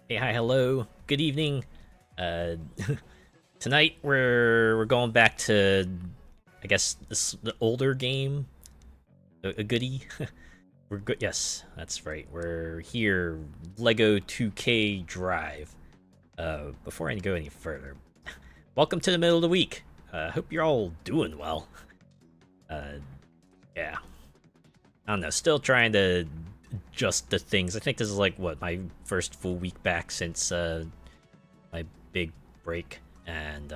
Hey, hi, hello, good evening. Uh, Tonight we're going back to, I guess, the older game, a goodie. We're good. Yes, that's right. We're here, Lego 2K Drive. Before I go any further, welcome to the middle of the week. Hope you're all doing well. Uh, yeah, I don't know. Still trying to adjust the things. I think this is like what my first full week back since my big break, and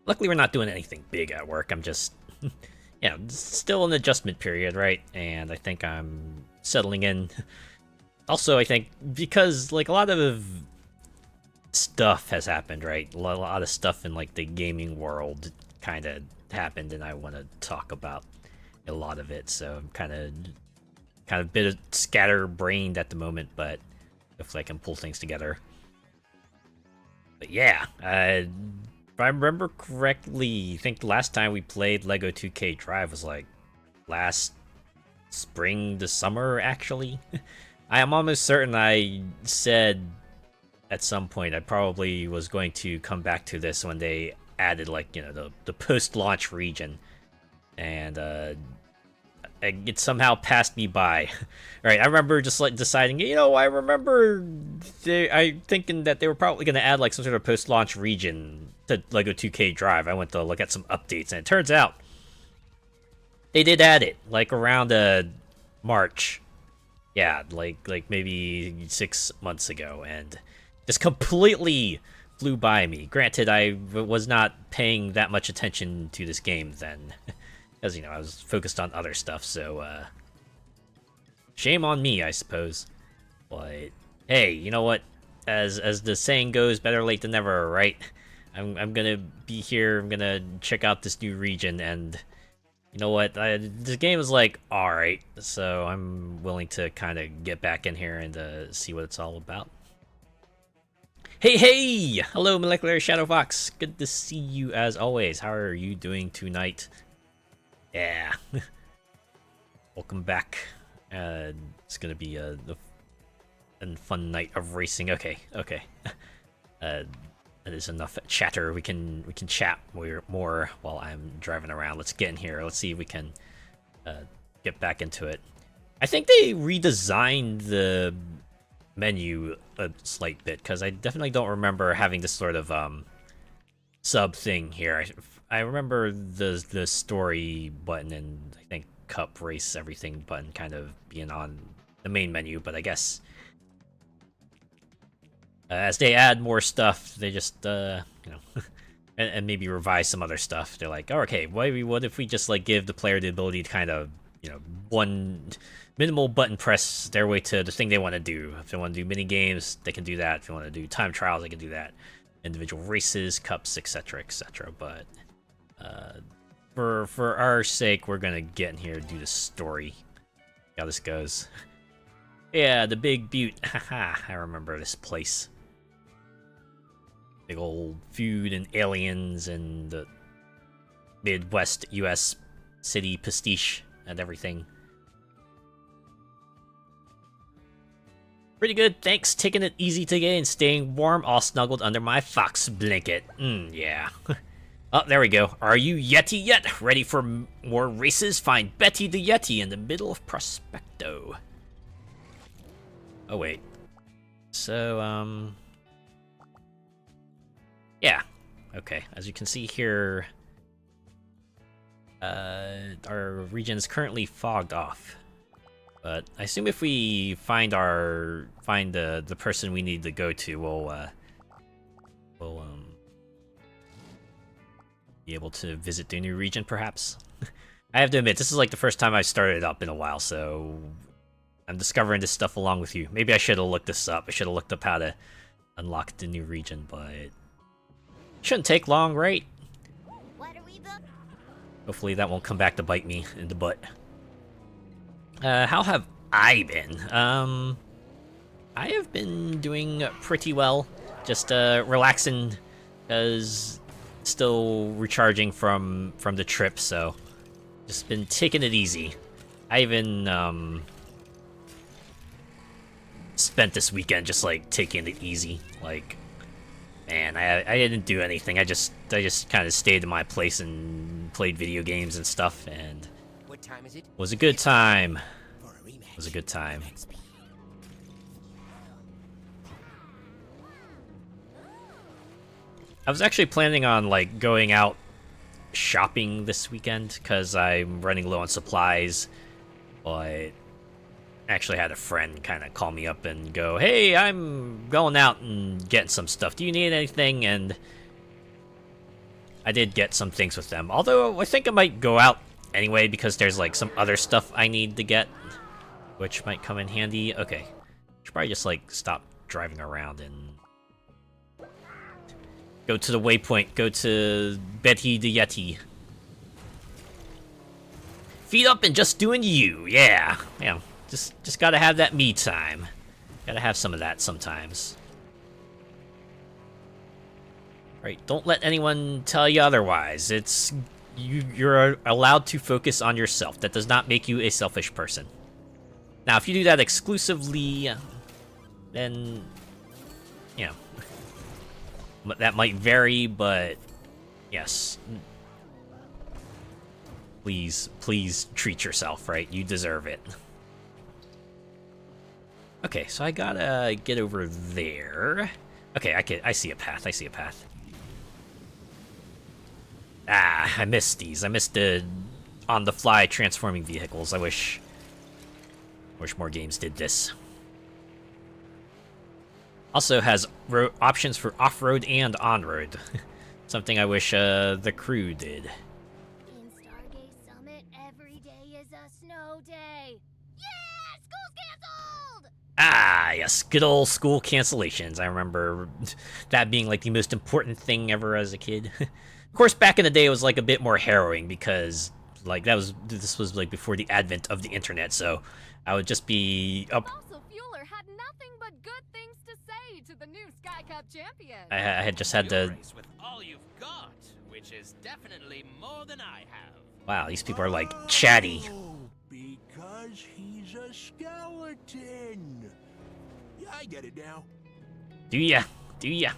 luckily we're not doing anything big at work. I'm just, still in the adjustment period, right? And I think I'm settling in. Also, I think because like a lot of stuff has happened, right? A lot of stuff in like the gaming world kind of happened, and I want to talk about a lot of it. So I'm kind of bit of scatterbrained at the moment, but hopefully I can pull things together. But yeah, if I remember correctly, I think the last time we played Lego 2K Drive was like last spring to summer, actually. I am almost certain I said at some point I probably was going to come back to this when they added, like, the post-launch region. And it somehow passed me by. Right, I remember just like deciding, I remember I thinking that they were probably going to add like some sort of post-launch region to Lego 2K Drive. I went to look at some updates, and it turns out they did add it like around March. Yeah, like maybe 6 months ago, and just completely flew by me. Granted, I was not paying that much attention to this game then, because I was focused on other stuff. So shame on me, I suppose. But hey, you know what? As the saying goes, better late than never, right? I'm gonna be here. I'm gonna check out this new region, and you know what? This game is like all right, so I'm willing to kind of get back in here and see what it's all about. Hey, hey! Hello, Molecular Shadow Fox. Good to see you as always. How are you doing tonight? Yeah. Welcome back. It's gonna be a fun night of racing. Okay, okay. That is enough chatter. We can chat more while I'm driving around. Let's get in here. Let's see if we can get back into it. I think they redesigned the menu a slight bit, because I definitely don't remember having this sort of sub thing here. I remember the story button and I think cup race everything button kind of being on the main menu, but I guess as they add more stuff, they just and maybe revise some other stuff. They're like, oh, okay, what if we just like give the player the ability to kind of one minimal button press their way to the thing they want to do. If they want to do mini games, they can do that. If they want to do time trials, they can do that. Individual races, cups, etc., etc. But for our sake, we're gonna get in here and do the story. See how this goes. Yeah, the Big Butte. Haha, I remember this place. Big old food and aliens and the Midwest U.S. city pastiche and everything. Pretty good, thanks. Taking it easy today and staying warm, all snuggled under my fox blanket. Yeah. Oh, there we go. Are you Yeti yet? Ready for more races? Find Betty the Yeti in the middle of Prospecto. Oh, wait. So, yeah. Okay, as you can see here, our region is currently fogged off. But I assume if we find the person we need to go to, we'll be able to visit the new region, perhaps. I have to admit, this is like the first time I've started it up in a while, so I'm discovering this stuff along with you. Maybe I should have looked this up. I should have looked up how to unlock the new region, but it shouldn't take long, right? Hopefully that won't come back to bite me in the butt. How have I been? I have been doing pretty well. Just relaxing, as still recharging from the trip, so just been taking it easy. I even spent this weekend just like taking it easy. Like, man, I didn't do anything. I just kind of stayed in my place and played video games and stuff, and What time is it? was a good time. For a rematch. Was a good time. I was actually planning on like going out shopping this weekend because I'm running low on supplies, but actually had a friend kind of call me up and go, "Hey, I'm going out and getting some stuff. Do you need anything?" And I did get some things with them. Although I think I might go out anyway because there's like some other stuff I need to get, which might come in handy. Okay, should probably just like stop driving around and go to the waypoint. Go to Betty the Yeti. Feet up and just doing you. Yeah, yeah. Just gotta have that me time. Gotta have some of that sometimes. Right, don't let anyone tell you otherwise. It's you're allowed to focus on yourself. That does not make you a selfish person. Now, if you do that exclusively, then you know that might vary, but yes. Please treat yourself, right? You deserve it. Okay, so I gotta get over there. Okay, I see a path. I see a path. Ah, I missed these. I missed the on-the-fly transforming vehicles. I wish more games did this. Also has options for off-road and on-road. Something I wish the crew did. In Stargaze Summit, every day is a snow day. Yeah, school's canceled! Ah, yes, good old school cancellations. I remember that being like the most important thing ever as a kid. Of course, back in the day, it was like a bit more harrowing because like this was like before the advent of the internet, so I would just be up. Also, Fueler had nothing but good things to say to the new Sky Cup champion. I had just had to. With all you've got, which is definitely more than I have. Wow, these people are like chatty. Because he's a skeleton. Yeah, I get it now. Do ya? Do ya?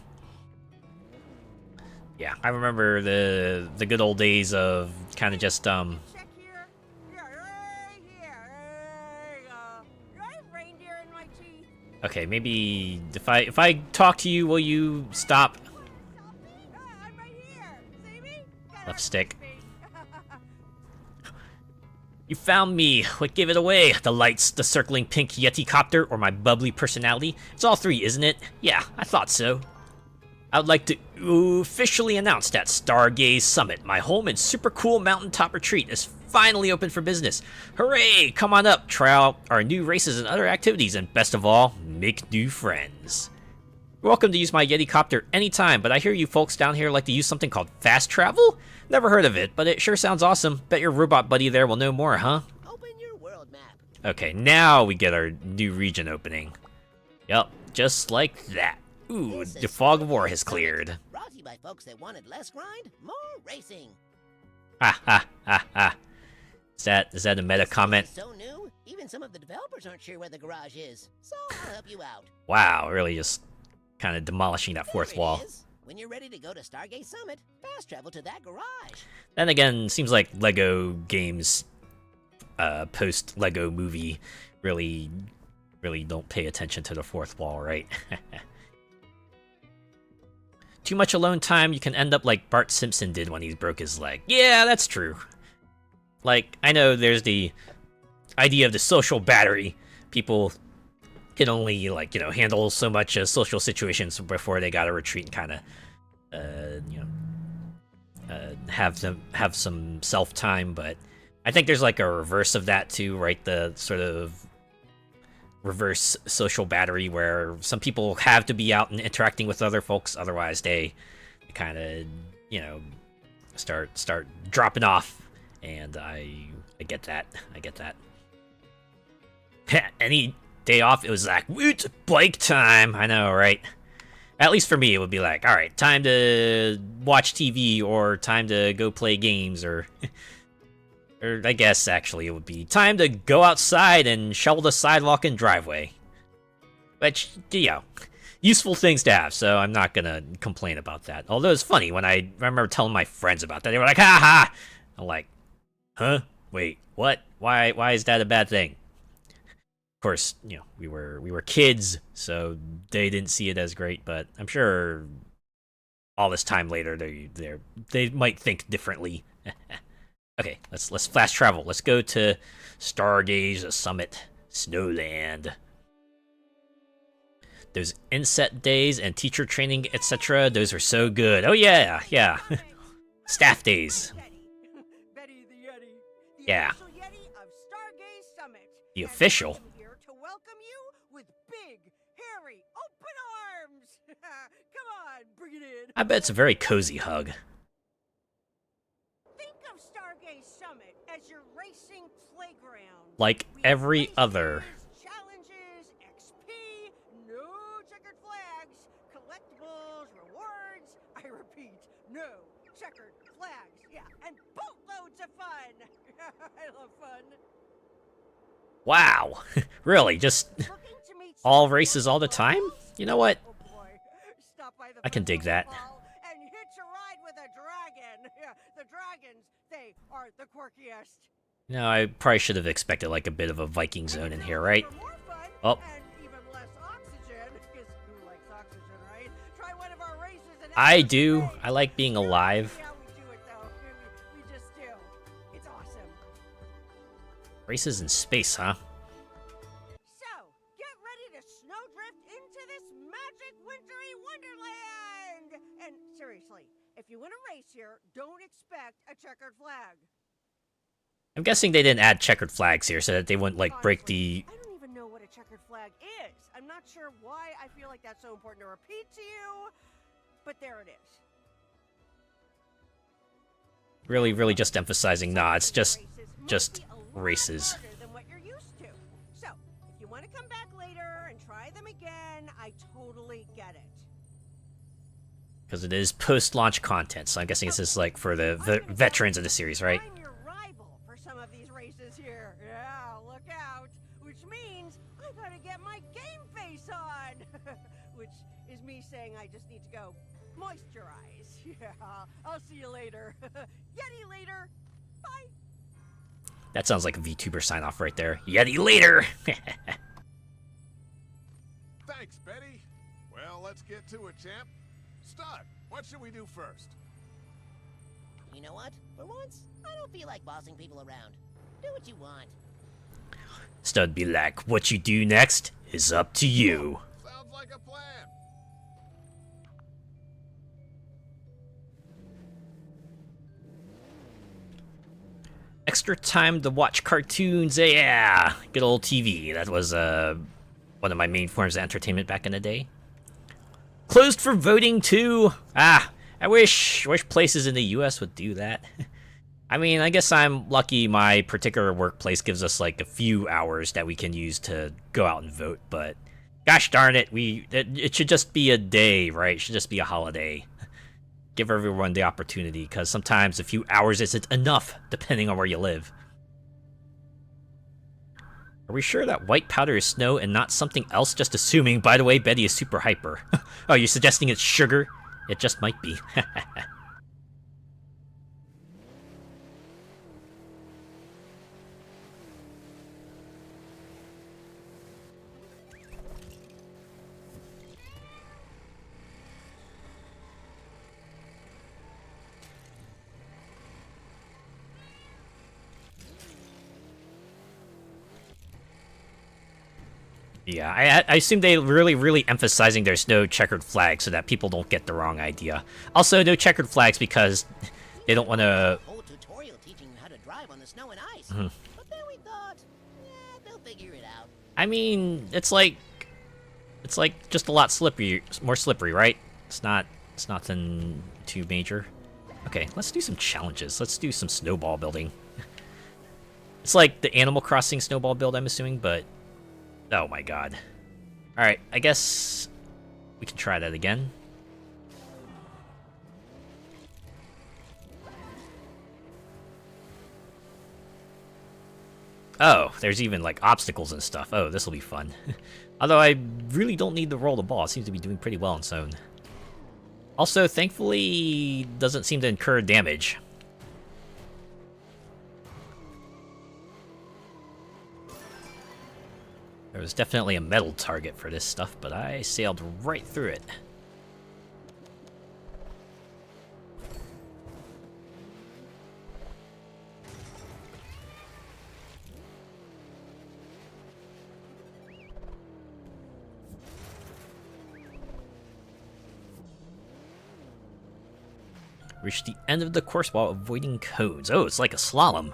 Yeah, I remember the good old days of kind of just Check here. Yeah, right here. There you go. Do I have reindeer in my teeth? Okay, maybe if I talk to you, will you stop? Stop me? I'm right here. See me? Get Left off stick. me. You found me. What gave it away? The lights, the circling pink Yeti copter, or my bubbly personality? It's all three, isn't it? Yeah, I thought so. I would like to officially announce that Stargaze Summit, my home and super cool mountaintop retreat, is finally open for business. Hooray! Come on up, try out our new races and other activities, and best of all, make new friends. You're welcome to use my Yeti copter anytime, but I hear you folks down here like to use something called fast travel? Never heard of it, but it sure sounds awesome. Bet your robot buddy there will know more, huh? Open your world map. Okay, now we get our new region opening. Yup, just like that. Ooh, the fog of war has cleared. Brought to you by folks that wanted less grind, more racing. Ha ha ha ha. Is that a meta comment? So new, even some of the developers aren't sure where the garage is. So I'll help you out. Wow, really just kind of demolishing that fourth There it wall. is. When you're ready to go to Stargaze Summit, fast travel to that garage. Then again, seems like Lego games post Lego movie really don't pay attention to the fourth wall, right? Too much alone time, you can end up like Bart Simpson did when he broke his leg. Yeah, that's true. Like, I know there's the idea of the social battery. People can only, like, you know, handle so much social situations before they gotta retreat and kind of, have some self-time, but I think there's like a reverse of that too, right? The sort of reverse social battery where some people have to be out and interacting with other folks, otherwise they kind of, you know, start dropping off, and I get that. I get that. Any day off, it was like, woot, bike time. I know, right? At least for me, it would be like, all right, time to watch TV, or time to go play games, or I guess actually it would be time to go outside and shovel the sidewalk and driveway. Which, you know, useful things to have, so I'm not gonna complain about that. Although it's funny, when I remember telling my friends about that, they were like, ha ha! I'm like, huh? Wait, what? Why is that a bad thing? Of course, you know, we were kids, so they didn't see it as great, but I'm sure all this time later they might think differently. Okay, let's fast travel. Let's go to Stargaze Summit, Snowland. Those inset days and teacher training, etc. Those were so good. Oh yeah, yeah. Staff days. Betty the Yeti. The Yeah. official Yeti of Stargaze Summit. The And official? I'm here to welcome you with big, hairy, open arms. Come on, bring it in. I bet it's a very cozy hug. Think of Stargaze Summit as your racing playground. Like We have every other. races, challenges, XP, no checkered flags, collectibles, rewards. I repeat, no checkered flags. Yeah, and boatloads of fun. I love fun. Wow. Really, just Looking to meet all some races all the time? You know what? Oh boy. Stop by the I can dig that. football and hitch a ride with a dragon. Yeah, the dragons, they are the quirkiest. No, I probably should have expected like a bit of a Viking zone in here, right? For more fun Oh. and even less oxygen, because who likes oxygen, right? Try one of our races and I do. I like being alive. Yeah, we do it though. We just do. It's awesome. Races in space, huh? So, get ready to snowdrift into this magic wintry wonderland! And seriously, if you win a race here, don't expect a checkered flag. I'm guessing they didn't add checkered flags here so that they wouldn't like break Honestly, the... I don't even know what a checkered flag is. I'm not sure why I feel like that's so important to repeat to you, but there it is. Really just emphasizing, nah, it's just Races might be a lot races. harder than what you're used to. So, if you want to come back later and try them again, I totally get it. Because it is post-launch content, so I'm guessing this is like for the veterans of the series, right? I'm your rival for some of these races here. Yeah, look out. Which means I gotta get my game face on. Which is me saying I just need to go moisturize. Yeah, I'll see you later. Yeti later. Bye. That sounds like a VTuber sign-off right there. Yeti later! Thanks, Betty. Well, let's get to it, champ. Stud, what should we do first? You know what? For once, I don't feel like bossing people around. Do what you want. Stud be like, what you do next is up to you. Sounds like a plan. Extra time to watch cartoons, yeah! Good old TV. That was one of my main forms of entertainment back in the day. Closed for voting too. Ah, I wish places in the U.S. would do that. I mean, I guess I'm lucky my particular workplace gives us like a few hours that we can use to go out and vote, but gosh darn it, it should just be a day, right? It should just be a holiday. Give everyone the opportunity, because sometimes a few hours isn't enough, depending on where you live. Are we sure that white powder is snow and not something else? Just assuming. By the way, Betty is super hyper. Oh, you're suggesting it's sugar? It just might be. Yeah, I assume they really emphasizing there's no checkered flag so that people don't get the wrong idea. Also, no checkered flags because they don't want to... Whole tutorial teaching you how to drive on the snow and ice. Mhm. But then we thought, yeah, they'll figure it out. I mean, it's like just a lot more slippery, right? It's nothing too major. Okay, let's do some challenges. Let's do some snowball building. It's like the Animal Crossing snowball build, I'm assuming, but oh my god. Alright, I guess we can try that again. Oh, there's even like obstacles and stuff. Oh, this will be fun. Although I really don't need to roll the ball. It seems to be doing pretty well on its own. Also, thankfully, doesn't seem to incur damage. There was definitely a metal target for this stuff, but I sailed right through it. Reach the end of the course while avoiding cones. Oh, it's like a slalom.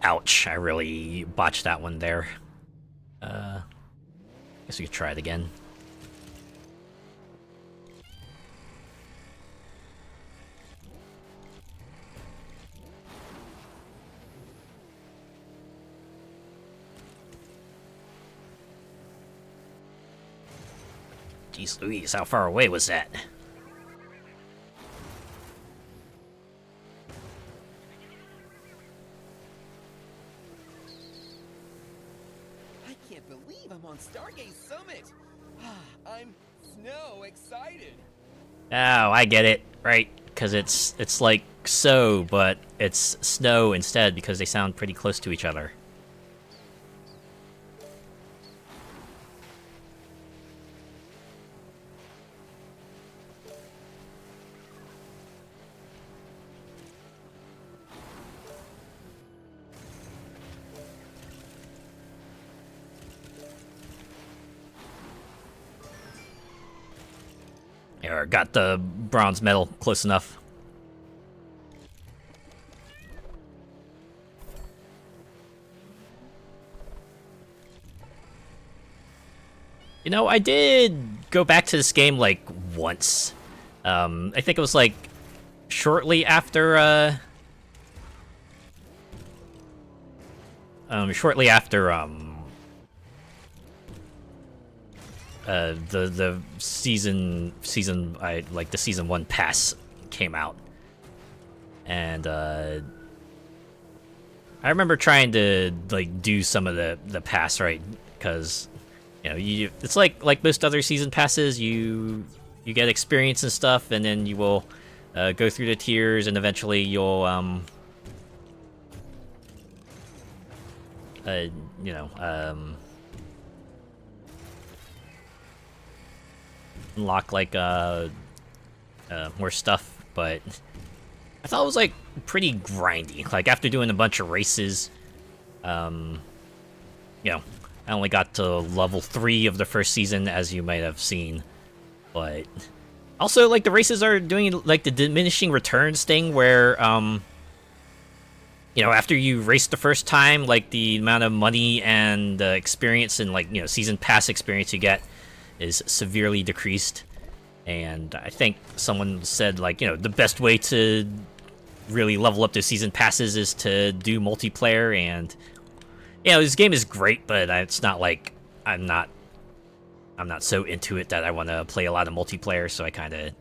Ouch, I really botched that one there. Guess we could try it again. Jeez Louise, how far away was that? I can't believe I'm on Stargaze Summit! I'm snow excited! Oh, I get it, right? Because it's like so, but it's snow instead because they sound pretty close to each other. Or got the bronze medal close enough. You know, I did go back to this game like once. I think it was like shortly after the season the season 1 pass came out, and I remember trying to like do some of the pass, right? Because you know, it's like most other season passes, you get experience and stuff, and then you will go through the tiers, and eventually you'll unlock like more stuff. But I thought it was like pretty grindy. Like after doing a bunch of races, you know, I only got to level 3 of the first season, as you might have seen. But also, like, the races are doing like the diminishing returns thing, where you know, after you race the first time, like the amount of money and experience and like, you know, season pass experience you get is severely decreased. And I think someone said, like, you know, the best way to really level up the season passes is to do multiplayer. And you know, this game is great, but it's not like I'm not so into it that I want to play a lot of multiplayer, so I kind of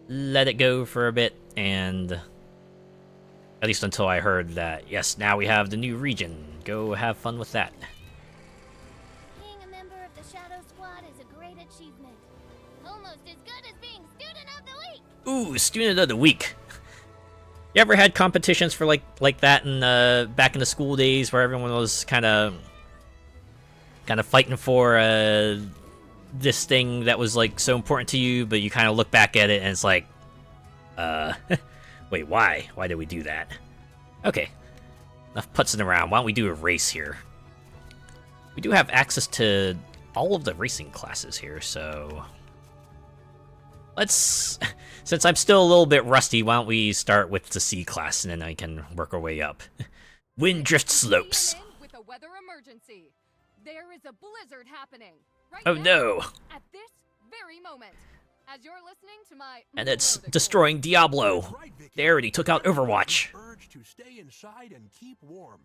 let it go for a bit, and at least until I heard that, yes, now we have the new region. Go have fun with that. Being a member of the Shadow Squad is a great achievement. Almost as good as being Student of the Week! Ooh, Student of the Week. You ever had competitions for like that in back in the school days, where everyone was kind of fighting for this thing that was like so important to you, but you kind of look back at it and it's like, wait, why? Why did we do that? Okay, enough putzing around. Why don't we do a race here? We do have access to all of the racing classes here, so let's... Since I'm still a little bit rusty, why don't we start with the C class, and then I can work our way up. Windrift Slopes. CNN with a weather emergency. There is a blizzard happening. Right Oh now, no! At this very moment. As you're listening to my And it's melodic destroying Diablo. That's right, Vicky. They already took out Overwatch. Urge to stay inside and keep warm.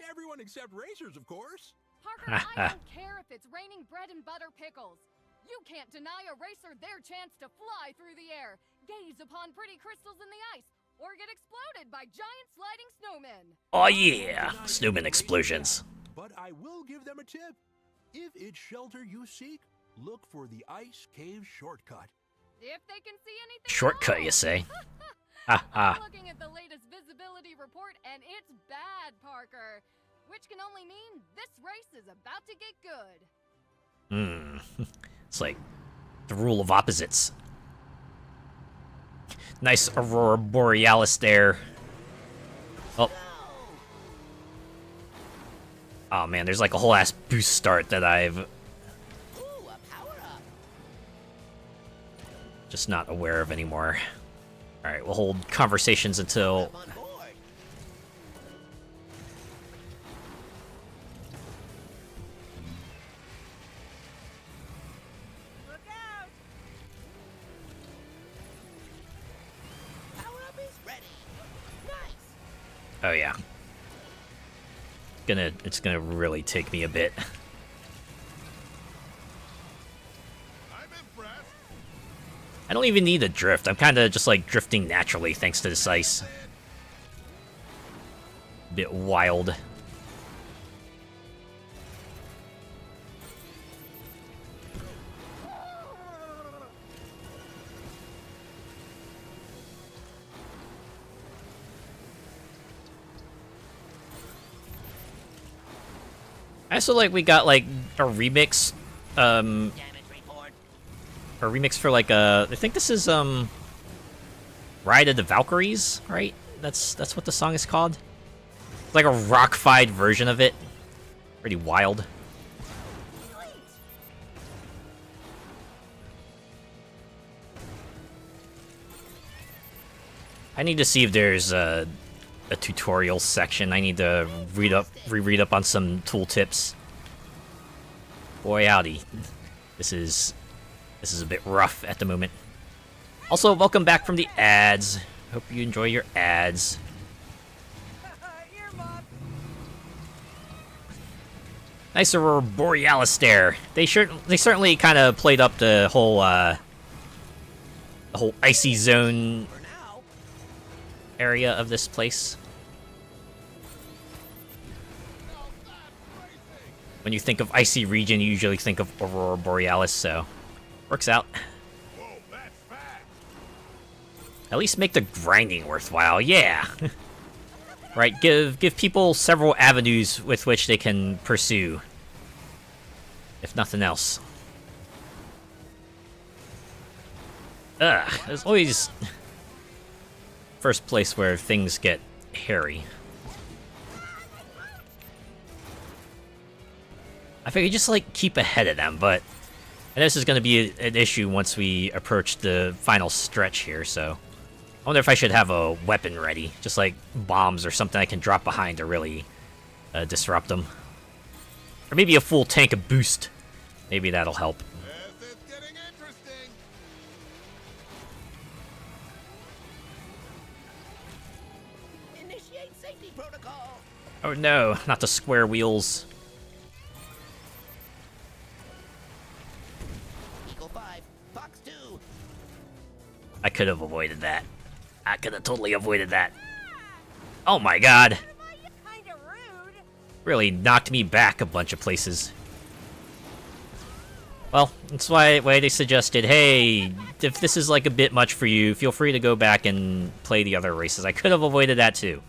Everyone except racers, of course. Parker, I don't care if it's raining bread and butter pickles. You can't deny a racer their chance to fly through the air, gaze upon pretty crystals in the ice, or get exploded by giant sliding snowmen. Oh yeah! Snowman explosions. But I will give them a tip. If it's shelter you seek, look for the ice cave shortcut. If they can see anything. Shortcut, you say? Ha I'm ha. looking at the latest visibility report, and it's bad, Parker. Which can only mean this race is about to get good. It's like the rule of opposites. Nice Aurora Borealis there. Oh. Oh man, there's like a whole ass boost start that I've Ooh, a power-up. just not aware of anymore. Alright, we'll hold conversations until... I'm on board. Look out! Power-up is ready. Nice. Oh yeah. It's gonna really take me a bit. I'm impressed. I don't even need a drift. I'm kinda just like drifting naturally thanks to this ice. Bit wild. I also like we got like a remix, Damage report. a remix for like I think this is Ride of the Valkyries, right? That's what the song is called. Like a rock-fied version of it. Pretty wild. I need to see if there's a tutorial section. I need to reread up on some tooltips. Boy howdy. This is a bit rough at the moment. Also, welcome back from the ads. Hope you enjoy your ads. Earmuffs. Nice Aurora Borealis there. They certainly kind of played up the whole icy zone For now. area of this place. When you think of icy region, you usually think of Aurora Borealis, so works out. Whoa, that's fast. At least make the grinding worthwhile, yeah. Right, give people several avenues with which they can pursue, if nothing else. There's always first place where things get hairy. I figure just like keep ahead of them, but and this is going to be an issue once we approach the final stretch here, so I wonder if I should have a weapon ready, just like bombs or something I can drop behind to really disrupt them. Or maybe a full tank of boost. Maybe that'll help. This is getting interesting. Initiate safety protocol. Oh no, not the square wheels. Eagle 5, Fox 2. I could have avoided that. I could have totally avoided that. Oh my god. Kinda rude. Really knocked me back a bunch of places. Well, that's why they suggested, hey, if this is like a bit much for you, feel free to go back and play the other races. I could have avoided that too.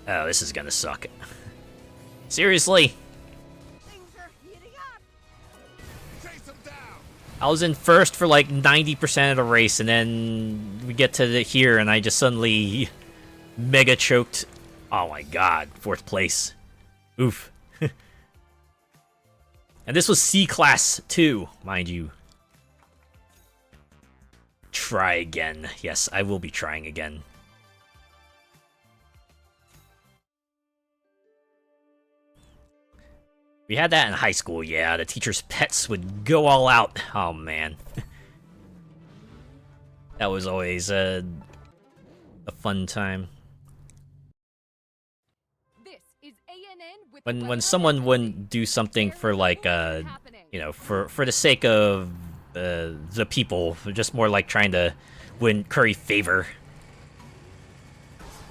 Oh, this is gonna suck. Seriously? Things are heating up. Chase him down. I was in first for like 90% of the race, and then we get to here, and I just suddenly mega choked. Oh my god, fourth place. Oof. And this was C-Class 2, mind you. Try again. Yes, I will be trying again. We had that in high school, yeah. The teacher's pets would go all out. Oh, man. That was always a fun time. This is ANN with When someone wouldn't do something for, like, you know, for the sake of the people, just more like trying to curry favor.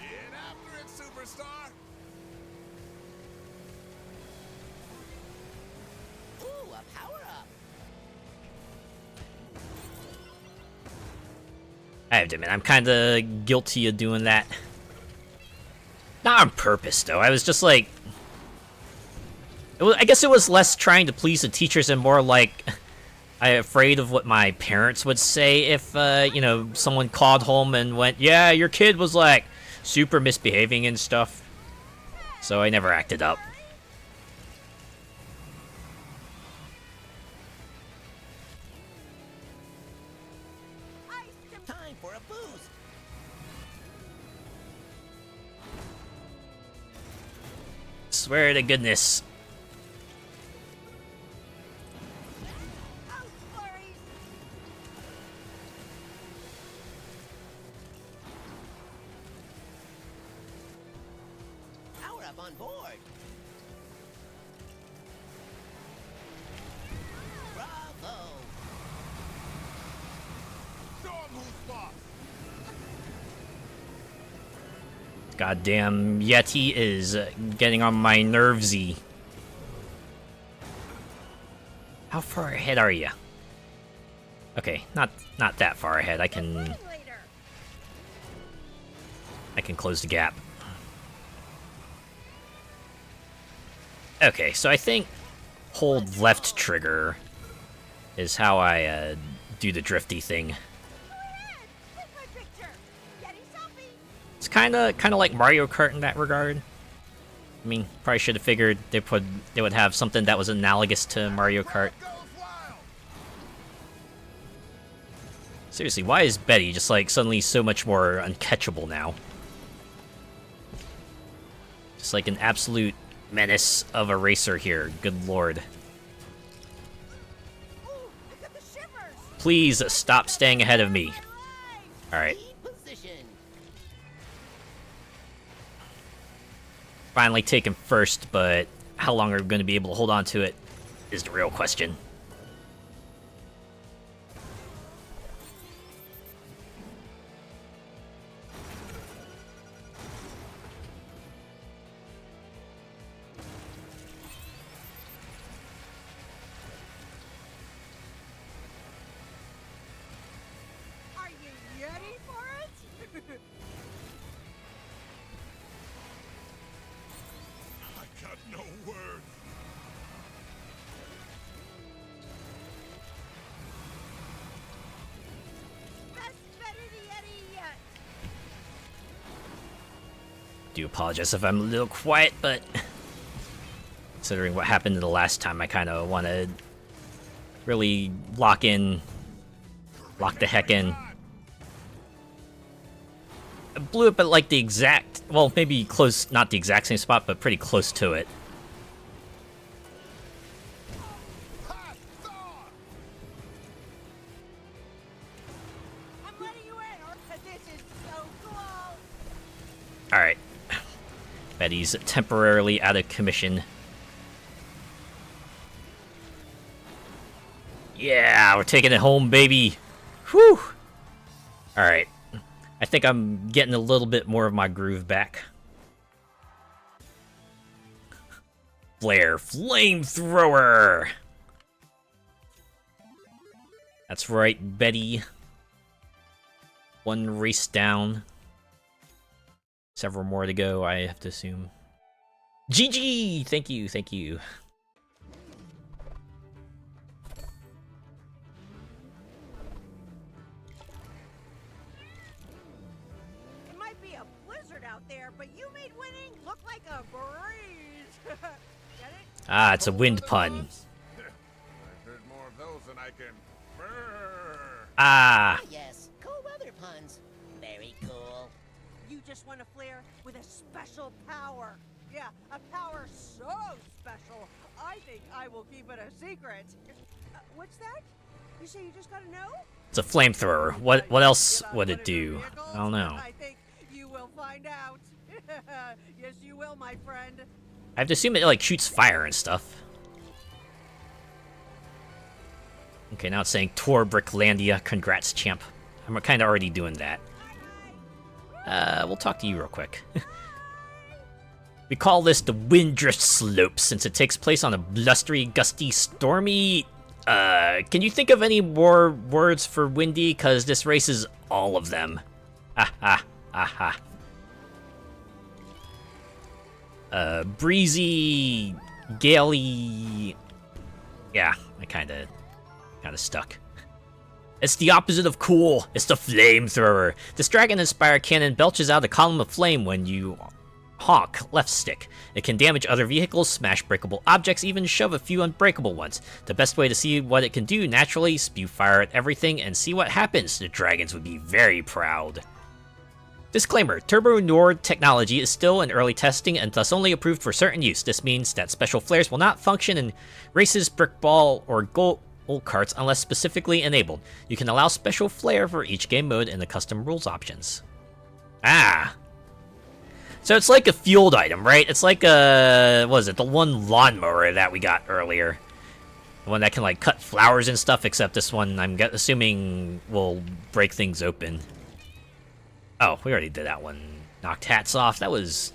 Get after it, superstar! Ooh, a power-up. I have to admit, I'm kind of guilty of doing that. Not on purpose, though. I was just like... I guess it was less trying to please the teachers and more like... I'm afraid of what my parents would say if, you know, someone called home and went, yeah, your kid was, like, super misbehaving and stuff. So I never acted up. Time for a boost. Swear to goodness. Oh, flurries. Power-up on board. Bravo. Show 'em who's boss! Goddamn Yeti is getting on my nervesy. How far ahead are you? Okay, not that far ahead. I can close the gap. Okay, so I think hold left trigger is how I do the drifty thing. Go ahead. Take my picture. Getting selfie. It's kind of like Mario Kart in that regard. I mean, probably should have figured they would have something that was analogous to Mario Kart. Goes wild! Seriously, why is Betty just like suddenly so much more uncatchable now? Just like an absolute menace of a racer here. Good lord. Ooh, I got the shivers. Please stop staying ahead of me. Alright. Lead position. Finally taken first, but how long are we going to be able to hold on to it is the real question. Are you ready for it? I got no words. Best Betty the Yeti yet. Do apologize if I'm a little quiet, but considering what happened the last time, I kind of want to really lock the heck in. I blew up at like the exact, well, maybe close, not the exact same spot, but pretty close to it. Hot dog! I'm letting you in, or this is so cool. Alright. Betty's temporarily out of commission. Yeah, we're taking it home, baby. Whew! Alright. I think I'm getting a little bit more of my groove back. Flare Flamethrower! That's right, Betty. One race down. Several more to go, I have to assume. GG! Thank you, thank you. It might be a blizzard out there, but you made winning look like a breeze. Get it? Ah, it's a wind pun. and I can... Brrr. Ah, Yes, cool weather puns. Very cool. You just want to flare with a special power. Yeah, a power so special, I think I will keep it a secret. What's that? You say you just gotta know? it's a flamethrower. What else would it do? I don't know. I think you will find out. Yes, you will, my friend. I have to assume it like shoots fire and stuff. Okay, now it's saying Tor Bricklandia. Congrats, champ. I'm kind of already doing that. We'll talk to you real quick. We call this the Windrift Slope since it takes place on a blustery, gusty, stormy... can you think of any more words for windy? Because this race is all of them. Ha ha ha ha. Breezy, gaily... Yeah, I kinda stuck. It's the opposite of cool. It's the flamethrower. This dragon-inspired cannon belches out a column of flame when you honk left stick. It can damage other vehicles, smash breakable objects, even shove a few unbreakable ones. The best way to see what it can do, naturally, spew fire at everything and see what happens. The dragons would be very proud. Disclaimer, Turbo Nord technology is still in early testing and thus only approved for certain use. This means that special flares will not function in races, brickball, or gold carts unless specifically enabled. You can allow special flare for each game mode in the custom rules options. Ah. So it's like a fueled item, right? It's like what was it, the one lawnmower that we got earlier. The one that can like cut flowers and stuff, except this one I'm assuming will break things open. Oh, we already did that one. Knocked hats off. That was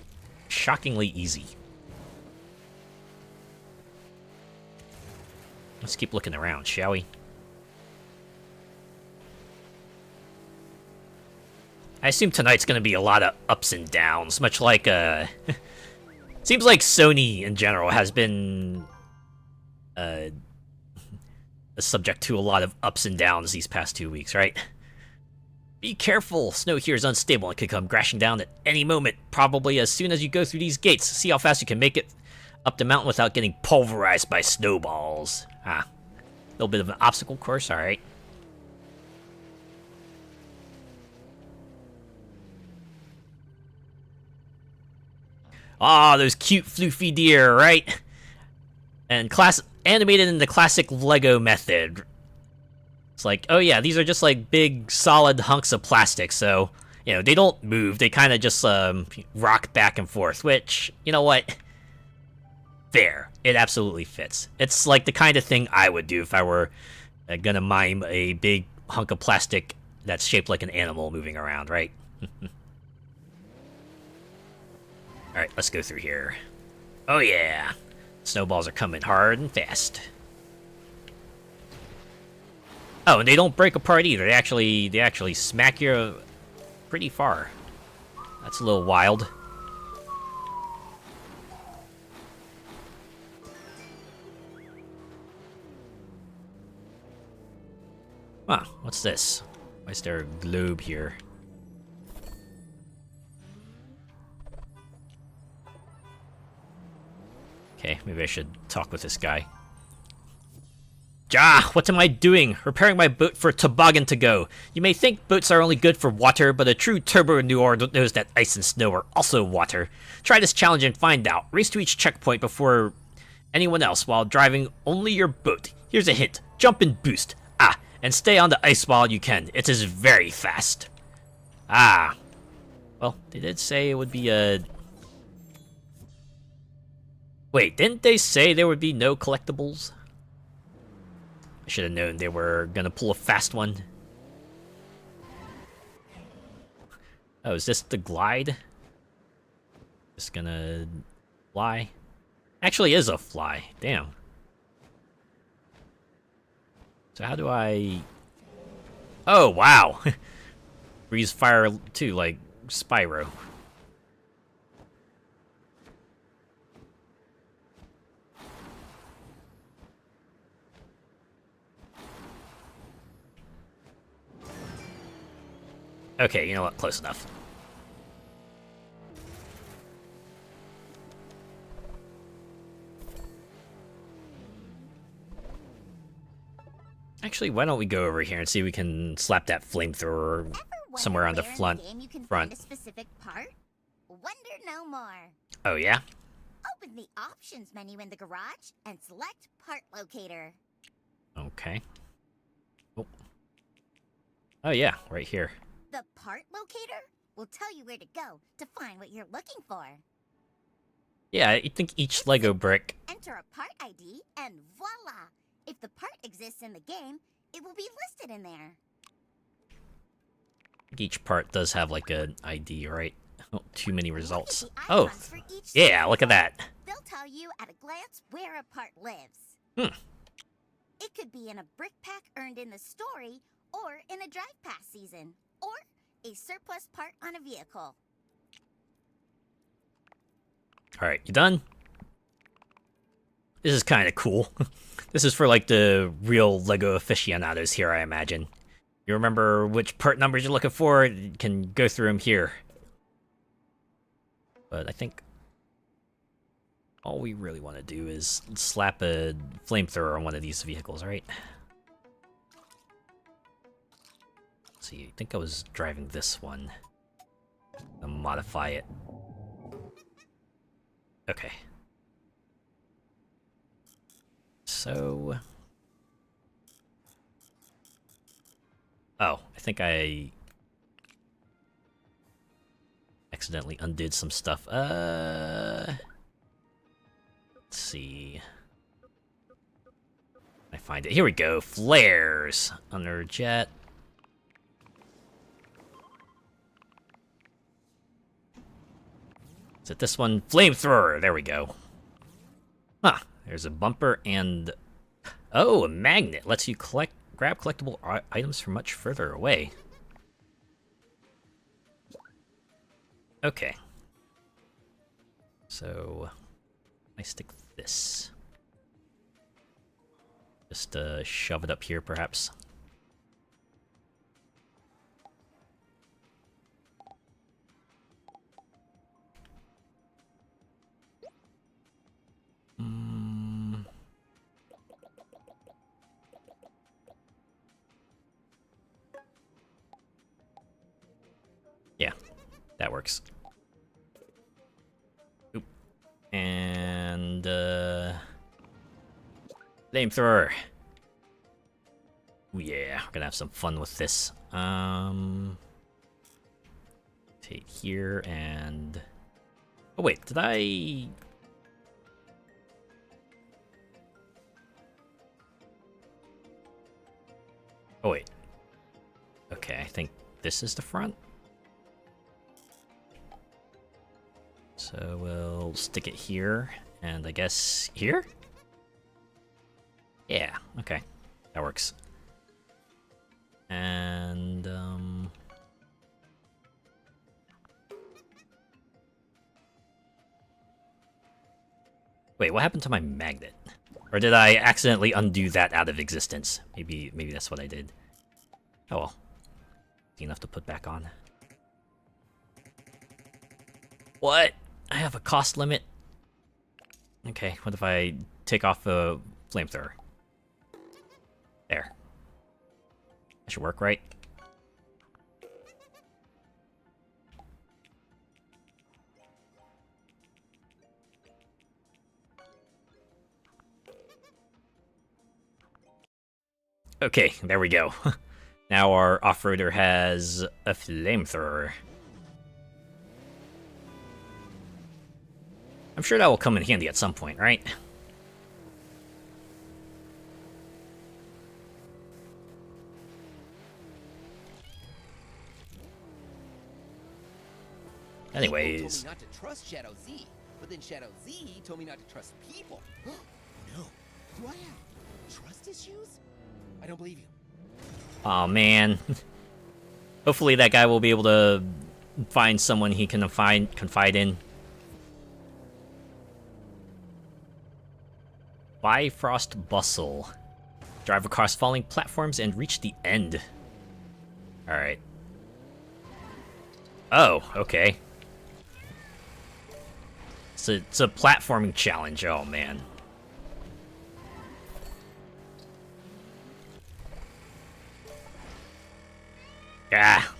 shockingly easy. Let's keep looking around, shall we? I assume tonight's gonna be a lot of ups and downs, much like, seems like Sony, in general, has been, subject to a lot of ups and downs these past 2 weeks, right? Be careful! Snow here is unstable and could come crashing down at any moment, probably as soon as you go through these gates. See how fast you can make it up the mountain without getting pulverized by snowballs. Ah, a little bit of an obstacle course, alright. Ah, those cute floofy deer, right? And animated in the classic Lego method. It's like, oh yeah, these are just like big, solid hunks of plastic, so, you know, they don't move, they kind of just rock back and forth, which, you know what? Fair. It absolutely fits. It's like the kind of thing I would do if I were gonna mime a big hunk of plastic that's shaped like an animal moving around, right? Alright, let's go through here. Oh yeah! Snowballs are coming hard and fast. Oh, and they don't break apart either. They actually smack you pretty far. That's a little wild. Huh, what's this? Why is there a globe here? Okay, maybe I should talk with this guy. Ja, what am I doing? Repairing my boat for a toboggan to go. You may think boats are only good for water, but a true Turbo Nord knows that ice and snow are also water. Try this challenge and find out. Race to each checkpoint before anyone else while driving only your boat. Here's a hint. Jump and boost. Ah, and stay on the ice while you can. It is very fast. Ah. Well, they did say it would be a... Wait, didn't they say there would be no collectibles? I should have known they were gonna pull a fast one. Oh, is this the glide? Just gonna fly? Actually is a fly. Damn. So how do I... Oh, wow. Breeze fire too, like Spyro. Okay, you know what? Close enough. Actually, why don't we go over here and see if we can slap that flamethrower Ever somewhere on wonder the where in front. game you can front. find a specific part? Wonder no more. Oh, yeah? Open the options menu in the garage and select part locator. Okay. Oh. Oh, yeah, right here. The part locator will tell you where to go to find what you're looking for. Yeah, I think each Lego brick... Enter a part ID and voila! If the part exists in the game, it will be listed in there. Each part does have, like, an ID, right? Oh, too many results. Look at the Oh, icons for each yeah, look at that. They'll tell you at a glance where a part lives. Hmm. It could be in a brick pack earned in the story, or in a drive pass season, or a surplus part on a vehicle. Alright, you done? This is kind of cool. This is for, like, the real Lego aficionados here, I imagine. You remember which part numbers you're looking for, you can go through them here. But I think all we really want to do is slap a flamethrower on one of these vehicles, right? Let's see, I think I was driving this one. I'll modify it. Okay. So... Oh, I think I accidentally undid some stuff. Let's see. I find it. Here we go. Flares under jet. Is it this one? Flamethrower. There we go. Huh. There's a bumper and... Oh, a magnet. Lets you grab collectible items from much further away. Okay. So... I stick this. Just shove it up here, perhaps. Yeah, that works. Oop. And, flamethrower. Ooh, yeah, we're gonna have some fun with this. Take here and... Oh wait, did I... Oh wait. Okay, I think this is the front. So we'll stick it here, and I guess here? Yeah, okay. That works. And, wait, what happened to my magnet? Or did I accidentally undo that out of existence? Maybe that's what I did. Oh well. Easy enough to put back on. What? I have a cost limit? Okay, what if I take off the flamethrower? There. That should work, right? Okay, there we go. Now our off-roader has a flamethrower. I'm sure that will come in handy at some point, right? People Anyways. told me not to trust Shadow Z, but then Shadow Z told me not to trust people. No. Do I have trust issues? I don't believe you. Aw, man. Hopefully that guy will be able to find someone he can confide in. Bifrost Bustle. Drive across falling platforms and reach the end. Alright. Oh, okay. It's a platforming challenge, oh man. Ah.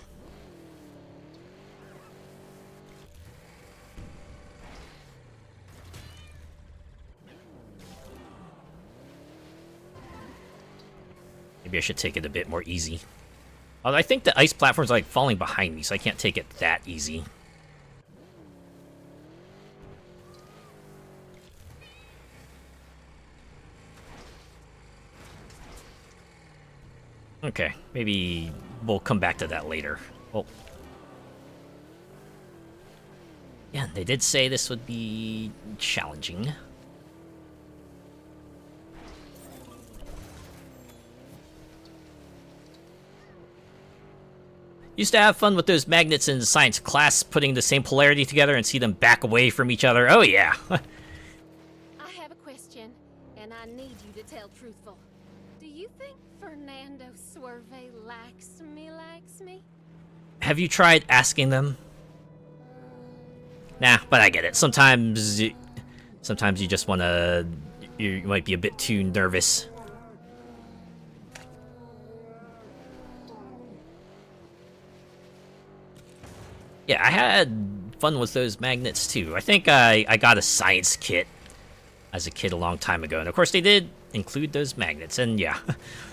Maybe I should take it a bit more easy. Although I think the ice platform's like falling behind me, so I can't take it that easy. Okay, maybe we'll come back to that later. Oh. Yeah, they did say this would be challenging. Used to have fun with those magnets in science class, putting the same polarity together and see them back away from each other. Oh yeah. I have a question, and I need you to tell truthful. Do you think Fernando Suerve likes me? Have you tried asking them? Nah, but I get it. Sometimes you just wanna... You might be a bit too nervous. Yeah, I had fun with those magnets too. I think I got a science kit as a kid a long time ago, and of course they did include those magnets, and yeah,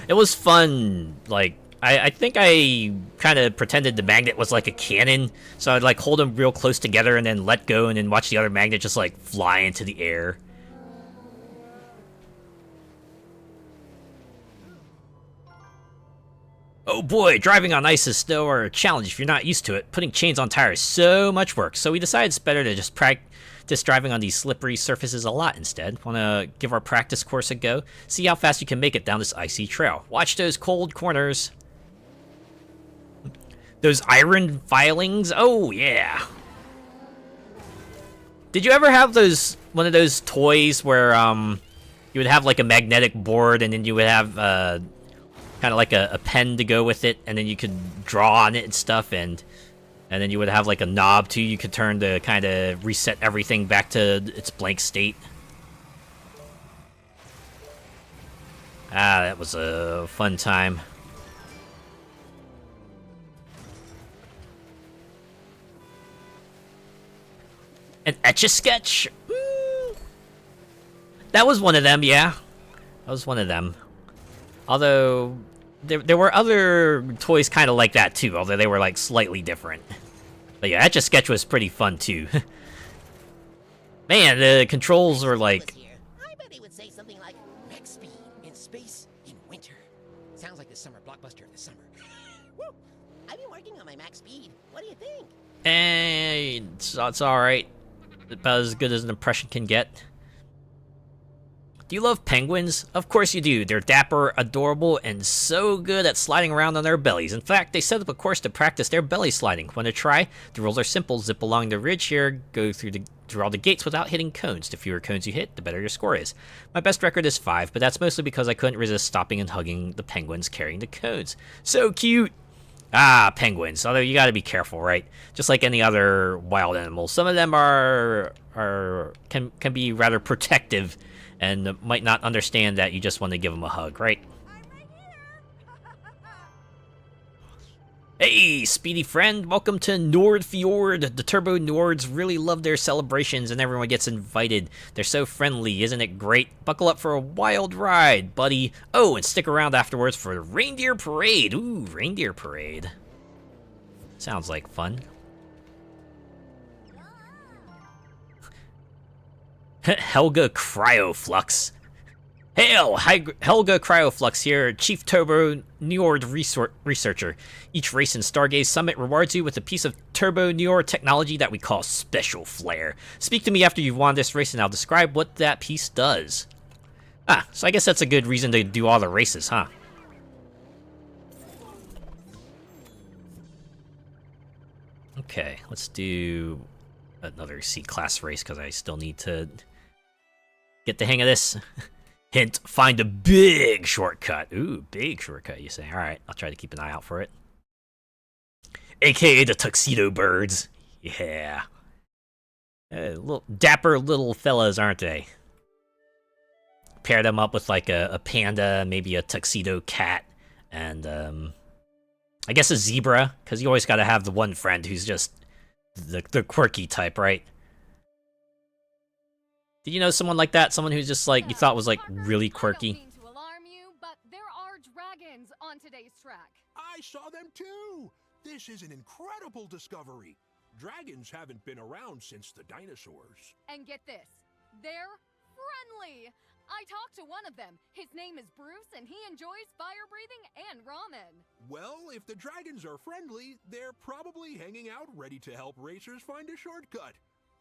it was fun. Like, I think I kind of pretended the magnet was like a cannon, so I'd like hold them real close together and then let go and then watch the other magnet just like fly into the air. Oh boy, driving on ice is still a challenge if you're not used to it. Putting chains on tires is so much work, so we decided it's better to just practice driving on these slippery surfaces a lot instead. Wanna give our practice course a go? See how fast you can make it down this icy trail. Watch those cold corners. Those iron filings? Oh yeah. Did you ever have one of those toys where you would have like a magnetic board and then you would have kind of like a pen to go with it, and then you could draw on it and stuff, and then you would have like a knob too you could turn to kind of reset everything back to its blank state. Ah, that was a fun time. An Etch-a-Sketch? That was one of them, yeah. That was one of them. Although, there were other toys kind of like that too, although they were like slightly different. But yeah, Etch-a-Sketch was pretty fun too. Man, the controls were like... I bet he would say something like, max speed in space in winter. Sounds like the summer blockbuster of the summer. Woo! I've been working on my max speed. What do you think? It's alright. About as good as an impression can get. Do you love penguins? Of course you do. They're dapper, adorable, and so good at sliding around on their bellies. In fact, they set up a course to practice their belly sliding. Want to try? The rules are simple. Zip along the ridge here, go through all the gates without hitting cones. The fewer cones you hit, the better your score is. My best record is 5, but that's mostly because I couldn't resist stopping and hugging the penguins carrying the cones. So cute! Ah, penguins. Although you gotta be careful, right? Just like any other wild animal. Some of them can be rather protective and might not understand that you just want to give them a hug, right? Hey, speedy friend, welcome to Nordfjord. The Turbo Nords really love their celebrations and everyone gets invited. They're so friendly, isn't it great? Buckle up for a wild ride, buddy. Oh, and stick around afterwards for the Reindeer Parade. Ooh, Reindeer Parade. Sounds like fun. Helga Cryoflux. Hail! Helga Cryoflux here, Chief Turbo Njord researcher. Each race in Stargaze Summit rewards you with a piece of Turbo Njord technology that we call Special Flare. Speak to me after you've won this race and I'll describe what that piece does. Ah, so I guess that's a good reason to do all the races, huh? Okay, let's do another C-Class race because I still need to get the hang of this. Hint, find a big shortcut. Ooh, big shortcut, you say. Alright, I'll try to keep an eye out for it. AKA the Tuxedo Birds. Yeah. Dapper little fellas, aren't they? Pair them up with like a panda, maybe a tuxedo cat, and I guess a zebra, because you always gotta have the one friend who's just the quirky type, right? Did you know someone like that? Someone who's just like, you thought was like really I don't quirky? mean to alarm you, but there are dragons on today's track. I saw them too! This is an incredible discovery. Dragons haven't been around since the dinosaurs. And get this, they're friendly. I talked to one of them. His name is Bruce, and he enjoys fire breathing and ramen. Well, if the dragons are friendly, they're probably hanging out ready to help racers find a shortcut.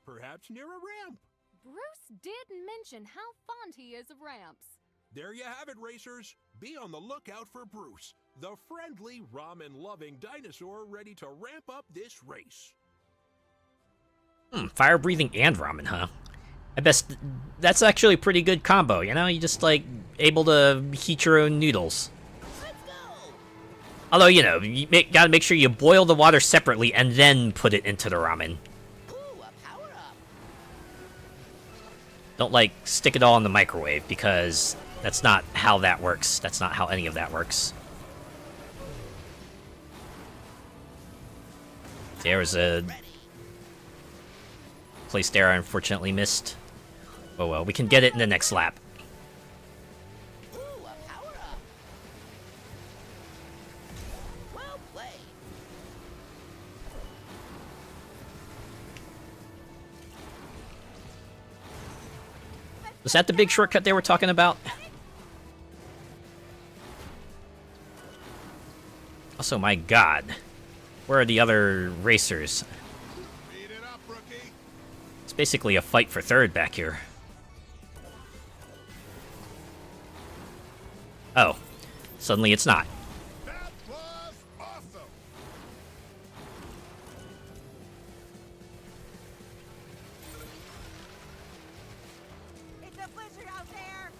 Perhaps near a ramp. Bruce did mention how fond he is of ramps. There you have it, racers. Be on the lookout for Bruce, the friendly, ramen-loving dinosaur ready to ramp up this race. Fire breathing and ramen, huh? I best that's actually a pretty good combo, you know? You just like able to heat your own noodles. Let's go! Although, you know, you gotta make sure you boil the water separately and then put it into the ramen. Ooh, a power-up. Don't like stick it all in the microwave, because that's not how that works. That's not how any of that works. There was a place there I unfortunately missed. Oh well, we can get it in the next lap. Ooh, a power-up. Well played. Was that the big shortcut they were talking about? Also, my god. Where are the other racers? Speed it up, rookie. It's basically a fight for third back here. Oh. Suddenly it's not. That was awesome. It's a blizzard out there.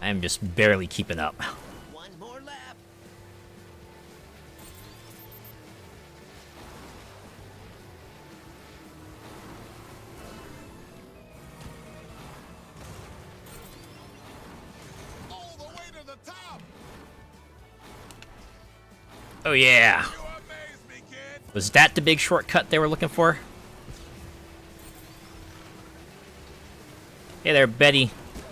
I'm just barely keeping up. One more lap. All the way to the top. Oh yeah. You amaze me, kid. Was that the big shortcut they were looking for? Hey there, Betty.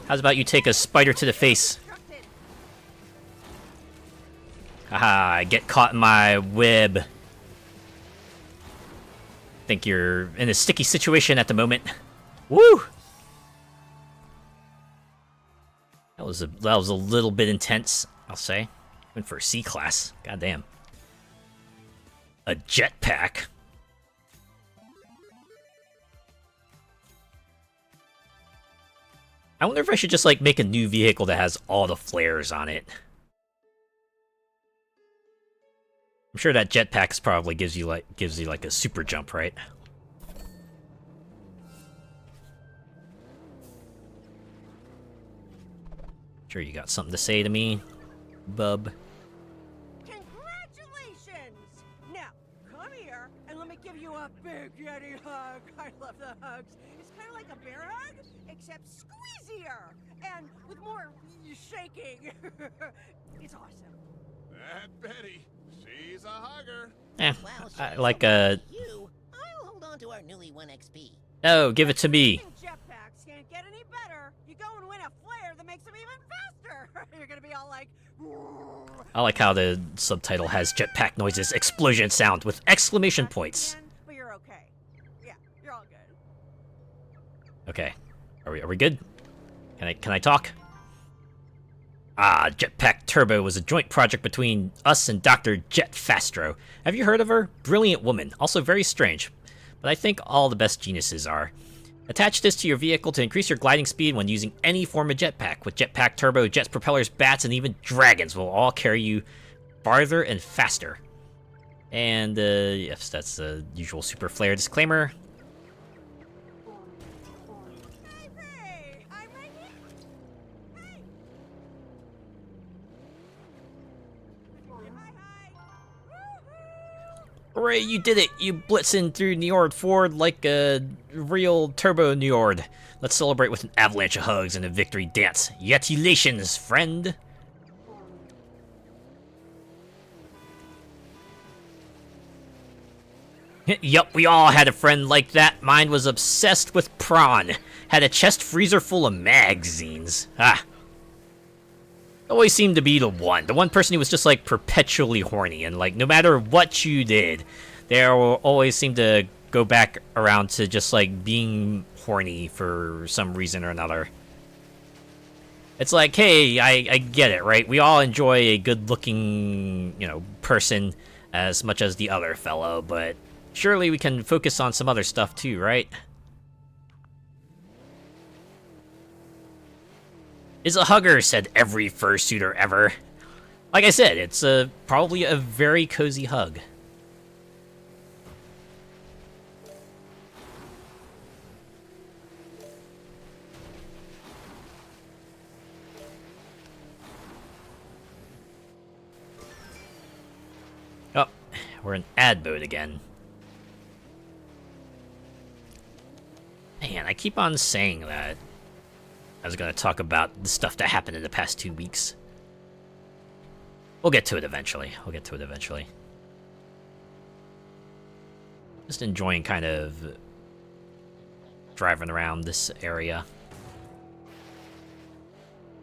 How's about you take a spider to the face? Constructed. Haha, I get caught in my web. Think you're in a sticky situation at the moment. Woo! That was a little bit intense, I'll say. Went for a C class. Goddamn. A jetpack. I wonder if I should just like make a new vehicle that has all the flares on it. I'm sure that jetpack probably gives you like a super jump, right? Sure you got something to say to me, bub. Congratulations! Now, come here and let me give you a big Yeti hug. I love the hugs. It's kind of like a bear hug, except squeezier and with more shaking. It's awesome. That Betty, she's a hugger. Eh, Well, I she's like so you. I'll hold on to our newly won XP. No, give it to me. Jetpacks can't get any better. You go and win a flare that makes them even faster. You're gonna be all like, I like how the subtitle has jetpack noises, explosion sound with exclamation points. but you're okay. Yeah, you're all good. Okay, are we good? Can I talk? Ah, Jetpack Turbo was a joint project between us and Dr. Jet Fastro. Have you heard of her? Brilliant woman, also very strange. But I think all the best geniuses are. Attach this to your vehicle to increase your gliding speed when using any form of jetpack. With Jetpack Turbo, jets, propellers, bats, and even dragons will all carry you farther and faster. And, yes, that's the usual super flare disclaimer. Hey, I'm right here. Hey. Hi, hi. Hooray, you did it! You blitzing through Njord Ford like a real turbo Njord. Let's celebrate with an avalanche of hugs and a victory dance. Yetulations, friend! Yup, we all had a friend like that. Mine was obsessed with prawn. Had a chest freezer full of magazines. Ah. Always seemed to be the one person who was just like perpetually horny, and like no matter what you did, they always seemed to go back around to just like being horny for some reason or another. It's like, hey, I get it, right? We all enjoy a good-looking, person as much as the other fellow, but surely we can focus on some other stuff too, right? Is a hugger, said every fursuiter ever. Like I said, it's probably a very cozy hug. Oh, we're in ad mode again. Man, I keep on saying that I was going to talk about the stuff that happened in the past 2 weeks. We'll get to it eventually. Just enjoying kind of driving around this area.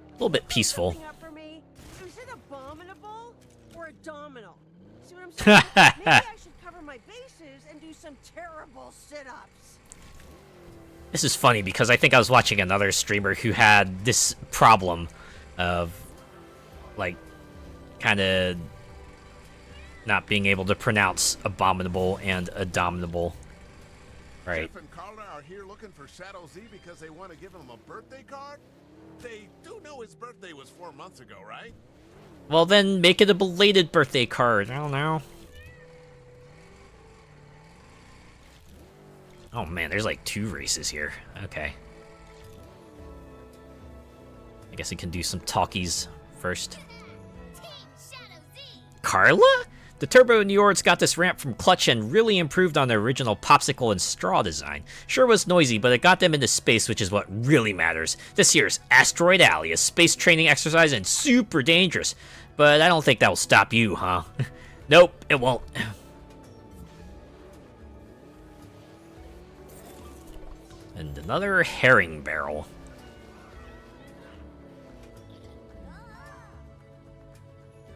A little bit peaceful. Up for me. Is it abominable or abdominal? See what I'm saying? Maybe I should cover my bases and do some terrible sit-ups. This is funny because I think I was watching another streamer who had this problem of, like, kind of not being able to pronounce abominable and abominable. Right. Jeff and Carla are here looking for Shadow Z because they want to give him a birthday card? They do know his birthday was 4 months ago, right? Well, then make it a belated birthday card. I don't know. Oh man, there's like 2 races here. Okay. I guess we can do some talkies first. Carla? The Turbo Njord's got this ramp from Clutch and really improved on the original popsicle and straw design. Sure was noisy, but it got them into space, which is what really matters. This here's Asteroid Alley, a space training exercise and super dangerous. But I don't think that will stop you, huh? Nope, it won't. And another herring barrel.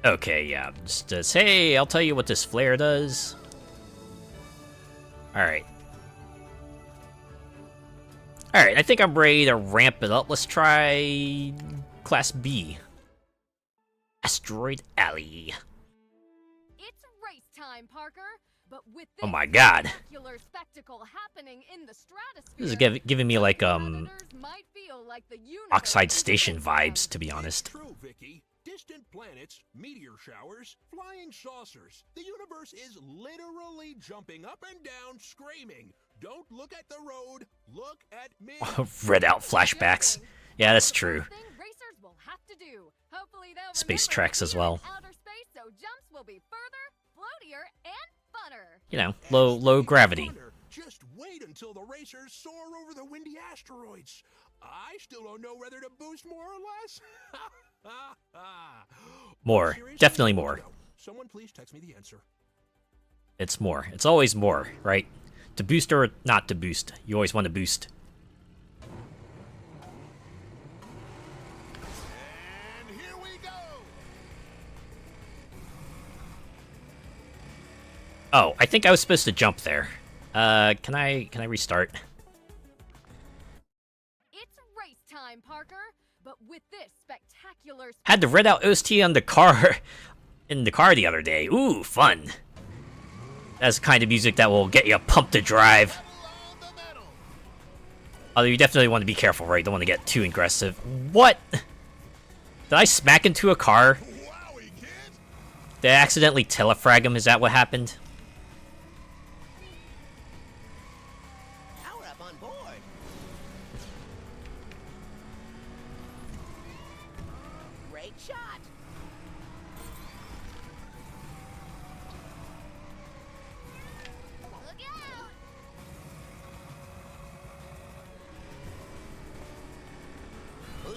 Okay, yeah, just hey, I'll tell you what this flare does. Alright. Alright, I think I'm ready to ramp it up. Let's try Class B. Asteroid Alley. It's race time, Parker. But with Oh my god. spectacular spectacle happening in the stratosphere, This is giving me like, predators might feel like the universe Oxide is Station against them. vibes, to be honest. True, Vicky. Distant planets, meteor showers, flying saucers. The universe is literally jumping up and down, screaming. Don't look at the road, look at me. Read out flashbacks. Yeah, that's The true. first thing racers will have to do. Hopefully they'll Space remember tracks that as we are in well. outer space, so jumps will be further, floatier, and funner. You know, low gravity. Just wait until the racers soar over the windy asteroids. I still don't know whether to boost more or less. More. Seriously? Definitely more. Someone please text me the answer. It's more. It's always more, right? To boost or not to boost. You always want to boost. And here we go! Oh, I think I was supposed to jump there. Can I restart? It's race time, Parker. But with this spectacular Had the red out OST on the car in the car the other day. Ooh, fun. That's the kind of music that will get you pumped to drive. Although you definitely want to be careful, right? Don't want to get too aggressive. What? Did I smack into a car? Did I accidentally telefrag him? Is that what happened? Power up on board. Great shot.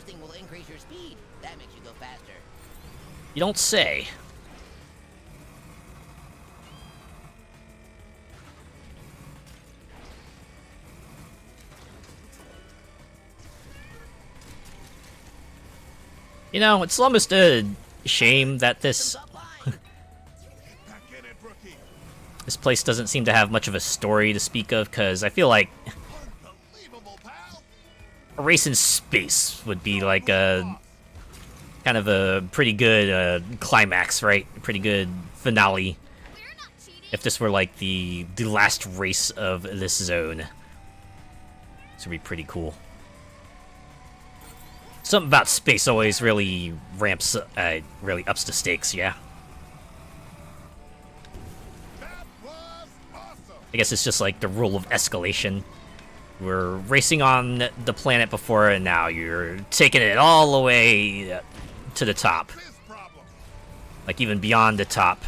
boosting will increase your speed. That makes you go faster. You don't say. You know, it's almost a shame that this this place doesn't seem to have much of a story to speak of, because I feel like a race in space would be like a kind of a pretty good climax, right? A pretty good finale. If this were like the last race of this zone, this would be pretty cool. Something about space always really ramps, really ups the stakes, yeah. I guess it's just like the rule of escalation. We're racing on the planet before, and now you're taking it all the way to the top. Like even beyond the top.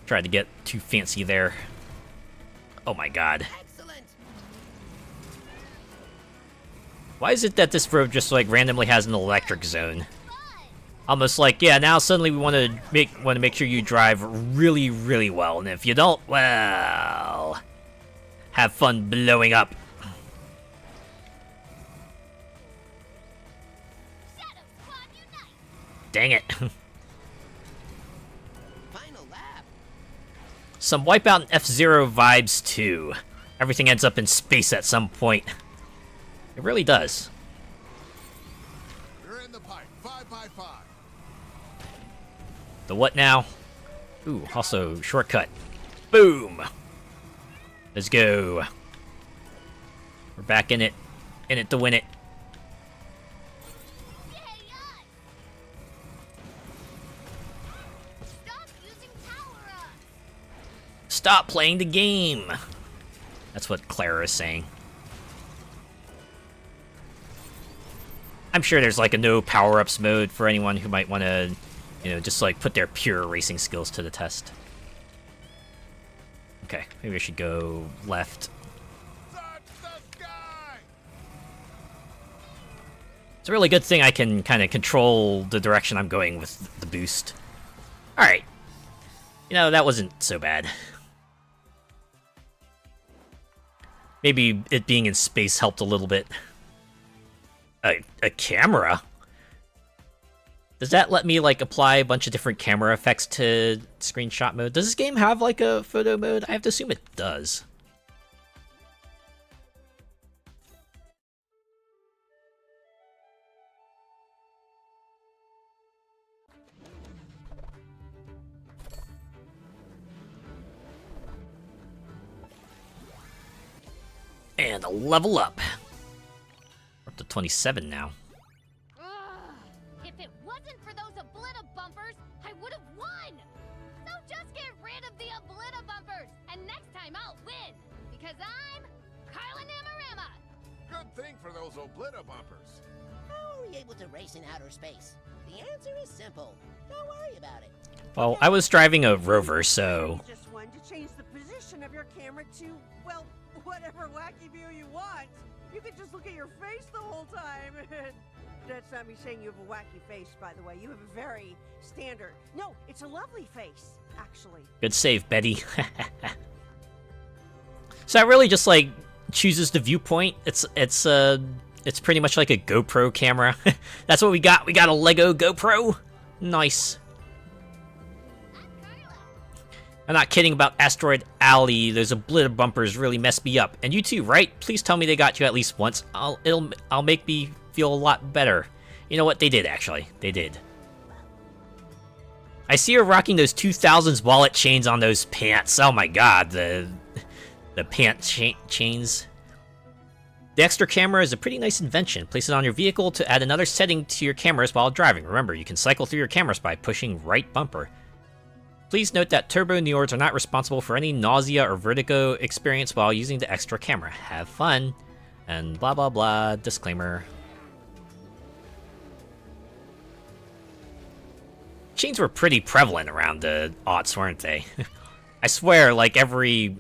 Tried to get too fancy there. Oh my god. Excellent. Why is it that this road just like randomly has an electric zone? Almost like, yeah, now suddenly we want to make sure you drive really, really well, and if you don't, well, have fun blowing up. Dang it. Final lap. Some Wipeout and F-Zero vibes too. Everything ends up in space at some point. It really does. You're in the pipe. 5x5. The what now? Ooh, also shortcut. Boom! Let's go. We're back in it. In it to win it. Stop playing the game! That's what Clara is saying. I'm sure there's like a no power-ups mode for anyone who might want to, you know, just like put their pure racing skills to the test. Okay, maybe I should go left. It's a really good thing I can kind of control the direction I'm going with the boost. Alright. You know, that wasn't so bad. Maybe it being in space helped a little bit. A camera? Does that let me, like, apply a bunch of different camera effects to screenshot mode? Does this game have, like, a photo mode? I have to assume it does. And a level up. We're up to 27 now. Ugh, if it wasn't for those Oblita bumpers, I would have won! So just get rid of the Oblita bumpers, and next time I'll win! Because I'm Carla Namarama! Good thing for those Oblita bumpers. How are we able to race in outer space? The answer is simple. Don't worry about it. Well, I was driving a rover, so... Just one to change the position of your camera to, well, whatever wacky view you want. You could just look at your face the whole time. That's not me saying you have a wacky face, by the way. You have a very standard... No, it's a lovely face, actually. Good save, Betty. So that really just, like, chooses the viewpoint. It's pretty much like a GoPro camera. That's what we got. We got a Lego GoPro. Nice. I'm not kidding about Asteroid Alley. Those Oblita bumpers really messed me up. And you too, right? Please tell me they got you at least once. I'll make me feel a lot better. You know what? They did, actually. They did. I see her rocking those 2000s wallet chains on those pants. Oh my god, the pant chains. The extra camera is a pretty nice invention. Place it on your vehicle to add another setting to your cameras while driving. Remember, you can cycle through your cameras by pushing right bumper. Please note that turbo Neords are not responsible for any nausea or vertigo experience while using the extra camera. Have fun. And blah blah blah, disclaimer. Chains were pretty prevalent around the aughts, weren't they? I swear, like every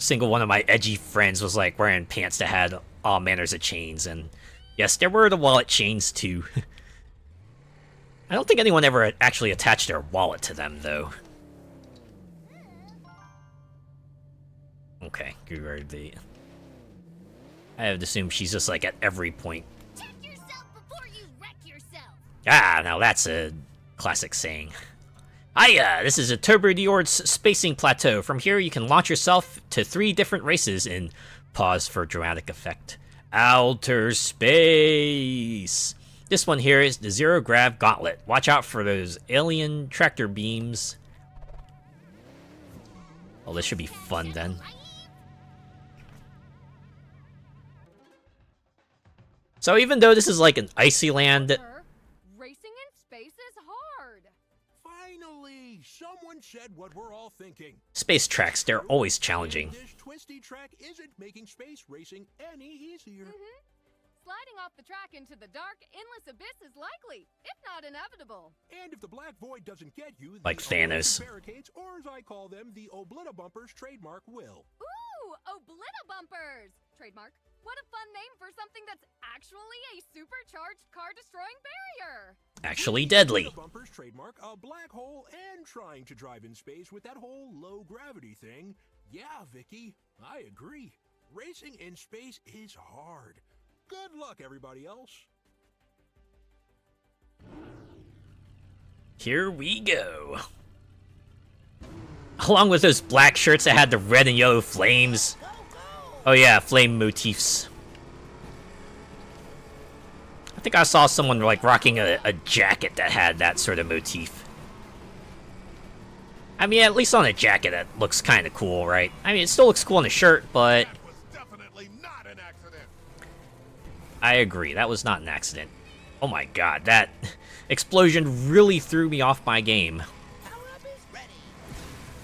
single one of my edgy friends was like wearing pants that had all manners of chains, and yes, there were the wallet chains too. I don't think anyone ever actually attached their wallet to them, though. Okay, good. I would assume she's just like at every point. Check yourself before you wreck yourself. Ah, now that's a classic saying. Hiya, this is a Tuber spacing plateau. From here, you can launch yourself to 3 different races in pause for dramatic effect. Outer space. This one here is the Zero Grav Gauntlet. Watch out for those alien tractor beams. Oh, this should be fun then. So even though this is like an icy land, Racing in space is hard. Finally, someone said what we're all thinking. space tracks, they're always challenging. This twisty track isn't making space racing any easier. Sliding off the track into the dark, endless abyss is likely, if not inevitable. And if the black void doesn't get you, Like the Thanos. barricades, or as I call them, the Oblita Bumpers trademark will. Ooh, Oblita Bumpers! Trademark. What a fun name for something that's actually a supercharged car-destroying barrier! Actually deadly. Oblita Bumpers trademark a black hole and trying to drive in space with that whole low gravity thing. Yeah, Vicky, I agree. Racing in space is hard. Good luck, everybody else. Here we go. Along with those black shirts that had the red and yellow flames. Oh yeah, flame motifs. I think I saw someone like rocking a jacket that had that sort of motif. I mean, at least on a jacket that looks kind of cool, right? I mean, it still looks cool on a shirt, but... That was definitely not an accident. I agree, that was not an accident. Oh my god, that explosion really threw me off my game. Power up is ready.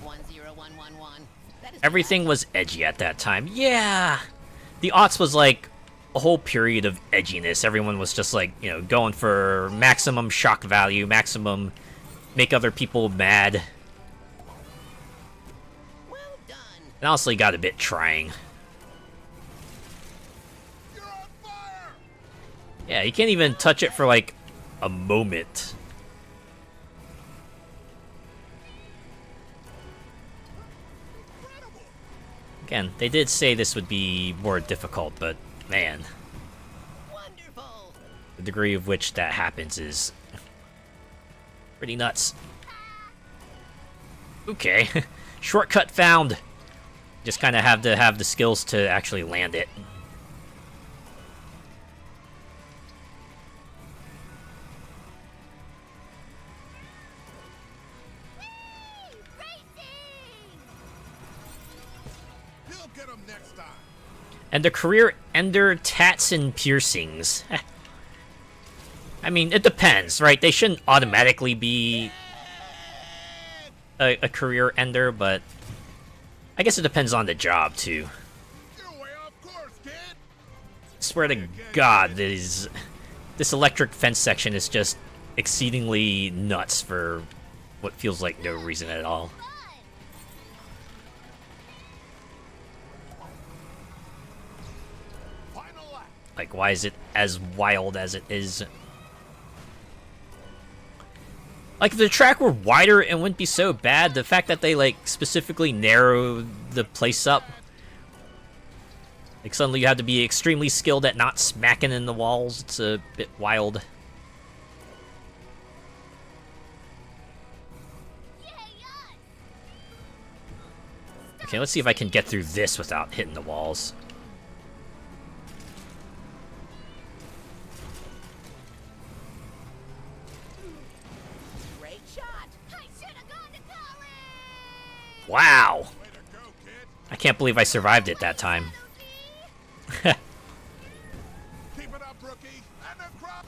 10111. That is Everything was edgy at that time. Yeah! The aughts was like a whole period of edginess. Everyone was just like, you know, going for maximum shock value, maximum make other people mad. well done. And honestly got a bit trying. You're on fire! Yeah, you can't even touch it for like a moment. Again, they did say this would be more difficult, but man, Wonderful. the degree of which that happens is pretty nuts. Okay, shortcut found. Just kind of have to have the skills to actually land it. You'll get them next time. And the career ender tats and piercings. I mean, it depends, right? They shouldn't automatically be a career ender, but I guess it depends on the job too. You're way off course, kid. Swear to God, this electric fence section is just exceedingly nuts for what feels like no reason at all. Final lap. Like, why is it as wild as it is? Like, if the track were wider, it wouldn't be so bad. The fact that they, like, specifically narrow the place up. Like, suddenly you have to be extremely skilled at not smacking in the walls. It's a bit wild. Okay, let's see if I can get through this without hitting the walls. Great shot. I should have gone to college! Wow! Way to go, kid. I can't believe I survived it that time. Keep it up, rookie. And the crop.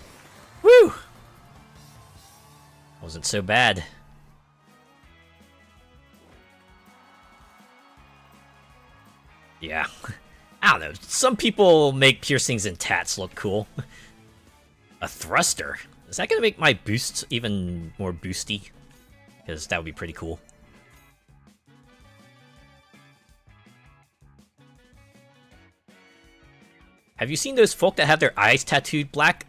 Woo! Wasn't so bad. Yeah. I don't know. Some people make piercings and tats look cool. A thruster? Is that gonna make my boosts even more boosty? Because that would be pretty cool. Have you seen those folk that have their eyes tattooed black?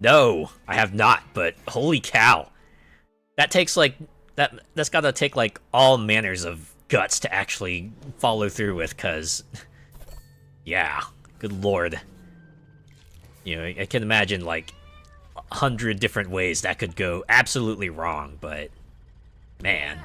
No, I have not, but holy cow. That takes like that's gotta take like all manners of guts to actually follow through with, cause yeah, good lord. You know, I can imagine like 100 different ways that could go absolutely wrong, but man.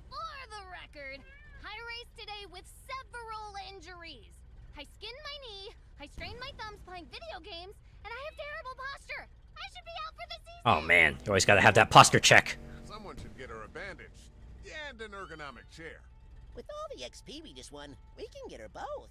For the record, I raced today with several injuries. I skinned my knee, I strained my thumbs playing video games, and I have terrible posture. I should be out for the season. Oh man, you always gotta have that posture check. Someone should get her a bandage and an ergonomic chair. With all the XP we just won, we can get her both.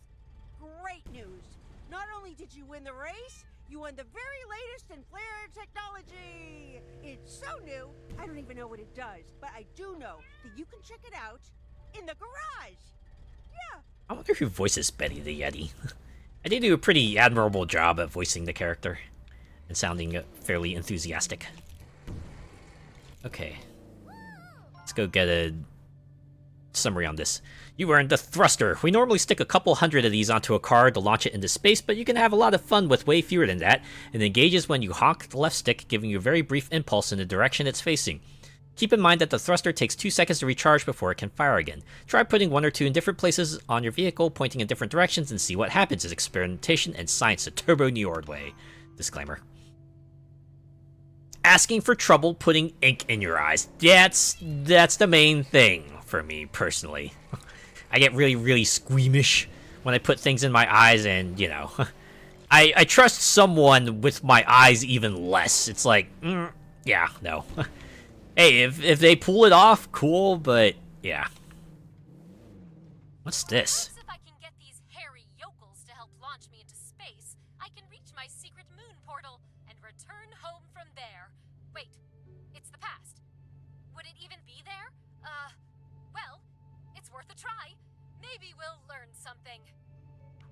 Great news. Not only did you win the race, you won the very latest in flare technology. It's so new, I don't even know what it does, but I do know that you can check it out in the garage. Yeah. I wonder who voices Betty the Yeti. I did do a pretty admirable job at voicing the character and sounding fairly enthusiastic. Okay, let's go get a summary on this. You earned the thruster. We normally stick a couple hundred of these onto a car to launch it into space, but you can have a lot of fun with way fewer than that. It engages when you honk the left stick, giving you a very brief impulse in the direction it's facing. Keep in mind that the thruster takes 2 seconds to recharge before it can fire again. Try putting 1 or 2 in different places on your vehicle, pointing in different directions, and see what happens. It's experimentation and science the Turbo Neord way. Disclaimer. Asking for trouble putting ink in your eyes. That's the main thing for me, personally. I get really, really squeamish when I put things in my eyes, and, you know, I trust someone with my eyes even less. It's like, yeah, no. Hey, if they pull it off, cool, but, yeah. What's this? If I can get these hairy yokels to help launch me into space, I can reach my secret moon portal and return home from there. Wait, it's the past. Would it even be there? Well, it's worth a try. Maybe we'll learn something.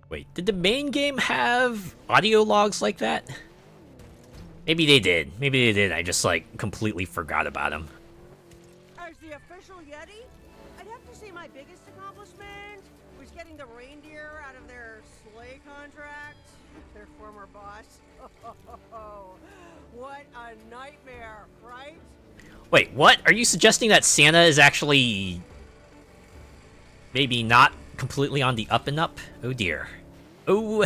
Wait, did the main game have audio logs like that? Maybe they did. Maybe they did. I just, like, completely forgot about them. As the official Yeti, I'd have to say my biggest accomplishment was getting the reindeer out of their sleigh contract. Their former boss. What a nightmare, right? Wait, what? Are you suggesting that Santa is actually maybe not completely on the up and up? Oh dear. Oh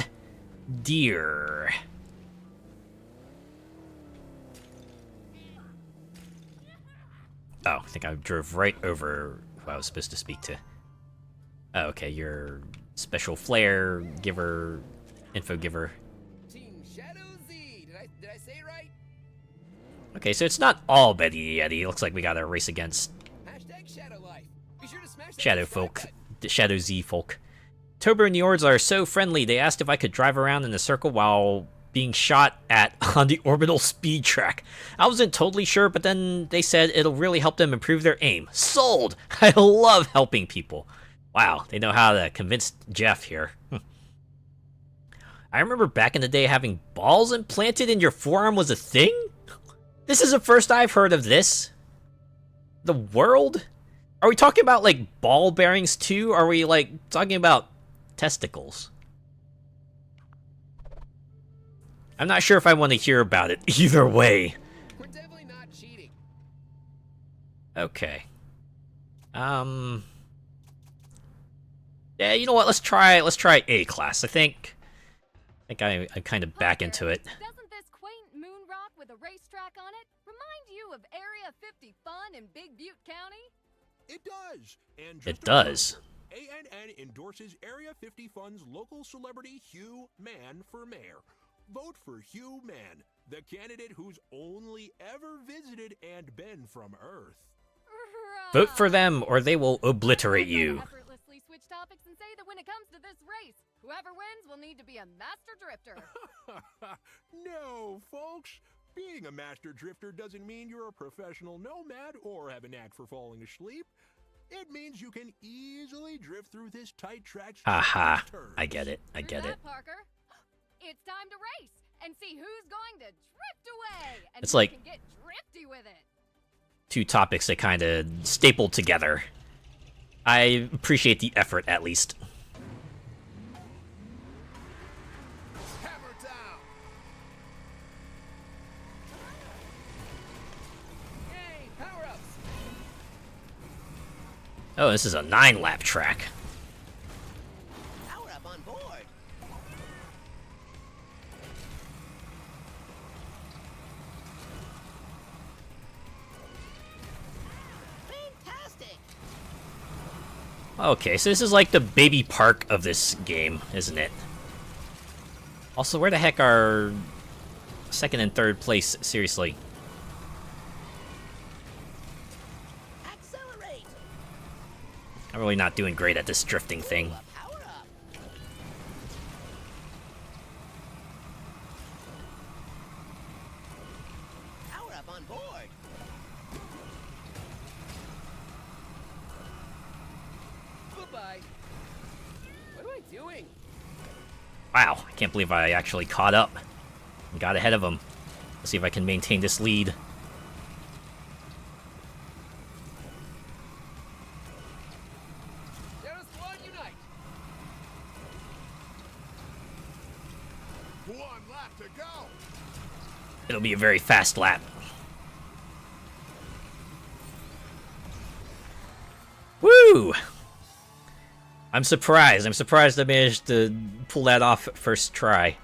dear. Oh, I think I drove right over who I was supposed to speak to. Oh, okay, you're special flair giver, info giver. Team Shadow Z. Did I say it right? Okay, so it's not all Betty the Yeti. It looks like we gotta race against Hashtag Shadow Life. Be sure to smash that Shadow subscribe folk, button. the Shadow Z folk. Tober and Neords are so friendly. They asked if I could drive around in a circle while being shot at on the orbital speed track. I wasn't totally sure, but then they said it'll really help them improve their aim. Sold! I love helping people. Wow, they know how to convince Jeff here. I remember back in the day having balls implanted in your forearm was a thing? This is the first I've heard of this. The world? Are we talking about, like, ball bearings too? Are we, like, talking about testicles? I'm not sure if I want to hear about it either way. We're definitely not cheating. Okay. Yeah, you know what? Let's try A class. I think I'm kind of back into it. Doesn't this quaint moon rock with a racetrack on it remind you of Area 50 fun in Big Butte County? It does. And It just a does. reminder, ANN endorses Area 50 Fun's local celebrity Hugh Mann for mayor. Vote for Hugh Mann, the candidate who's only ever visited and been from Earth. Vote for them or they will obliterate you. Effortlessly switch topics and say that when it comes to this race, whoever wins will need to be a master drifter. No, folks. Being a master drifter doesn't mean you're a professional nomad or have a knack for falling asleep. It means you can easily drift through this tight track. Aha, I get it. I Hear get that, it. Parker? It's time to race and see who's going to drift away. And It's who like- can get drifty with it. Two topics that kind of stapled together. I appreciate the effort, at least. Have Oh, this is a 9-lap track. Power up on board. Fantastic. Okay, so this is like the baby park of this game, isn't it? Also, where the heck are second and third place? Seriously. Accelerate. I'm really not doing great at this drifting thing. Power up. Power up on board. Bye-bye. What am I doing? Wow, I can't believe I actually caught up and got ahead of him. Let's see if I can maintain this lead. Shadow Squad, unite! One lap to go. It'll be a very fast lap. Woo! I'm surprised. I'm surprised I managed to pull that off first try.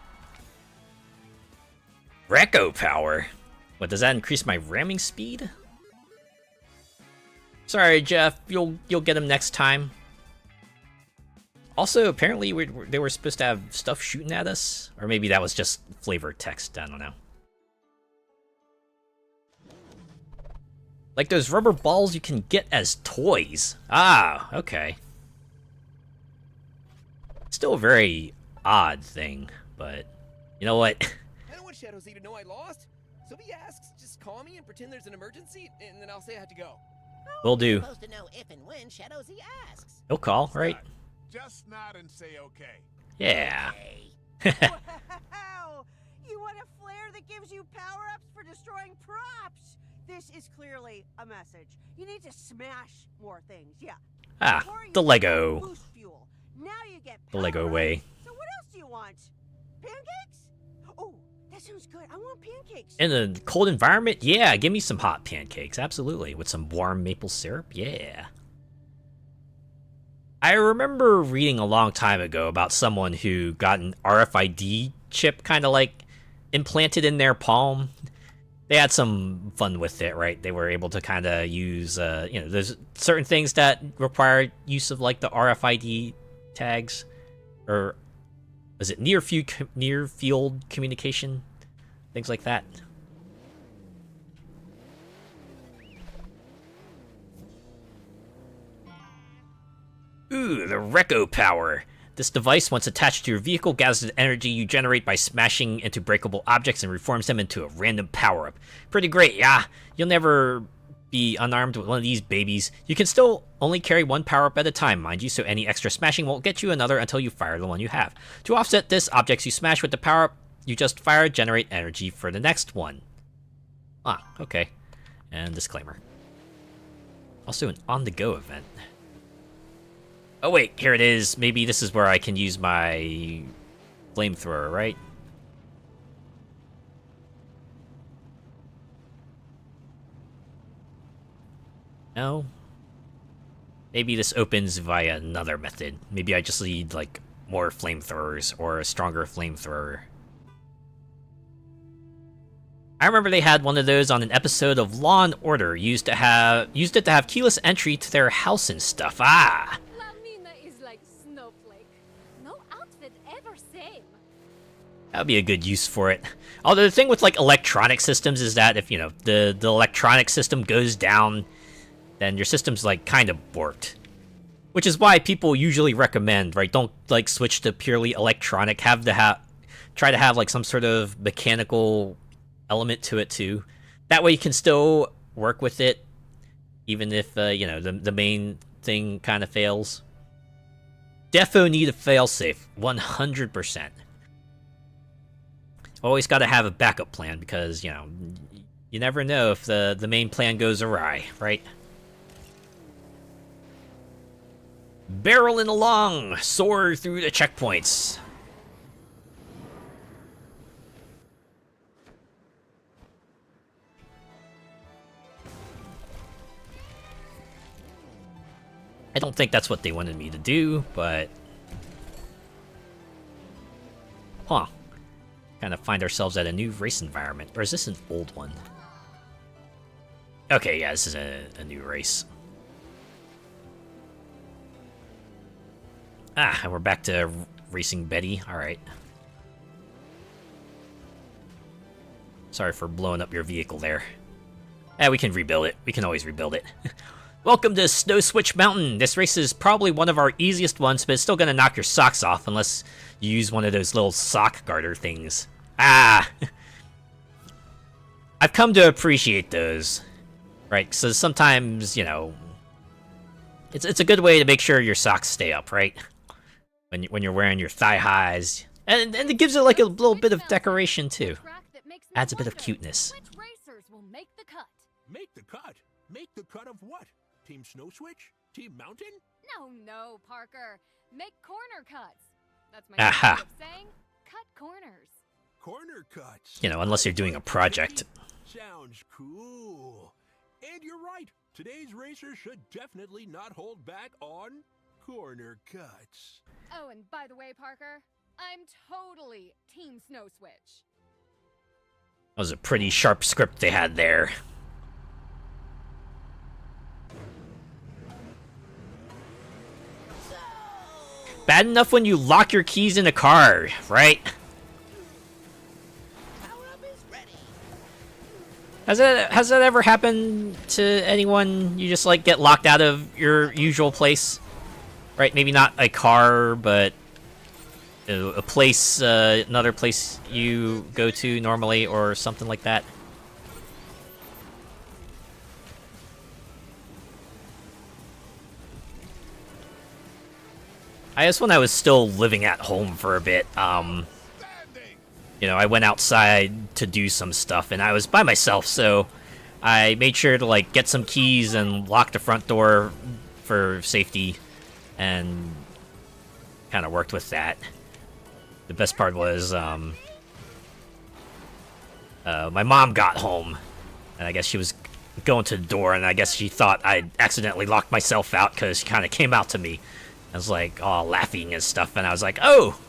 Reco power? What, does that increase my ramming speed? Sorry, Jeff. You'll get him next time. Also, apparently they were supposed to have stuff shooting at us, or maybe that was just flavor text. I don't know. Like those rubber balls you can get as toys. Ah, okay. Still a very odd thing, but you know what? I don't want Shadow Z to know I lost. So if he asks, just call me and pretend there's an emergency, and then I'll say I had to go. Will do. You're supposed to know if and when Shadow Z asks. He'll call, right? Just nod and say okay. Yeah. Wow! You want a flare that gives you power-ups for destroying props? This is clearly a message. You need to smash more things, yeah. Ah, Before you the Lego. boost fuel. Now you get The Lego power-ups. way. So what else do you want? Pancakes? Oh, that sounds good. I want pancakes. In a cold environment? Yeah, give me some hot pancakes. Absolutely. With some warm maple syrup? Yeah. I remember reading a long time ago about someone who got an RFID chip kind of like implanted in their palm. They had some fun with it, right? They were able to kind of use, there's certain things that require use of like the RFID tags, or is it near field communication, things like that. Ooh, the Reco power. This device, once attached to your vehicle, gathers the energy you generate by smashing into breakable objects and reforms them into a random power-up. Pretty great, yeah. You'll never be unarmed with one of these babies. You can still only carry one power-up at a time, mind you, so any extra smashing won't get you another until you fire the one you have. To offset this, objects you smash with the power-up you just fired generate energy for the next one. Ah, okay. And disclaimer. Also an on-the-go event. Oh wait, here it is. Maybe this is where I can use my flamethrower, right? No? Maybe this opens via another method. Maybe I just need, like, more flamethrowers or a stronger flamethrower. I remember they had one of those on an episode of Law and Order. Used it to have keyless entry to their house and stuff. Ah! That would be a good use for it. Although the thing with like electronic systems is that if, the electronic system goes down, then your system's like kind of borked. Which is why people usually recommend, right? Don't like switch to purely electronic. Try to have like some sort of mechanical element to it too. That way you can still work with it, even if the main thing kind of fails. Defo need a failsafe, 100%. Always got to have a backup plan because, you never know if the main plan goes awry, right? Barreling along, soar through the checkpoints. I don't think that's what they wanted me to do, but... Huh. Kind of find ourselves at a new race environment. Or is this an old one? Okay, yeah, this is a new race. Ah, and we're back to racing Betty. Alright. Sorry for blowing up your vehicle there. We can rebuild it. We can always rebuild it. Welcome to Snow Switch Mountain. This race is probably one of our easiest ones, but it's still gonna knock your socks off unless you use one of those little sock garter things. Ah! I've come to appreciate those. Right, so sometimes, you know... It's a good way to make sure your socks stay up, right? When you're wearing your thigh highs. And it gives it like a little bit of decoration, too. Adds a bit of cuteness. Which racers will make the cut? Make the cut? Make the cut of what? Team Snow Switch? Team Mountain? No, Parker. Make corner cuts. That's my Aha. way of saying cut corners. Corner cuts. You know, unless you're doing a project. Sounds cool. And you're right. Today's racers should definitely not hold back on corner cuts. Oh, and by the way, Parker, I'm totally Team Snow Switch. That was a pretty sharp script they had there. Bad enough when you lock your keys in a car, right? Has that ever happened to anyone? You just like get locked out of your usual place, right? Maybe not a car, but a place, another place you go to normally, or something like that. I guess when I was still living at home for a bit, you know, I went outside to do some stuff, and I was by myself, so I made sure to, like, get some keys and lock the front door for safety, and kind of worked with that. The best part was, my mom got home, and I guess she was going to the door, and I guess she thought I accidentally locked myself out, because she kind of came out to me. I was like, all laughing and stuff, and I was like, oh!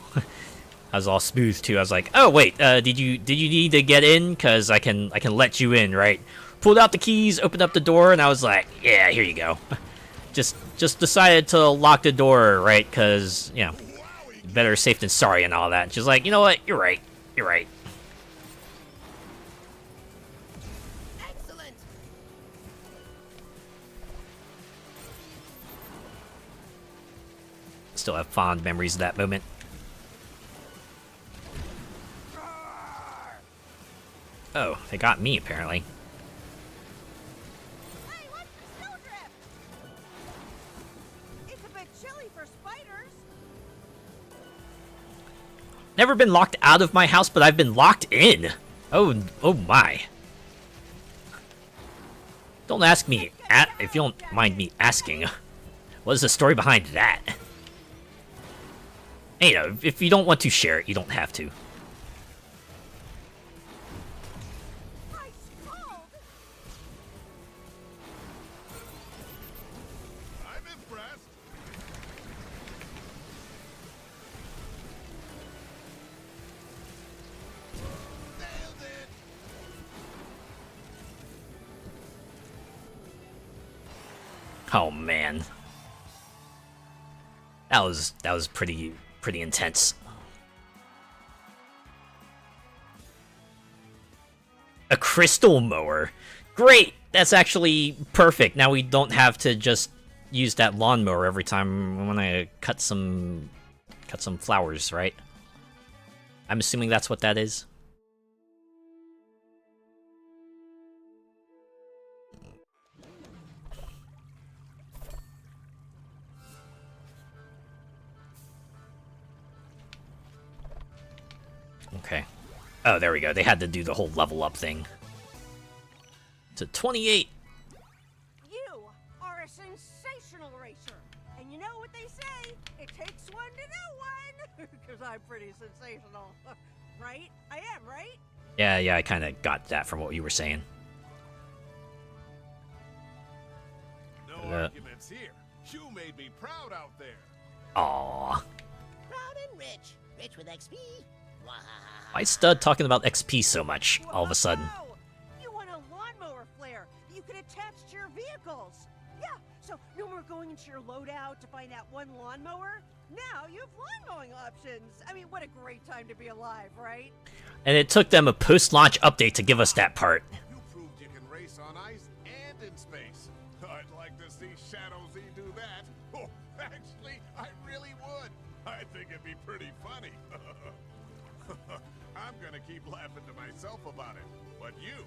I was all smooth too. I was like, oh wait, did you need to get in? Cause I can let you in, right? Pulled out the keys, opened up the door, and I was like, yeah, here you go. just decided to lock the door, right? Cause, you know, better safe than sorry and all that. And she's like, you know what? You're right. You're right. Excellent. Still have fond memories of that moment. Oh, they got me, apparently. Hey, what's the snowdrift? It's a bit chilly for spiders. Never been locked out of my house, but I've been locked in. Oh my. Don't ask me, if you don't mind me asking. What is the story behind that? Hey, you know, if you don't want to share it, you don't have to. Oh man, that was pretty intense. A crystal mower, great. That's actually perfect. Now we don't have to just use that lawnmower every time we want to cut some flowers, right? I'm assuming that's what that is. Okay. Oh, there we go. They had to do the whole level up thing. To 28. You are a sensational racer. And you know what they say? It takes one to know one. Because I'm pretty sensational. Right? I am, right? Yeah, I kind of got that from what you were saying. No arguments here. You made me proud out there. Aww. Proud and rich. Rich with XP. Wow. Why is Stud talking about XP so much all of a sudden? Whoa! You want a lawnmower flare that you can attach to your vehicles. Yeah, so no more going into your loadout to find that one lawnmower. Now you have lawn mowing options. I mean, what a great time to be alive, right? And it took them a post-launch update to give us that part. You proved you can race on ice and in space. I'd like to see Shadow Z do that. Oh, actually, I really would. I think it'd be pretty funny. I'm gonna keep laughing to myself about it. But you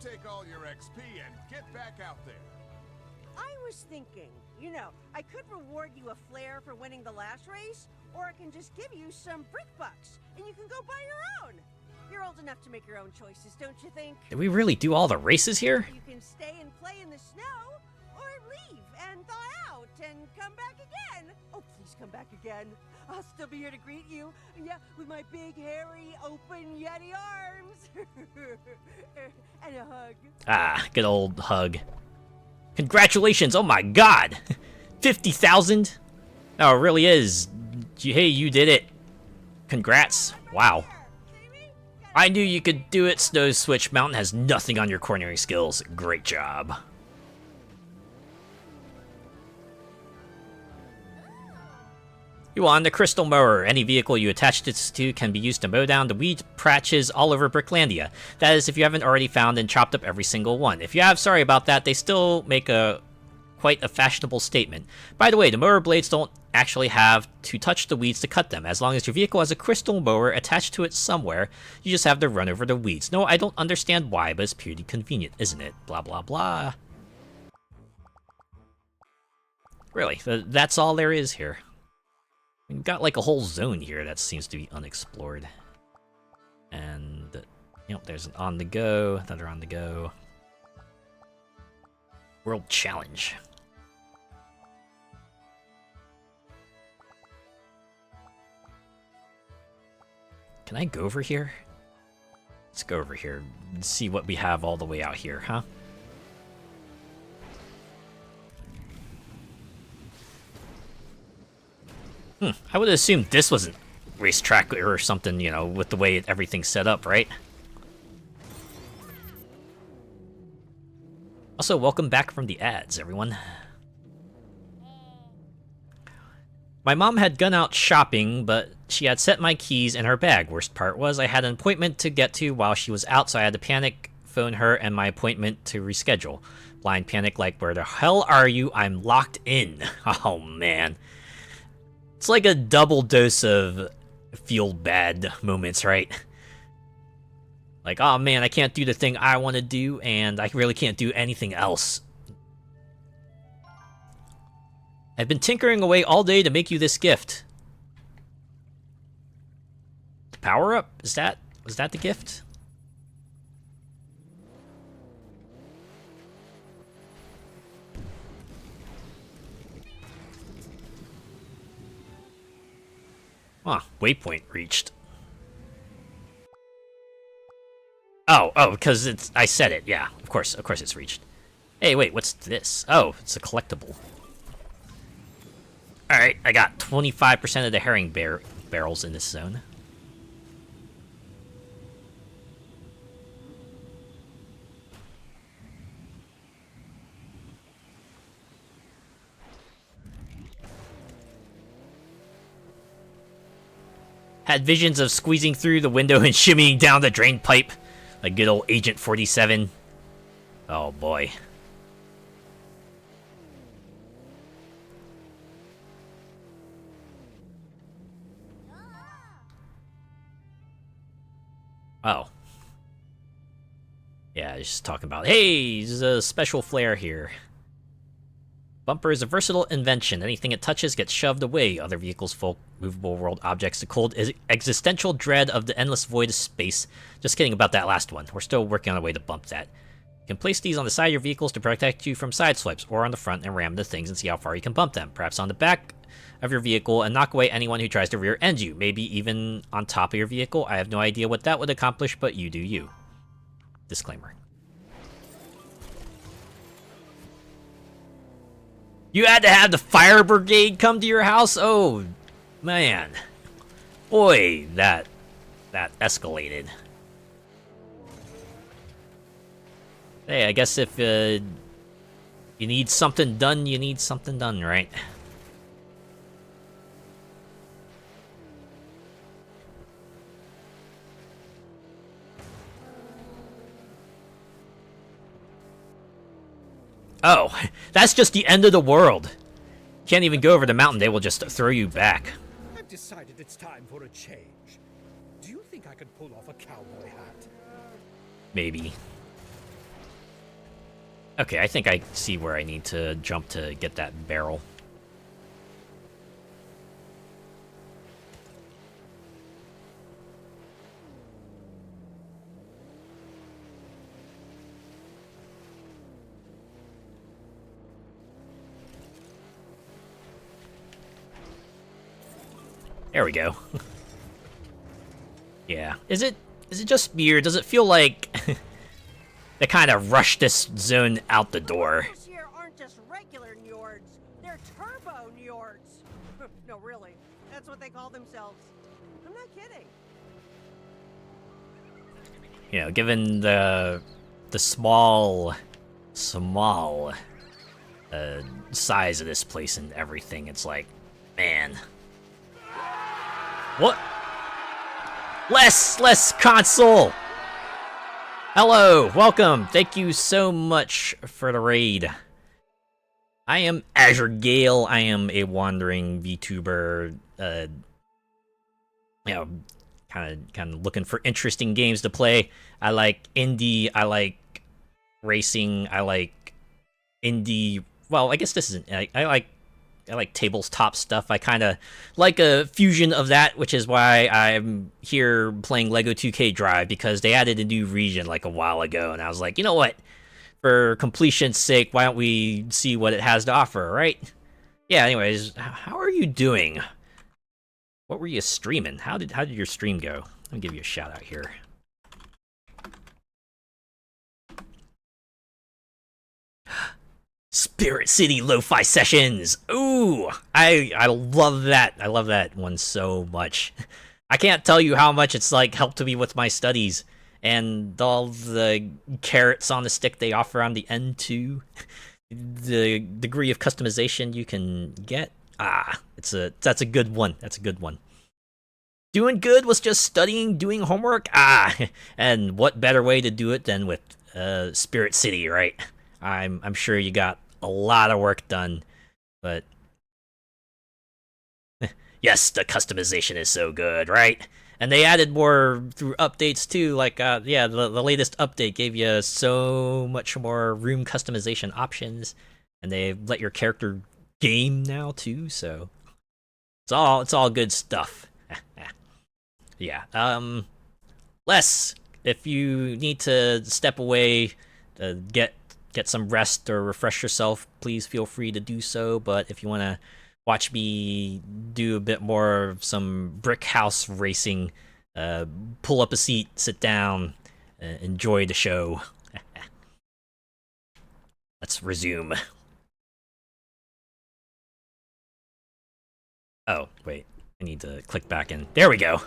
take all your XP and get back out there. I was thinking, you know, I could reward you a flare for winning the last race, or I can just give you some brick bucks, and you can go buy your own. You're old enough to make your own choices, don't you think? Did we really do all the races here? You can stay and play in the snow, or leave and thaw out and come back again. Oh, please come back again. I'll still be here to greet you. Yeah, with my big, hairy, open Yeti arms. And a hug. Ah, good old hug. Congratulations! Oh my god! 50,000? Oh, it really is. Hey, you did it. Congrats. Wow. I knew you could do it, Snow Switch. Mountain has nothing on your cornering skills. Great job. You won the Crystal Mower. Any vehicle you attach this to can be used to mow down the weed patches all over Bricklandia. That is, if you haven't already found and chopped up every single one. If you have, sorry about that, they still make quite a fashionable statement. By the way, the mower blades don't actually have to touch the weeds to cut them. As long as your vehicle has a crystal mower attached to it somewhere, you just have to run over the weeds. No, I don't understand why, but it's purely convenient, isn't it? Blah, blah, blah. Really, that's all there is here. We've got like a whole zone here that seems to be unexplored. And, you know, there's an on the go, another on the go. World Challenge. Can I go over here? Let's go over here and see what we have all the way out here, huh? I would assume this wasn't racetrack or something, you know, with the way everything's set up, right? Also, welcome back from the ads, everyone. My mom had gone out shopping, but she had set my keys in her bag. Worst part was I had an appointment to get to while she was out, so I had to panic, phone her, and my appointment to reschedule. Blind panic like, where the hell are you? I'm locked in. Oh, man. It's like a double dose of feel bad moments, right? Like, oh man, I can't do the thing I want to do, and I really can't do anything else. I've been tinkering away all day to make you this gift. The power up? Was that the gift? Huh, waypoint reached. Oh, because I said it, yeah. Of course it's reached. Hey, wait, what's this? Oh, it's a collectible. Alright, I got 25% of the herring barrels in this zone. Had visions of squeezing through the window and shimmying down the drain pipe. Like good old Agent 47. Oh boy. Oh. Yeah, just talking about, hey, there's a special flare here. Bumper is a versatile invention. Anything it touches gets shoved away. Other vehicles, folk, movable world objects, the cold existential dread of the endless void of space. Just kidding about that last one. We're still working on a way to bump that. You can place these on the side of your vehicles to protect you from side swipes, or on the front and ram the things and see how far you can bump them. Perhaps on the back of your vehicle and knock away anyone who tries to rear end you. Maybe even on top of your vehicle. I have no idea what that would accomplish, but you do you. Disclaimer. You had to have the fire brigade come to your house? Oh, man. Boy, that escalated. Hey, I guess if you need something done, you need something done, right? Oh, that's just the end of the world. Can't even go over the mountain, they will just throw you back. I've decided it's time for a change. Do you think I could pull off a cowboy hat? Maybe. Okay, I think I see where I need to jump to get that barrel. There we go. Yeah. Is it just me, or does it feel like they kind of rushed this zone out the door? Those here aren't just regular Njords. They're turbo Njords. No, really. That's what they call themselves. I'm not kidding. You know, given the small size of this place and everything, it's like, man. What? Less console! Hello, welcome, thank you so much for the raid. I am Azure Gale, I am a wandering VTuber, you know, kind of looking for interesting games to play. I like indie, I like racing, I like indie, well, I guess this isn't, I like tabletop stuff. I kind of like a fusion of that, which is why I'm here playing Lego 2K Drive, because they added a new region like a while ago, and I was like, you know what? For completion's sake, why don't we see what it has to offer, right? Yeah, anyways, how are you doing? What were you streaming? How did your stream go? Let me give you a shout out here. Spirit City Lo-Fi Sessions! Ooh! I love that. I love that one so much. I can't tell you how much it's like helped me with my studies. And all the carrots on the stick they offer on the end too. The degree of customization you can get. That's a good one. That's a good one. Doing good was just studying, doing homework? And what better way to do it than with Spirit City, right? I'm sure you got a lot of work done, but yes, the customization is so good, right? And they added more through updates too, like yeah, the latest update gave you so much more room customization options, and they let your character game now too, so it's all good stuff. Yeah. Les, if you need to step away to get some rest or refresh yourself, please feel free to do so. But if you want to watch me do a bit more of some brick house racing, pull up a seat, sit down, enjoy the show. Let's resume. Oh, wait. I need to click back in. There we go.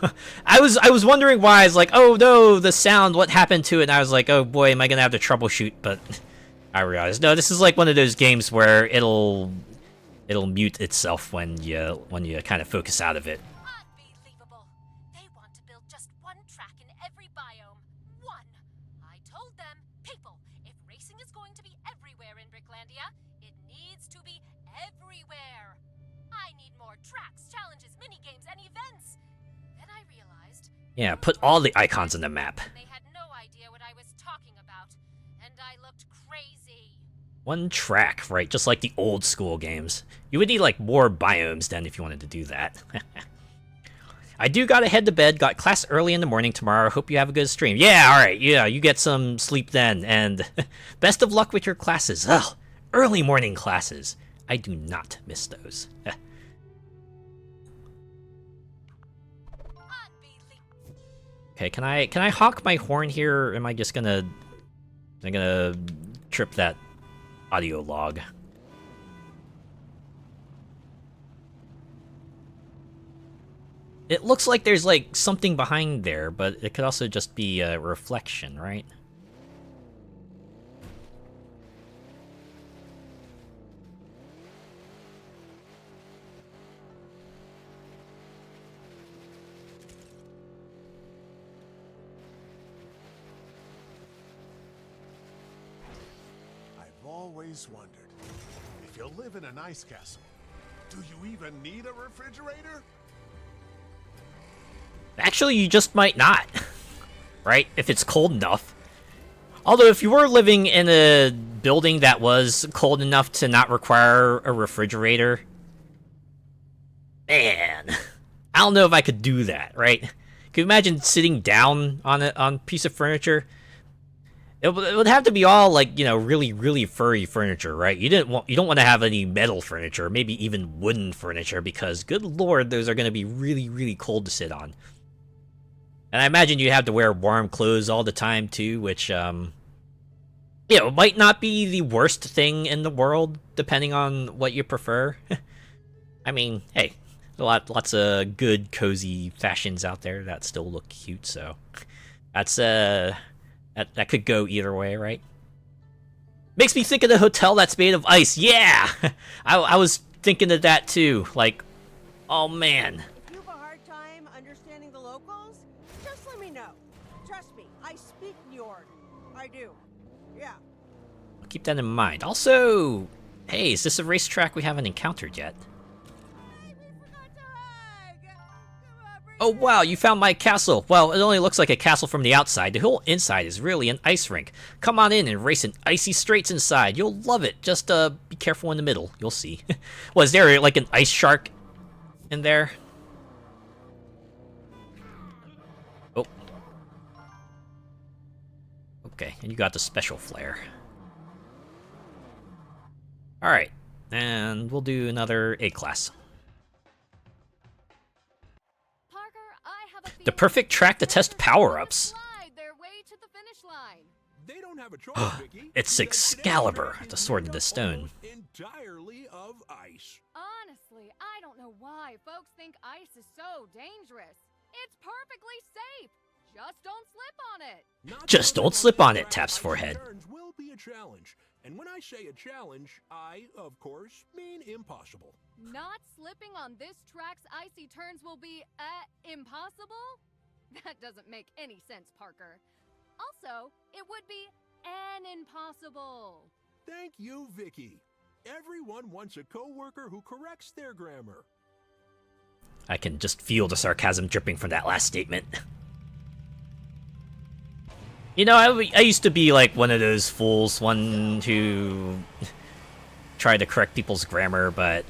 I was wondering why. I was like, oh no, the sound, what happened to it? And I was like, oh boy, am I gonna have to troubleshoot? But I realized, no, this is like one of those games where it'll mute itself when you kind of focus out of it. Unbelievable. They want to build just one track in every biome. One. I told them, people, if racing is going to be everywhere in Bricklandia, it needs to be everywhere. I need more tracks, challenges, mini-games, and events. Then I realized... Yeah, put all the icons on the map. They had no idea what I was talking about, and I looked crazy. One track, right? Just like the old school games. You would need like more biomes then if you wanted to do that. I do gotta head to bed. Got class early in the morning tomorrow. Hope you have a good stream. Yeah, alright. Yeah, you get some sleep then. And best of luck with your classes. Ugh, early morning classes. I do not miss those. Okay, can I honk my horn here, or am I just gonna trip that audio log? It looks like there's like something behind there, but it could also just be a reflection, right? I've always wondered, if you live in an ice castle, do you even need a refrigerator? Actually, you just might not, right? If it's cold enough. Although, if you were living in a building that was cold enough to not require a refrigerator, man, I don't know if I could do that, right? Could you imagine sitting down on a piece of furniture? It would have to be all like, you know, really, really furry furniture, right? You don't want to have any metal furniture, maybe even wooden furniture, because good lord, those are going to be really, really cold to sit on. And I imagine you have to wear warm clothes all the time too, which you know, might not be the worst thing in the world, depending on what you prefer. I mean, hey, lots of good, cozy fashions out there that still look cute, so that's that could go either way, right? Makes me think of the hotel that's made of ice. Yeah, I was thinking of that too. Like, oh man. If you have a hard time understanding the locals, just let me know. Trust me, I speak Njord. I do. Yeah. I'll keep that in mind. Also, hey, is this a racetrack we haven't encountered yet? Oh wow, you found my castle! Well, it only looks like a castle from the outside. The whole inside is really an ice rink. Come on in and race in icy straights inside. You'll love it. Just be careful in the middle. You'll see. Was there like an ice shark in there? Oh. Okay, and you got the special flare. Alright, and we'll do another A-class. The perfect track to test power-ups. They don't have a choice, Vicky. It's Excalibur, the sword of the stone. Entirely of ice. Honestly, I don't know why folks think ice is so dangerous. It's perfectly safe. Just don't slip on it. Just don't slip on it, taps forehead. Will be a challenge. And when I say a challenge, I, of course, mean impossible. Not slipping on this track's icy turns will be, impossible? That doesn't make any sense, Parker. Also, it would be an impossible. Thank you, Vicky. Everyone wants a coworker who corrects their grammar. I can just feel the sarcasm dripping from that last statement. You know, I used to be like one of those fools, one who tried to correct people's grammar, but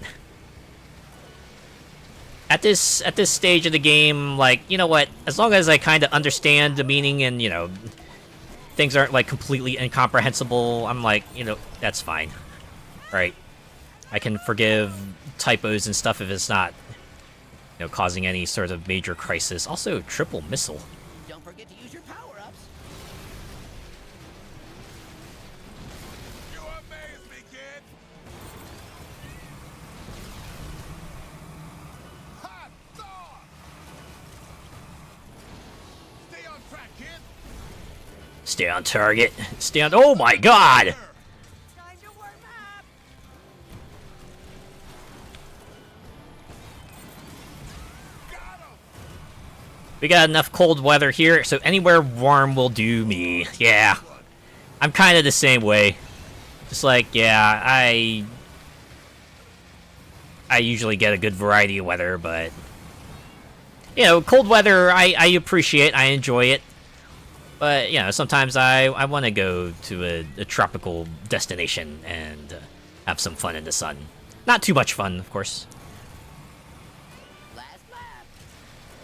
at this stage of the game, like, you know what? As long as I kind of understand the meaning and, you know, things aren't like completely incomprehensible, I'm like, you know, that's fine, right? I can forgive typos and stuff if it's not, you know, causing any sort of major crisis. Also, triple missile. Don't forget to use your power-ups. You amaze me, kid! Hot dog! Stay on track, kid! Stay on target. Stay on. Oh my god! Time to warm up. We got enough cold weather here, so anywhere warm will do me. Yeah. I'm kind of the same way. Just like, yeah, I usually get a good variety of weather, but you know, cold weather I appreciate, I enjoy it. But, you know, sometimes I want to go to a tropical destination and have some fun in the sun. Not too much fun, of course. Last lap.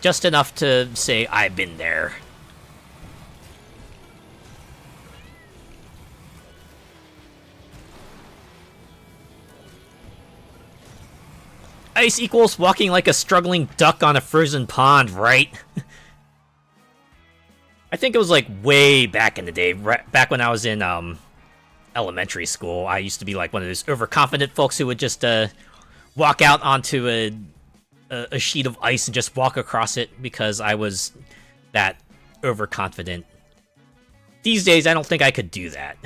Just enough to say I've been there. Ice equals walking like a struggling duck on a frozen pond, right? I think it was like way back in the day, right back when I was in elementary school. I used to be like one of those overconfident folks who would just walk out onto a sheet of ice and just walk across it because I was that overconfident. These days, I don't think I could do that.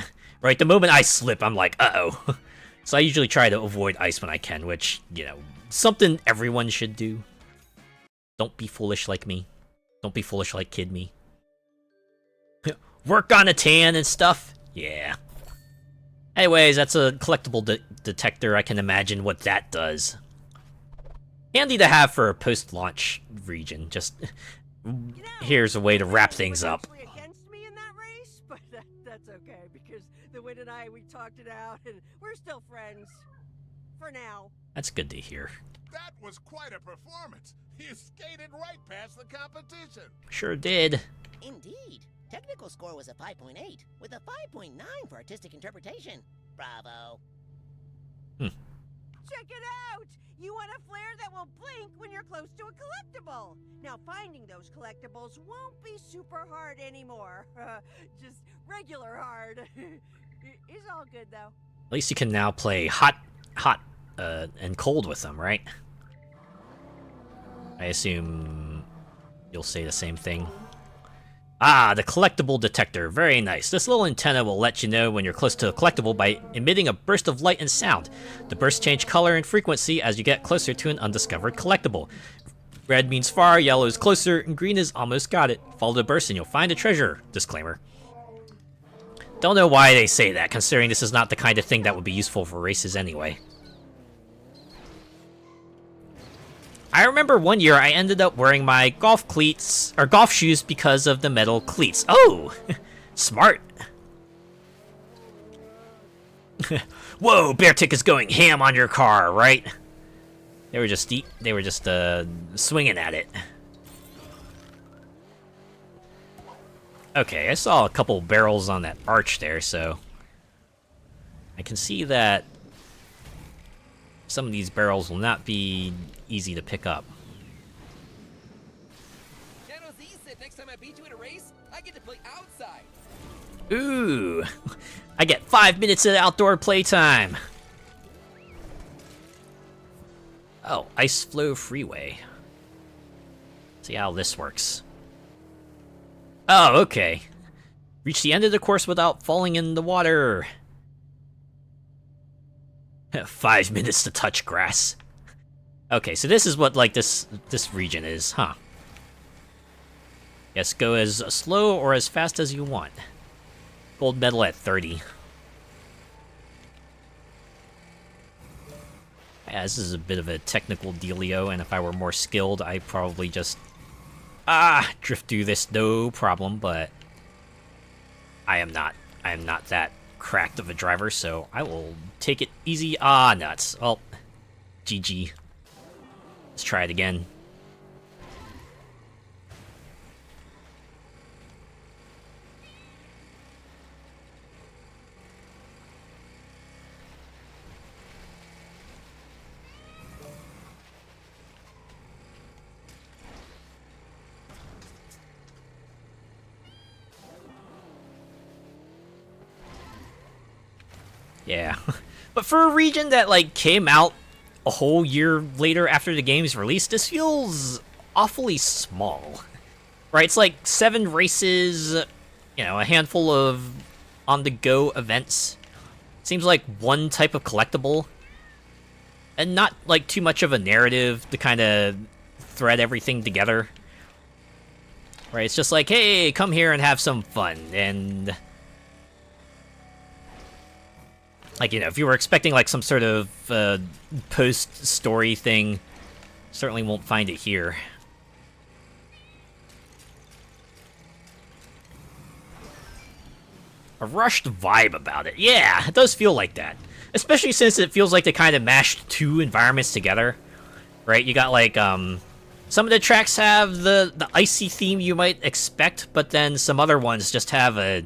Right, the moment I slip, I'm like, uh-oh. So I usually try to avoid ice when I can, which, you know, something everyone should do. Don't be foolish like me. Don't be foolish like Kid Me. Work on a tan and stuff? Yeah. Anyways, that's a collectible detector. I can imagine what that does. Handy to have for a post-launch region. Just here's a way to wrap things up. Against me in that race, but that's okay because the Win and we talked it out, and we're still friends for now. That's good to hear. That was quite a performance. You skated right past the competition. Sure did. Indeed. Technical score was a 5.8, with a 5.9 for artistic interpretation. Bravo. Check it out! You want a flare that will blink when you're close to a collectible. Now, finding those collectibles won't be super hard anymore. Just regular hard. It's all good, though. At least you can now play hot, and cold with them, right? I assume you'll say the same thing. Ah, the collectible detector. Very nice. This little antenna will let you know when you're close to a collectible by emitting a burst of light and sound. The bursts change color and frequency as you get closer to an undiscovered collectible. Red means far, yellow is closer, and green is almost got it. Follow the burst and you'll find a treasure. Disclaimer. Don't know why they say that, considering this is not the kind of thing that would be useful for races anyway. I remember one year I ended up wearing my golf cleats, or golf shoes, because of the metal cleats. Oh! Smart. Whoa, Beartick is going ham on your car, right? They were just swinging at it. Okay, I saw a couple barrels on that arch there, so I can see that some of these barrels will not be easy to pick up. Shadow Z said next time I beat you in a race, I get to play outside. Ooh, I get 5 minutes of outdoor playtime. Oh, Ice Flow Freeway. See how this works. Oh, okay. Reach the end of the course without falling in the water. 5 minutes to touch grass. Okay, so this is what, like, this region is, huh? Yes, go as slow or as fast as you want. Gold medal at 30. Yeah, this is a bit of a technical dealio, and if I were more skilled, I'd probably just drift through this no problem, but I am not that cracked of a driver, so I will take it easy. Ah, nuts. Well, GG. Let's try it again. Yeah. But for a region that, like, came out a whole year later after the game's release, this feels awfully small. Right? It's like 7 races, you know, a handful of on-the-go events. Seems like one type of collectible. And not, like, too much of a narrative to kind of thread everything together. Right? It's just like, hey, come here and have some fun. And like, you know, if you were expecting, like, some sort of post-story thing, certainly won't find it here. A rushed vibe about it. Yeah, it does feel like that. Especially since it feels like they kind of mashed 2 environments together. Right? You got, like, some of the tracks have the icy theme you might expect, but then some other ones just have a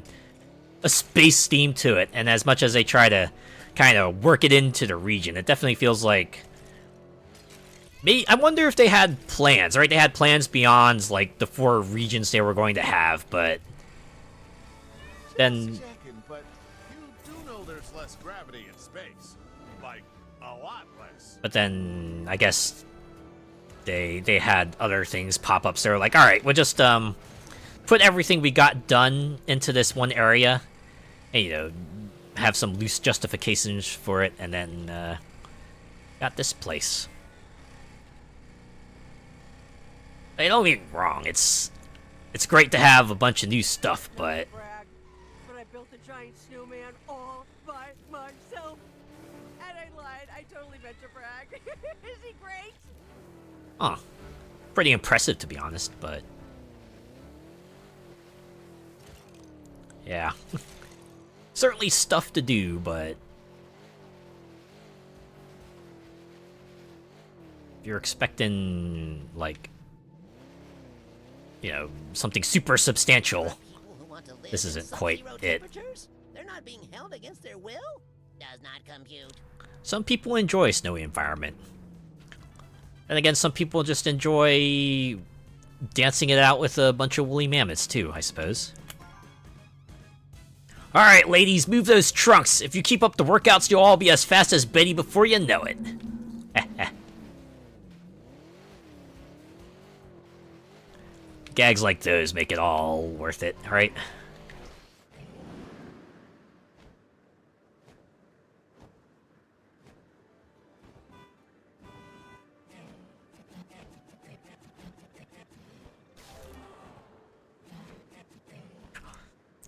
space theme to it, and as much as they try to kind of work it into the region, it definitely feels like maybe, I wonder if they had plans, right? They had plans beyond, like, the 4 regions they were going to have, but then Checking, but you do know there's less gravity in space. Like, a lot less. but then I guess they had other things pop up, so they're like, all right, we'll just put everything we got done into this one area, and, you know, have some loose justifications for it, and then got this place. Hey, don't get me wrong, it's great to have a bunch of new stuff, but I built a giant snowman all by myself. And I lied. I totally meant to brag. Is he great? huh, pretty impressive to be honest, but yeah. Certainly stuff to do, but if you're expecting, like, you know, something super substantial, this isn't quite it. They're not being held against their will? Does not compute. Some people enjoy a snowy environment. And again, some people just enjoy dancing it out with a bunch of woolly mammoths too, I suppose. Alright, ladies, move those trunks. If you keep up the workouts, you'll all be as fast as Betty before you know it. Gags like those make it all worth it, right?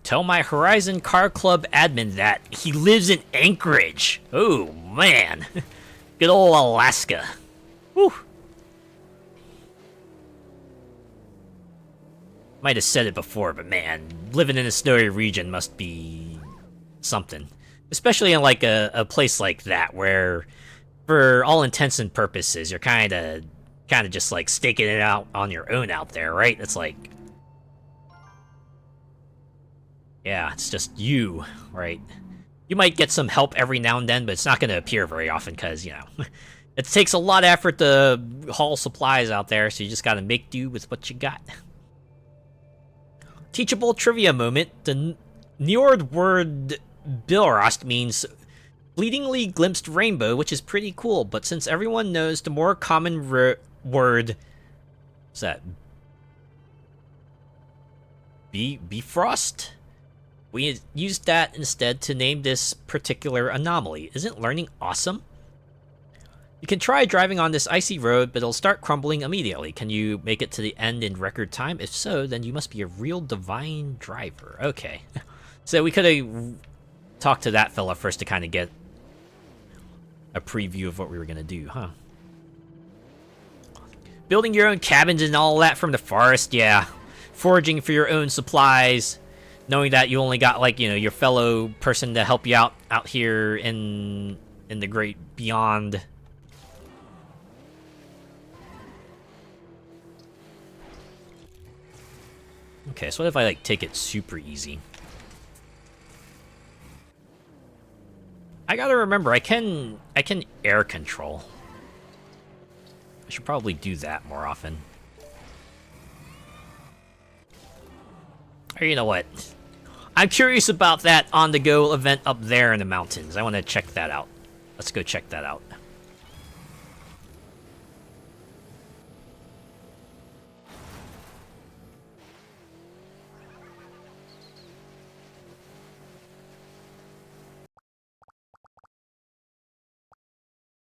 Tell my Horizon Car Club admin that he lives in Anchorage. Oh, man. Good old Alaska. Whew. Might have said it before, but man, living in a snowy region must be something. Especially in like a place like that, where for all intents and purposes, you're kind of just like staking it out on your own out there, right? It's like, yeah, it's just you, right? You might get some help every now and then, but it's not going to appear very often because, you know, it takes a lot of effort to haul supplies out there, so you just got to make do with what you got. Teachable trivia moment. The Njord word Bilrost means fleetingly glimpsed rainbow, which is pretty cool, but since everyone knows the more common word... What's that? Bifrost? We used that instead to name this particular anomaly. Isn't learning awesome? You can try driving on this icy road, but it'll start crumbling immediately. Can you make it to the end in record time? If so, then you must be a real divine driver. Okay. So we could have talked to that fella first to kind of get a preview of what we were going to do, huh? Building your own cabins and all that from the forest, yeah. Foraging for your own supplies. Knowing that you only got, like, you know, your fellow person to help you out here in the great beyond. Okay, so what if I, like, take it super easy? I gotta remember, I can air control. I should probably do that more often. Or you know what? I'm curious about that on-the-go event up there in the mountains. I want to check that out. Let's go check that out.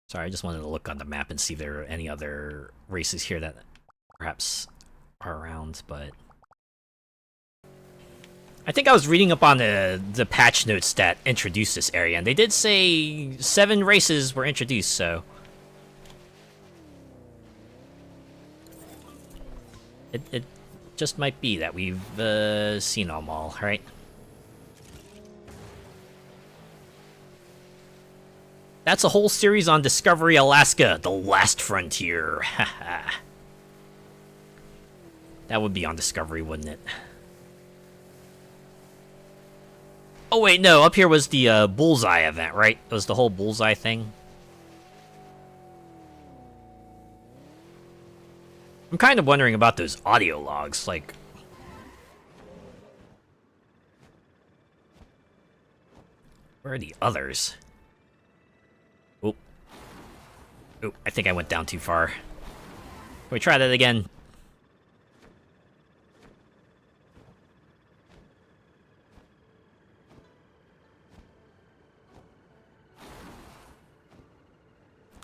Sorry, I just wanted to look on the map and see if there are any other races here that perhaps are around, but... I think I was reading up on the patch notes that introduced this area, and they did say 7 races were introduced, so... It just might be that we've seen them all, right? That's a whole series on Discovery Alaska, The Last Frontier. Haha. That would be on Discovery, wouldn't it? Oh wait, no, up here was the Bullseye event, right? It was the whole Bullseye thing. I'm kind of wondering about those audio logs, like... Where are the others? Oh, I think I went down too far. we try that again?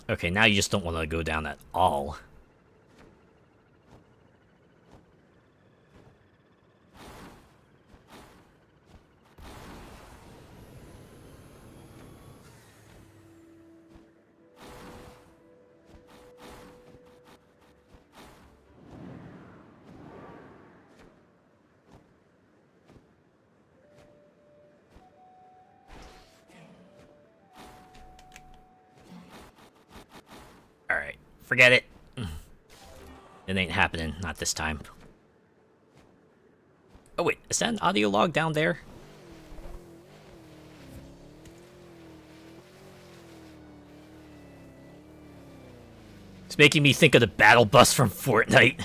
Okay, now you just don't want to go down at all. Alright, forget it. It ain't happening, not this time. Oh wait, is that an audio log down there? It's making me think of the battle bus from Fortnite.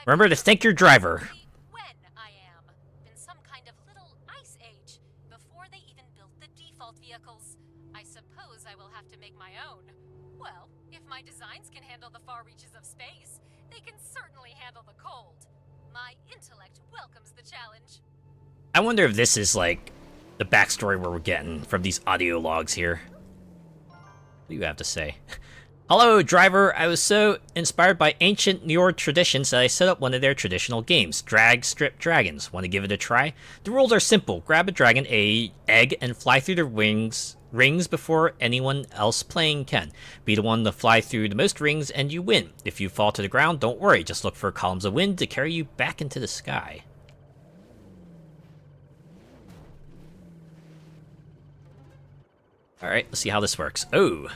Remember to thank your driver. When I am in some kind of little ice age before they even built the default vehicles. I suppose I will have to make my own. Well, if my designs can handle the far reaches of space, they can certainly handle the cold. My intellect welcomes the challenge. I wonder if this is like the backstory we're getting from these audio logs here. What do you have to say? Hello, driver. I was so inspired by ancient New York traditions that I set up one of their traditional games, Drag Strip Dragons. Want to give it a try? The rules are simple. Grab a dragon egg and fly through the rings before anyone else playing can. Be the one to fly through the most rings and you win. If you fall to the ground, don't worry. Just look for columns of wind to carry you back into the sky. Alright, let's see how this works. Oh!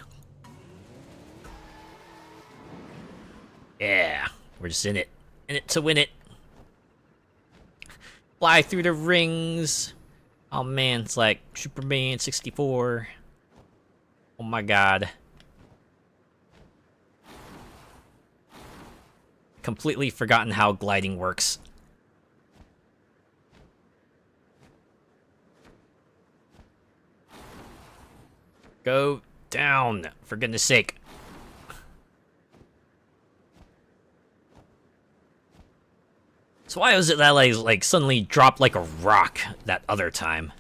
Yeah, we're just in it to win it. Fly through the rings. Oh man, it's like Superman 64. Oh my god. Completely forgotten how gliding works. Go down, for goodness sake. So why was it that I like suddenly dropped like a rock that other time?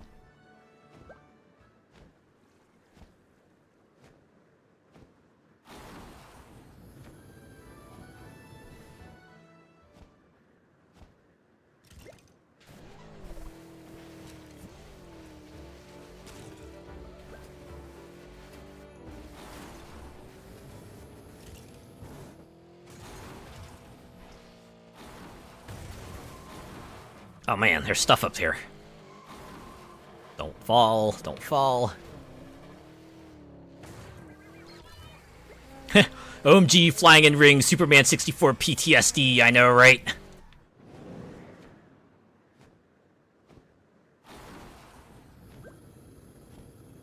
Oh man, there's stuff up here. Don't fall, don't fall. OMG, flying in rings, Superman 64 PTSD, I know, right?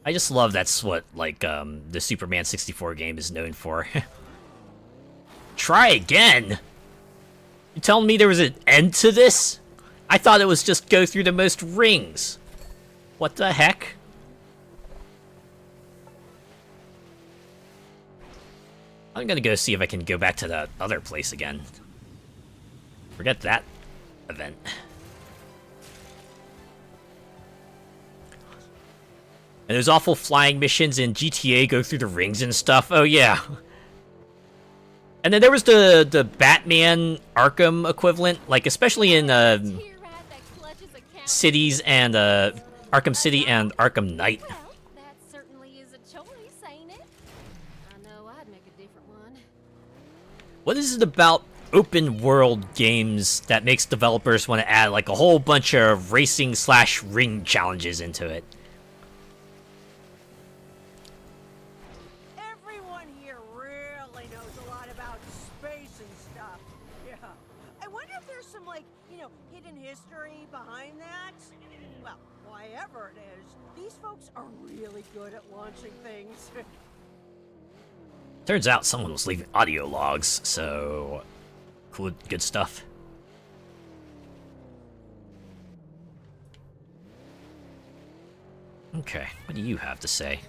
I just love that's what, like, the Superman 64 game is known for. Try again? You telling me there was an end to this? I thought it was just go through the most rings. What the heck? I'm gonna go see if I can go back to that other place again. Forget that event. And those awful flying missions in GTA go through the rings and stuff. Oh yeah. And then there was the Batman Arkham equivalent, like especially in cities and Arkham City and Arkham Knight. Well, that certainly is a choice, ain't it? I know I'd make a different one. What is it about open world games that makes developers want to add like a whole bunch of racing / ring challenges into it? Everyone here really knows a lot about space and stuff. Yeah. I wonder if there's some, like, hidden history behind that. Well, whatever it is, these folks are really good at launching things. Turns out someone was leaving audio logs, so cool, good stuff. Okay, what do you have to say?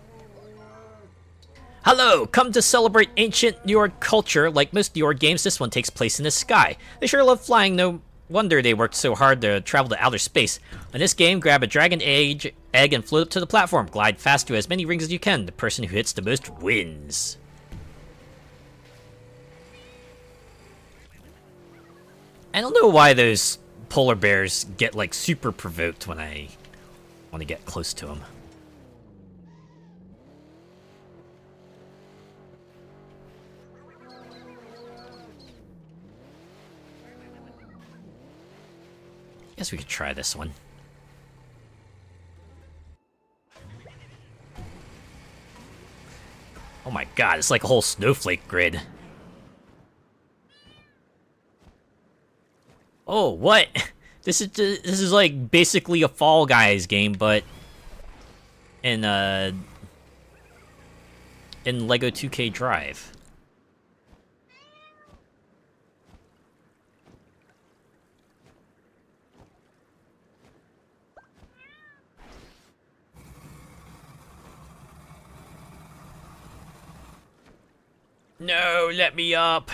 Hello! Come to celebrate ancient Njord culture. Like most Njord games, this one takes place in the sky. They sure love flying, no wonder they worked so hard to travel to outer space. In this game, grab a dragon egg and float up to the platform. Glide fast to as many rings as you can. The person who hits the most wins. I don't know why those polar bears get like super provoked when I want to get close to them. Guess we could try this one. Oh my god, it's like a whole snowflake grid. Oh, what? This is like basically a Fall Guys game, but in Lego 2K Drive. No, let me up.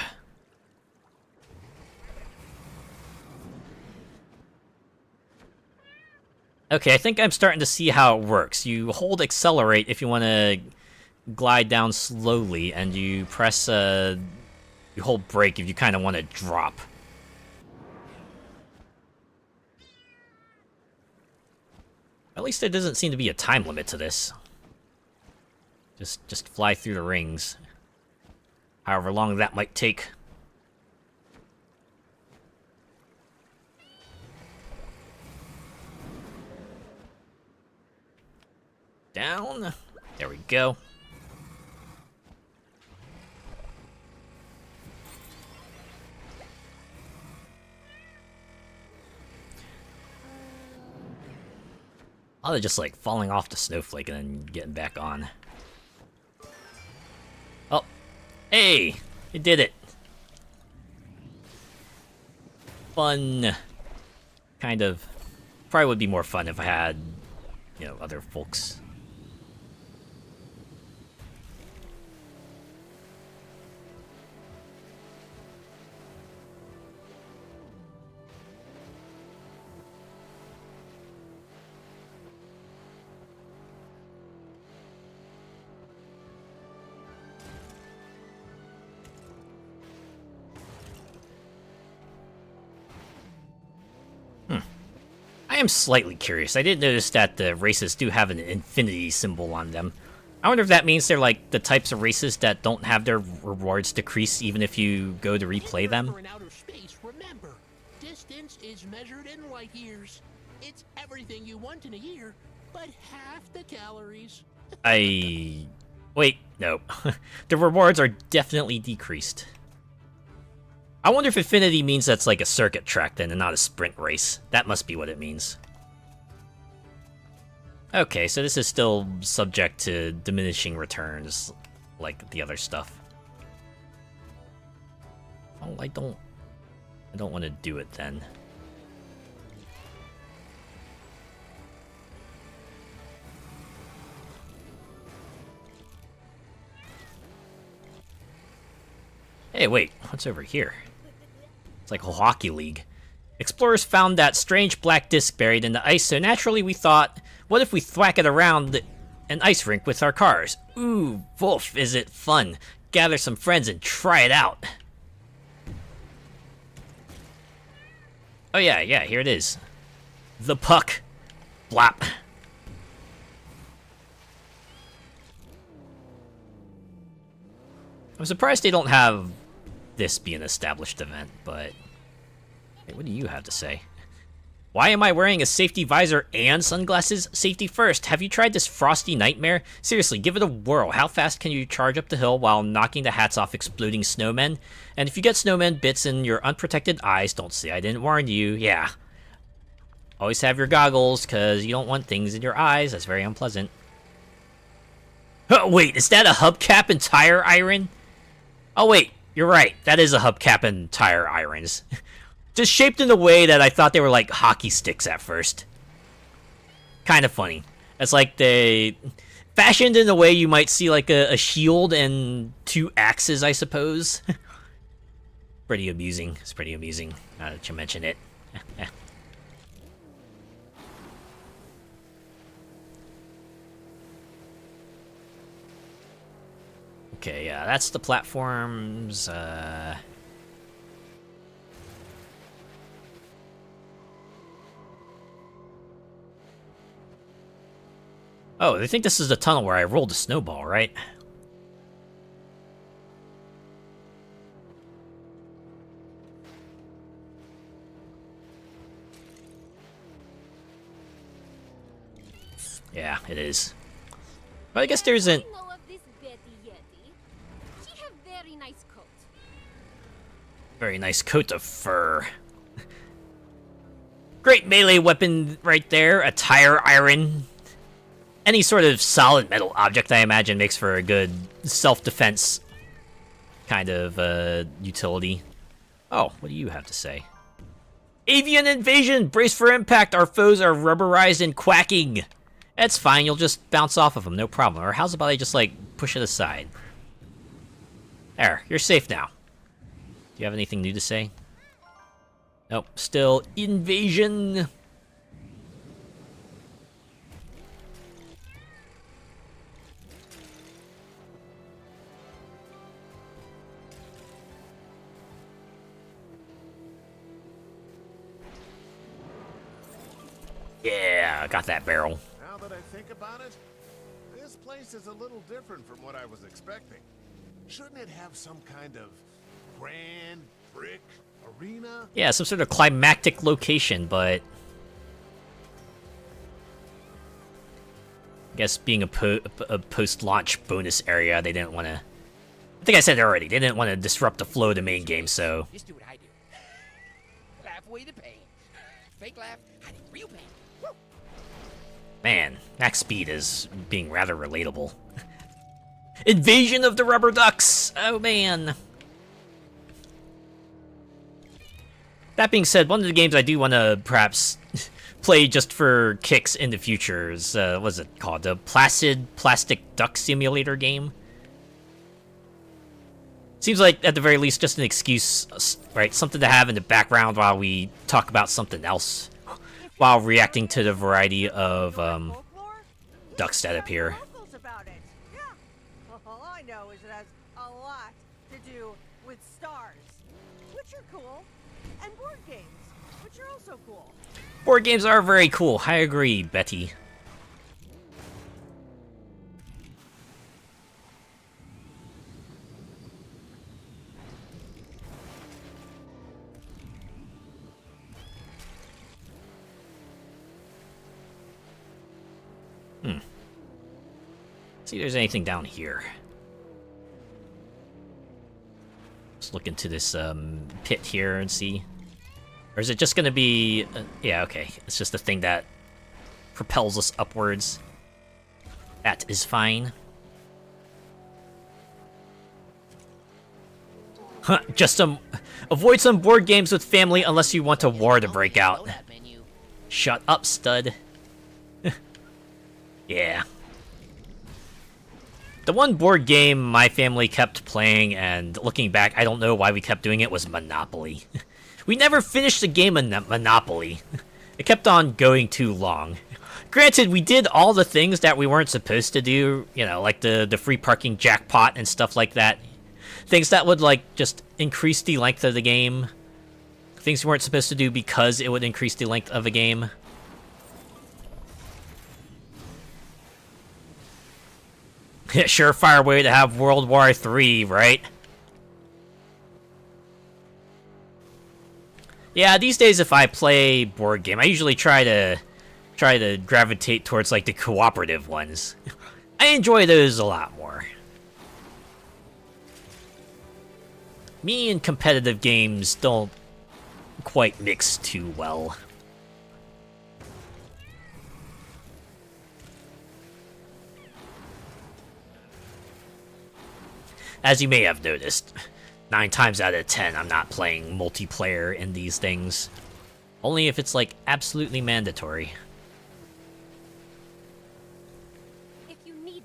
Okay, I think I'm starting to see how it works. You hold accelerate if you want to glide down slowly, and you press you hold brake if you kind of want to drop. At least there doesn't seem to be a time limit to this. Just fly through the rings. However long that might take. Down. There we go. Oh, they're just like falling off the snowflake and then getting back on. Oh, hey, you did it. Fun. Kind of. Probably would be more fun if I had, you know, other folks. I am slightly curious. I did notice that the races do have an infinity symbol on them. I wonder if that means they're like the types of races that don't have their rewards decrease even if you go to replay them. In outer space, remember, distance is measured in light years. It's everything you want in a year, but half the calories. Wait, no. The rewards are definitely decreased. I wonder if infinity means that's like a circuit track then and not a sprint race. That must be what it means. Okay, so this is still subject to diminishing returns like the other stuff. Oh, I don't want to do it then. Hey, wait, what's over here? It's like a hockey league. Explorers found that strange black disc buried in the ice, so naturally we thought, what if we thwack it around an ice rink with our cars? Ooh, Wolf, is it fun? Gather some friends and try it out. Oh yeah, here it is. The puck. Blop. I'm surprised they don't have this be an established event, but hey, what do you have to say? Why am I wearing a safety visor and sunglasses? Safety first. Have you tried this frosty nightmare? Seriously, give it a whirl. How fast can you charge up the hill while knocking the hats off exploding snowmen? And if you get snowmen bits in your unprotected eyes, don't say I didn't warn you. Yeah. Always have your goggles, because you don't want things in your eyes. That's very unpleasant. Oh, wait, is that a hubcap and tire iron? Oh, wait. You're right, that is a hubcap and tire irons. Just shaped in a way that I thought they were like hockey sticks at first. Kind of funny. It's like Fashioned in a way you might see like a shield and 2 axes, I suppose. Pretty amusing. It's pretty amusing, now that you mention it. Okay, yeah, that's the platforms. Oh, they think this is the tunnel where I rolled a snowball, right? Yeah, it is. But I guess there isn't... I know of this Betty Yeti. She have very nice coat. Very nice coat of fur. Great melee weapon right there. A tire iron. Any sort of solid metal object, I imagine, makes for a good self-defense kind of utility. Oh, what do you have to say? Avian invasion! Brace for impact! Our foes are rubberized and quacking! That's fine, you'll just bounce off of them, no problem. Or how's about I just, like, push it aside? There, you're safe now. Do you have anything new to say? Nope, still invasion! Yeah, got that barrel. Now that I think about it, this place is a little different from what I was expecting. Shouldn't it have some kind of grand brick arena? Yeah, some sort of climactic location, but... I guess being a post-launch bonus area, they didn't want to... I think I said it already, they didn't want to disrupt the flow of the main game, so... Just do what I do. Laugh away the pain. Fake laugh, hiding real pain. Woo! Man, max speed is being rather relatable. Invasion of the rubber ducks! Oh man. That being said, one of the games I do want to perhaps play just for kicks in the future is, what's it called? The Placid Plastic Duck Simulator game? Seems like, at the very least, just an excuse, right? Something to have in the background while we talk about something else. While reacting to the variety of, ducks that appear. About it. Yeah. All I know is it has a lot to do with stars, which are cool, and board games, which are also cool. Board games are very cool. I agree, Betty. See if there's anything down here. Let's look into this pit here and see. Or is it just gonna be... yeah, okay. It's just a thing that propels us upwards. That is fine. Huh, just avoid some board games with family unless you want a war to break out. Shut up, stud. Yeah. The one board game my family kept playing, and looking back, I don't know why we kept doing it, was Monopoly. We never finished the game of Monopoly. It kept on going too long. Granted, we did all the things that we weren't supposed to do, you know, like the free parking jackpot and stuff like that. Things that would, like, just increase the length of the game. Things we weren't supposed to do because it would increase the length of a game. Surefire way to have World War III, right? Yeah, these days if I play board game, I usually try to gravitate towards like the cooperative ones. I enjoy those a lot more. Me and competitive games don't quite mix too well. As you may have noticed, 9 times out of 10 I'm not playing multiplayer in these things. Only if it's like absolutely mandatory. If you need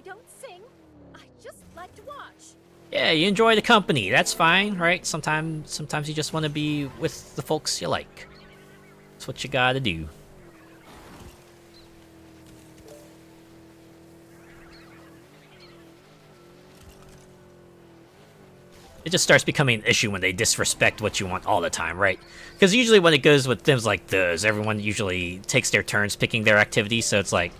don't sing. I just like to watch. Yeah, you enjoy the company. That's fine, right? Sometimes you just want to be with the folks you like. That's what you gotta do. It just starts becoming an issue when they disrespect what you want all the time, right? Because usually when it goes with things like those, everyone usually takes their turns picking their activity, so it's like,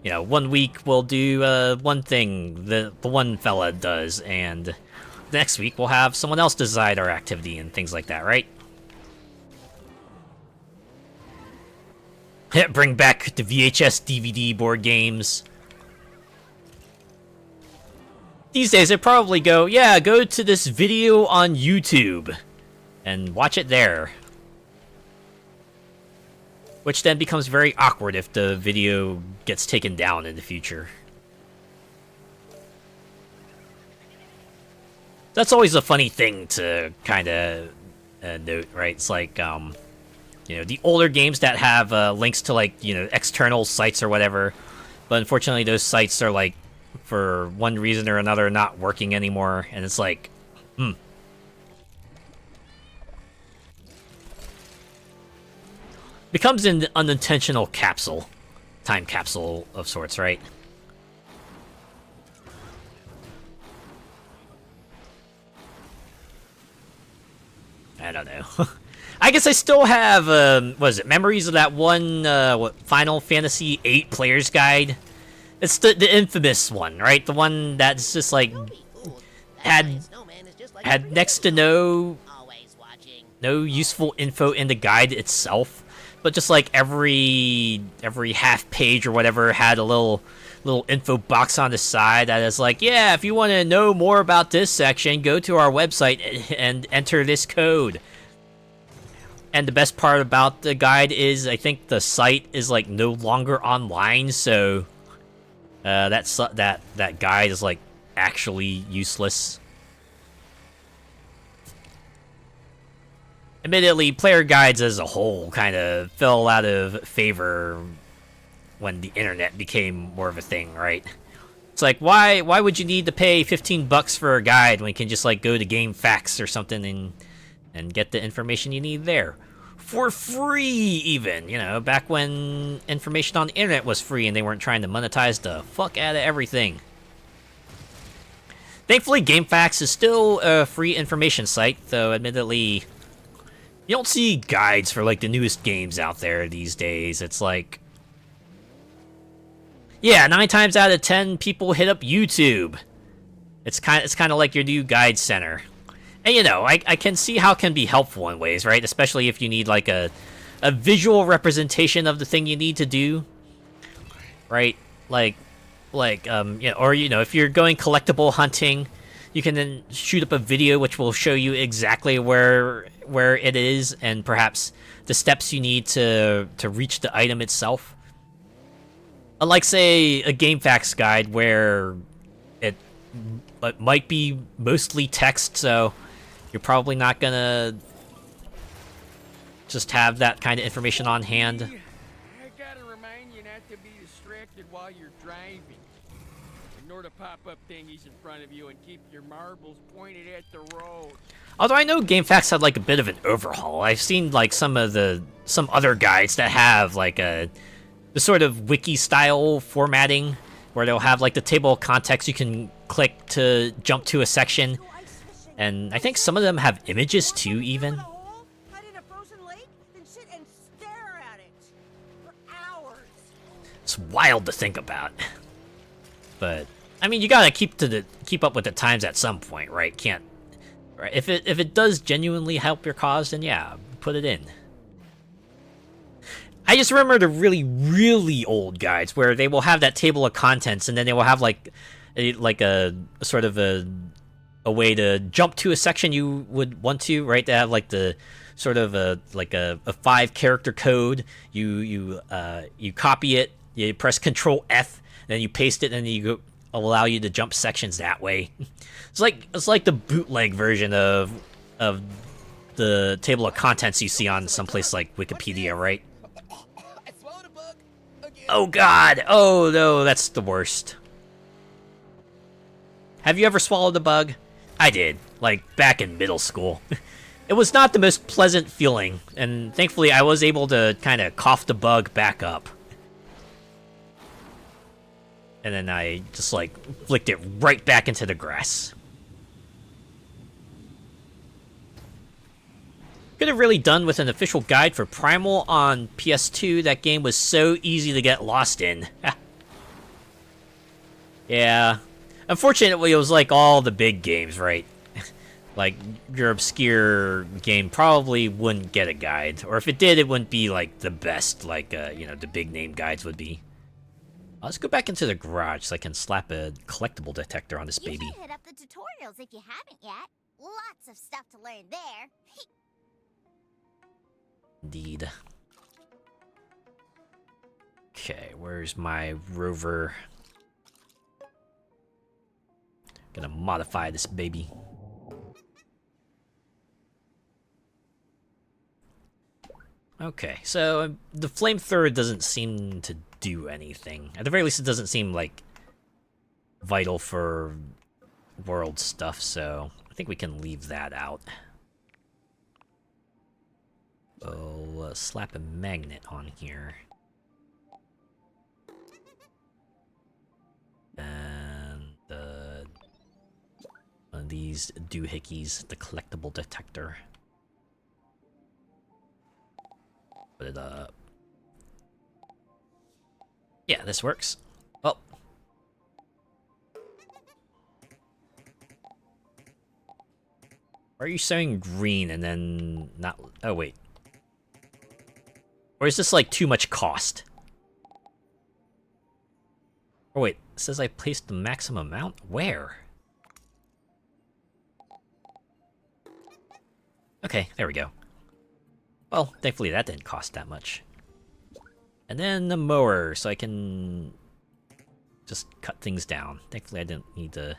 you know, 1 week we'll do one thing the one fella does, and next week we'll have someone else decide our activity and things like that, right? Bring back the VHS DVD board games. These days, they probably go, yeah, go to this video on YouTube and watch it there. Which then becomes very awkward if the video gets taken down in the future. That's always a funny thing to kind of note, right? It's like, you know, the older games that have links to, like, you know, external sites or whatever. But unfortunately, those sites are, like, for one reason or another, not working anymore, and it's like, becomes an unintentional time capsule of sorts, right? I don't know. I guess I still have, what is it, memories of that one, Final Fantasy VIII Player's Guide? It's the infamous one, right? The one that's just like had next to no useful info in the guide itself, but just like every half page or whatever had a little info box on the side that is like, yeah, if you want to know more about this section, go to our website and enter this code. And the best part about the guide is I think the site is like no longer online, so that guide is like actually useless. Admittedly, player guides as a whole kind of fell out of favor when the internet became more of a thing, right? It's like, why would you need to pay $15 for a guide when you can just like go to GameFAQs or something and get the information you need there? For free, even, you know, back when information on the internet was free and they weren't trying to monetize the fuck out of everything. Thankfully, GameFAQs is still a free information site, though admittedly, you don't see guides for like the newest games out there these days. It's like, yeah, 9 times out of 10 people hit up YouTube. It's kind of like your new guide center. And, you know, I can see how it can be helpful in ways, right? Especially if you need, like, a visual representation of the thing you need to do, right? Like, you know, or, you know, if you're going collectible hunting, you can then shoot up a video which will show you exactly where it is and perhaps the steps you need to reach the item itself. Unlike, say, a GameFAQs guide where it might be mostly text, so you're probably not gonna just have that kind of information on hand. I gotta remind you not to be distracted while you're driving. Ignore the pop-up thingies in front of you and keep your marbles pointed at the road. Although I know GameFAQs had like a bit of an overhaul. I've seen like some other guides that have like the sort of wiki-style formatting where they'll have like the table of contents you can click to jump to a section. And I think some of them have images too, even. Hide in a frozen lake, then sit and stare at it for hours. It's wild to think about. But I mean, you gotta keep up with the times at some point, right? Can't, right? If it does genuinely help your cause, then yeah, put it in. I just remember the really, really old guides where they will have that table of contents, and then they will have like a sort of a way to jump to a section you would want to, right? They have like the sort of a 5-character code. You copy it, you press Control F, then you paste it, and then allow you to jump sections that way. It's like the bootleg version of the table of contents you see on some place like Wikipedia, right? Oh god! Oh no, that's the worst. Have you ever swallowed a bug? I did, like back in middle school. It was not the most pleasant feeling, and thankfully I was able to kind of cough the bug back up. And then I just like flicked it right back into the grass. Could have really done with an official guide for Primal on PS2. That game was so easy to get lost in. Yeah. Unfortunately, it was like all the big games, right? Like, your obscure game probably wouldn't get a guide. Or if it did, it wouldn't be, like, the best, like, you know, the big name guides would be. Let's go back into the garage so I can slap a collectible detector on this baby. You should hit up the tutorials if you haven't yet. Lots of stuff to learn there. Indeed. Okay, where's my rover? Gonna modify this baby. Okay, so the flamethrower doesn't seem to do anything. At the very least, it doesn't seem like vital for world stuff, so I think we can leave that out. We'll slap a magnet on here. And one of these doohickeys, the collectible detector. Put it up. Yeah, this works. Oh. Why are you showing green and then not... Oh, wait. Or is this, like, too much cost? Oh, wait. It says I placed the maximum amount? Where? Okay, there we go. Well, thankfully that didn't cost that much. And then the mower, so I can just cut things down. Thankfully I didn't need to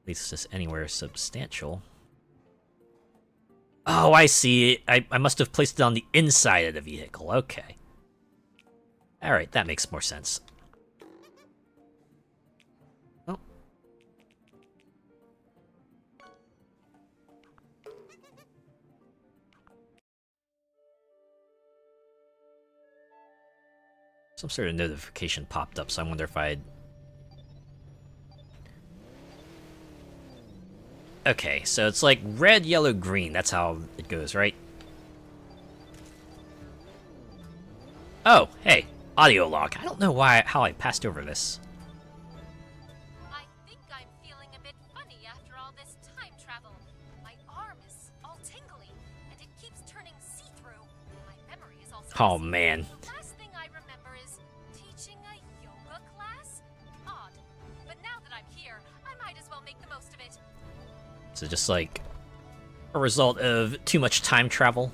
place this anywhere substantial. Oh, I see. I must have placed it on the inside of the vehicle. Okay. Alright, that makes more sense. Oh. Some sort of notification popped up, so I wonder if I'd... Okay, so it's like red, yellow, green. That's how it goes, right? Oh, hey, audio log. I don't know how I passed over this. I think I'm feeling a bit funny after all this time travel. My arm is all tingly, and it keeps turning see-through. My memory is also... Oh, man. The last thing I remember is teaching a yoga class? Odd. But now that I'm here, I might as well make the most of it. So just like a result of too much time travel.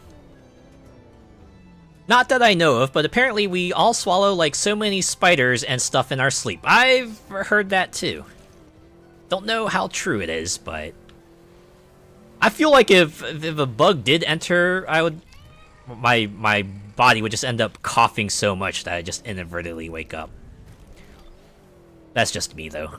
Not that I know of, but apparently we all swallow like so many spiders and stuff in our sleep. I've heard that too. Don't know how true it is, but I feel like if a bug did enter, I would my body would just end up coughing so much that I just inadvertently wake up. That's just me though.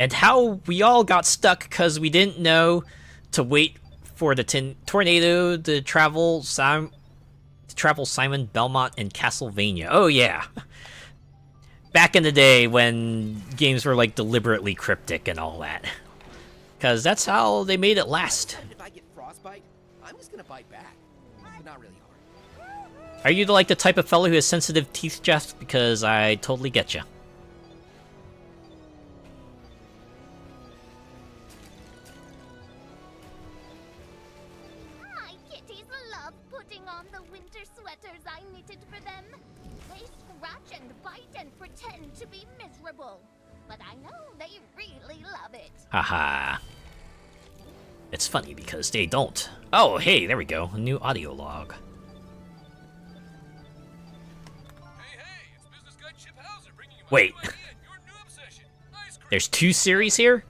And how we all got stuck because we didn't know to wait for the tornado to travel Simon Belmont and Castlevania. Oh yeah. Back in the day when games were like deliberately cryptic and all that. Because that's how they made it last. If I get frostbite, I'm just gonna bite back. But not really hard. Are you the type of fellow who has sensitive teeth, Jeff? Because I totally get you. I knitted for them. They scratch and bite and pretend to be miserable. But I know they really love it. Haha. It's funny because they don't. Oh, hey, there we go. A new audio log. Wait. There's two series here?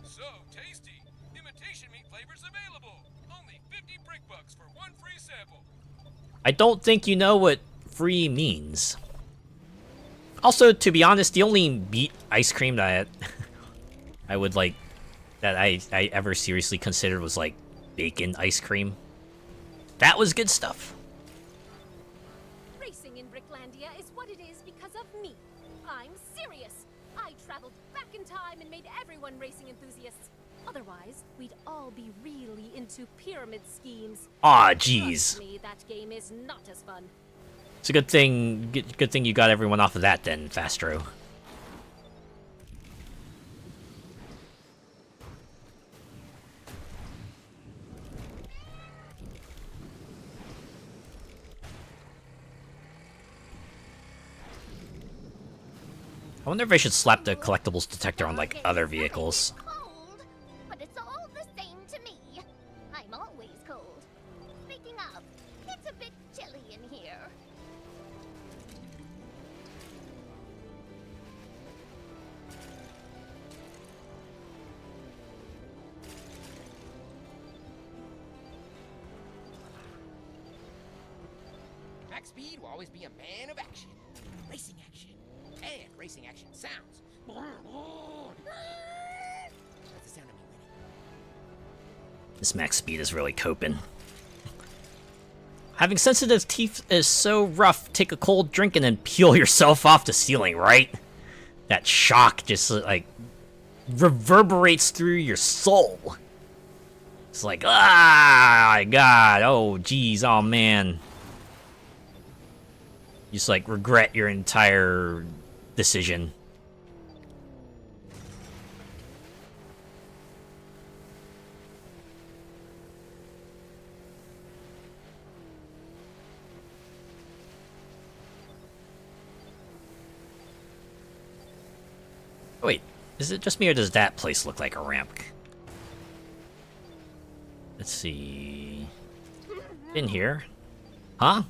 So tasty! Imitation meat flavors available! for one free sample. I don't think you know what free means. Also, to be honest, the only meat ice cream that I would like, that I ever seriously considered was like bacon ice cream. That was good stuff. Racing in Bricklandia is what it is because of me. I'm serious. I traveled back in time and made everyone racing enthusiasts. Otherwise, we'd all be really into pyramid schemes. Aw, jeez. Trust me, that game is not as fun. It's a good thing you got everyone off of that then, Fastro. I wonder if I should slap the collectibles detector on, like, other vehicles. Cold, but it's all the same to me. I'm always cold. Speaking of, it's a bit chilly in here. Max Speed will always be a man of action. Racing action. And racing action sounds. That's the sound of me winning. This max speed is really coping. Having sensitive teeth is so rough. Take a cold drink and then peel yourself off the ceiling, right? That shock just, like, reverberates through your soul. It's like, ah, my God, oh, geez, oh, man. You just, like, regret your entire decision. Wait, is it just me or does that place look like a ramp? Let's see. In here? Huh?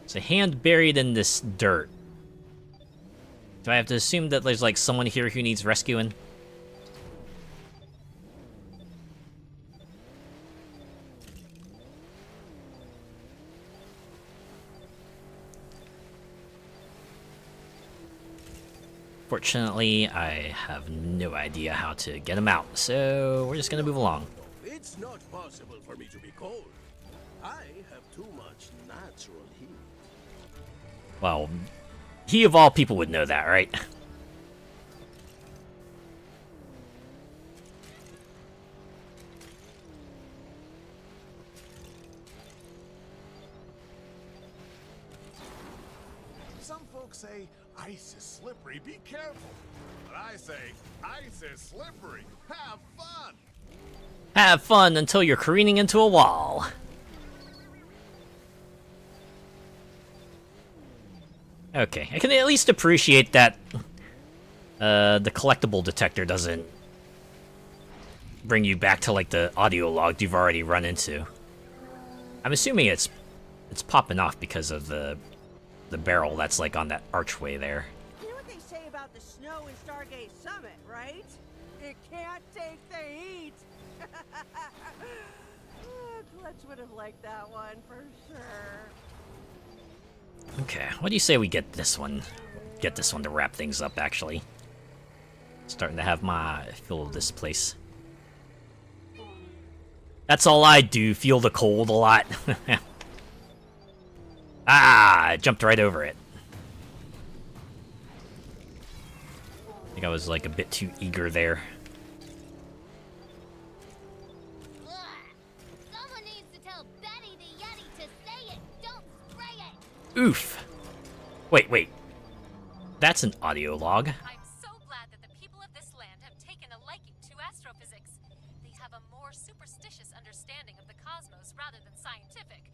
It's a hand buried in this dirt. Do I have to assume that there's like someone here who needs rescuing? Fortunately, I have no idea how to get him out, so we're just gonna move along. It's not possible for me to be cold. I have too much natural heat. Well, he of all people would know that, right? Some folks say ice is slippery, be careful. But I say ice is slippery, have fun. Have fun until you're careening into a wall. Okay, I can at least appreciate that the collectible detector doesn't bring you back to like the audio log you've already run into. I'm assuming it's popping off because of the barrel that's like on that archway there. You know what they say about the snow in Stargate Summit, right? It can't take the heat. Clutch would have liked that one for sure. Okay, what do you say we get this one? Get this one to wrap things up, actually. Starting to have my feel of this place. That's all I do, feel the cold a lot. Ah, I jumped right over it. I think I was like a bit too eager there. Someone needs to tell Betty the Yeti to say it, don't spray it. Oof. Wait. That's an audio log. I'm so glad that the people of this land have taken a liking to astrophysics. They have a more superstitious understanding of the cosmos rather than scientific.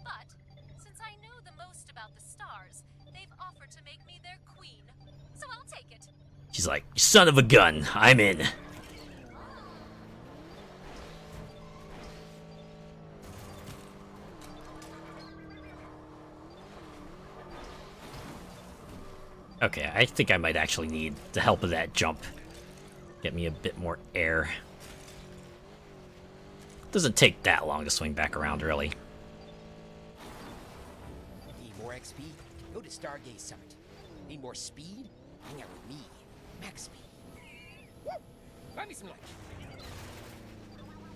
But since I know the most about the stars, they've offered to make me their queen. So I'll take it. She's like, son of a gun, I'm in. Okay, I think I might actually need the help of that jump. Get me a bit more air. Doesn't take that long to swing back around, really. Need more XP? Go to Stargaze Summit. Need more speed? Hang out with me. Max speed. Woo! Buy me some lunch.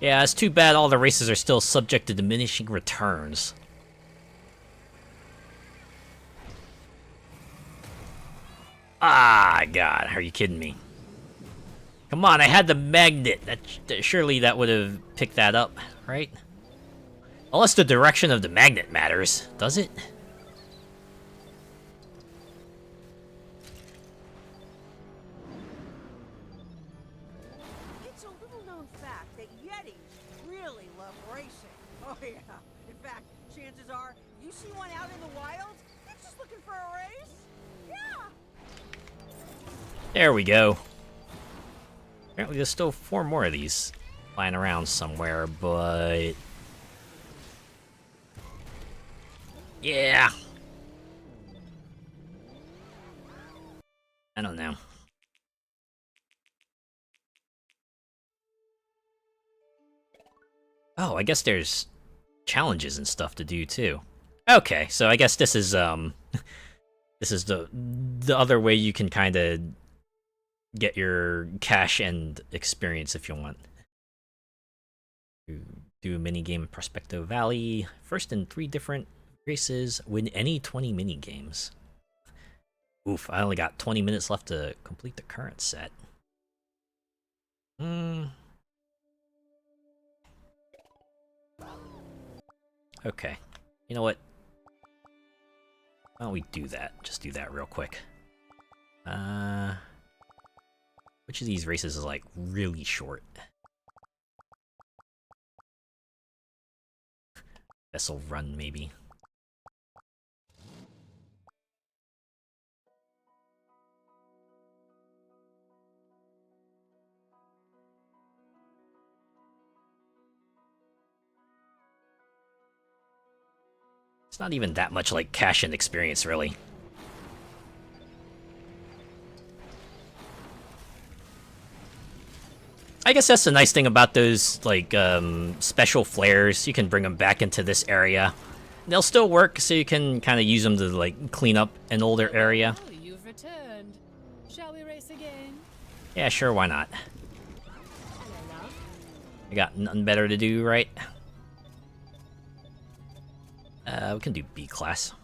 Yeah, it's too bad all the races are still subject to diminishing returns. Ah, God, are you kidding me? Come on, I had the magnet. Surely that would have picked that up, right? Unless the direction of the magnet matters, does it? It's a little known fact that Yetis really love racing. Oh yeah. In fact, chances are you see one out in the wild, it's just looking for a race. Yeah. There we go. Apparently there's still 4 more of these lying around somewhere, but... yeah. I don't know. Oh, I guess there's challenges and stuff to do too. Okay, so I guess this is this is the other way you can kind of get your cash and experience if you want. Do a mini game in Prospecto Valley. First in 3 different races. Win any 20 mini games. Oof, I only got 20 minutes left to complete the current set. Okay. You know what? Why don't we do that? Just do that real quick. Which of these races is like really short? Vessel Run, maybe. It's not even that much like cash and experience, really. I guess that's the nice thing about those, like, special flares. You can bring them back into this area. They'll still work, so you can kind of use them to, like, clean up an older area. Oh, you've returned. Shall we race again? Yeah, sure, why not? I got nothing better to do, right? We can do B class.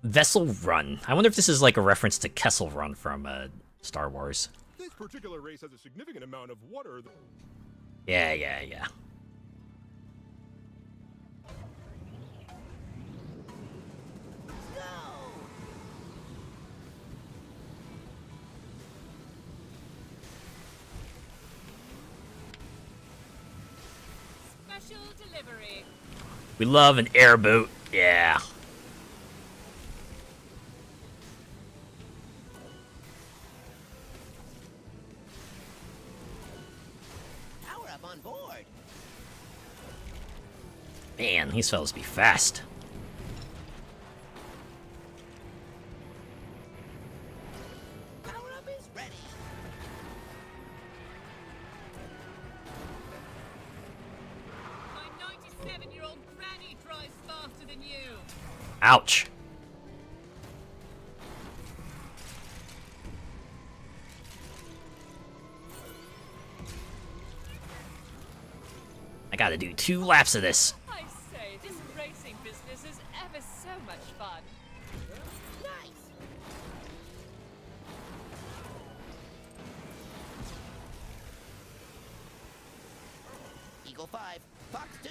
Vessel Run. I wonder if this is like a reference to Kessel Run from Star Wars. This particular race has a significant amount of water. Yeah. Special delivery. We love an airboat. Yeah. Power up on board. Man, these fellas be fast. Power up is ready. My 97-year-old granny drives faster than you. Ouch. I gotta do 2 laps of this. I say, this racing business is ever so much fun. Nice. Eagle 5, Fox 2.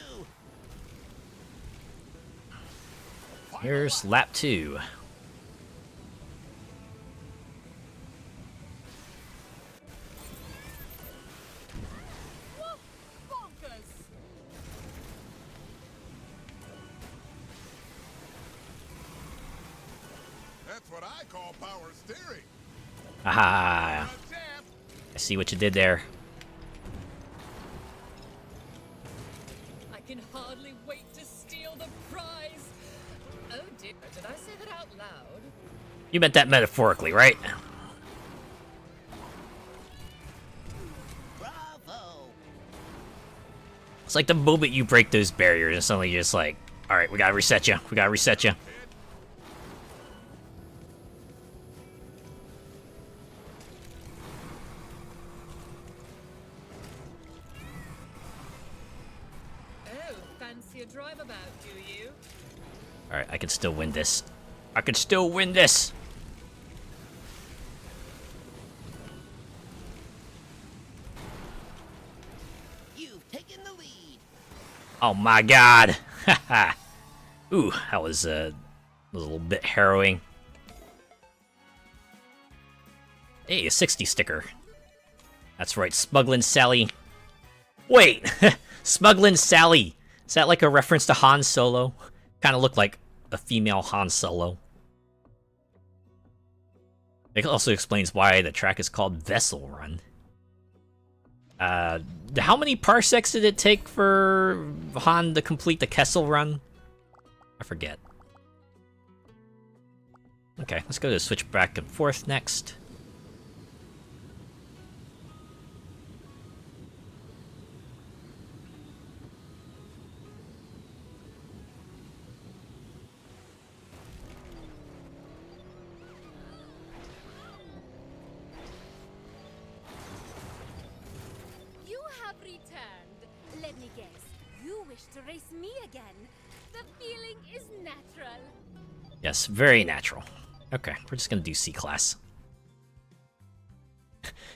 Here's lap 2. Whoop, bonkers. That's what I call power steering. Aha. A champ. I see what you did there. I can hardly wait to steal the prize. Oh dear, did I say that out loud? You meant that metaphorically, right? Bravo. It's like the moment you break those barriers, and suddenly you're just like, all right, we gotta reset you. We gotta reset you. Oh, fancy a drive about, do you? All right, I can still win this. I can still win this. You've taken the lead. Oh my god. Haha. Ooh, that was a little bit harrowing. Hey, a 60 sticker. That's right, Smugglin' Sally. Wait! Smugglin' Sally! Is that like a reference to Han Solo? Kinda look like a female Han Solo. It also explains why the track is called Vessel Run. How many parsecs did it take for Han to complete the Kessel Run? I forget. Okay, let's go to switch back and forth next. You have returned. Let me guess. You wish to race me again. The feeling is natural. Yes, very natural. Okay, we're just gonna do C-Class.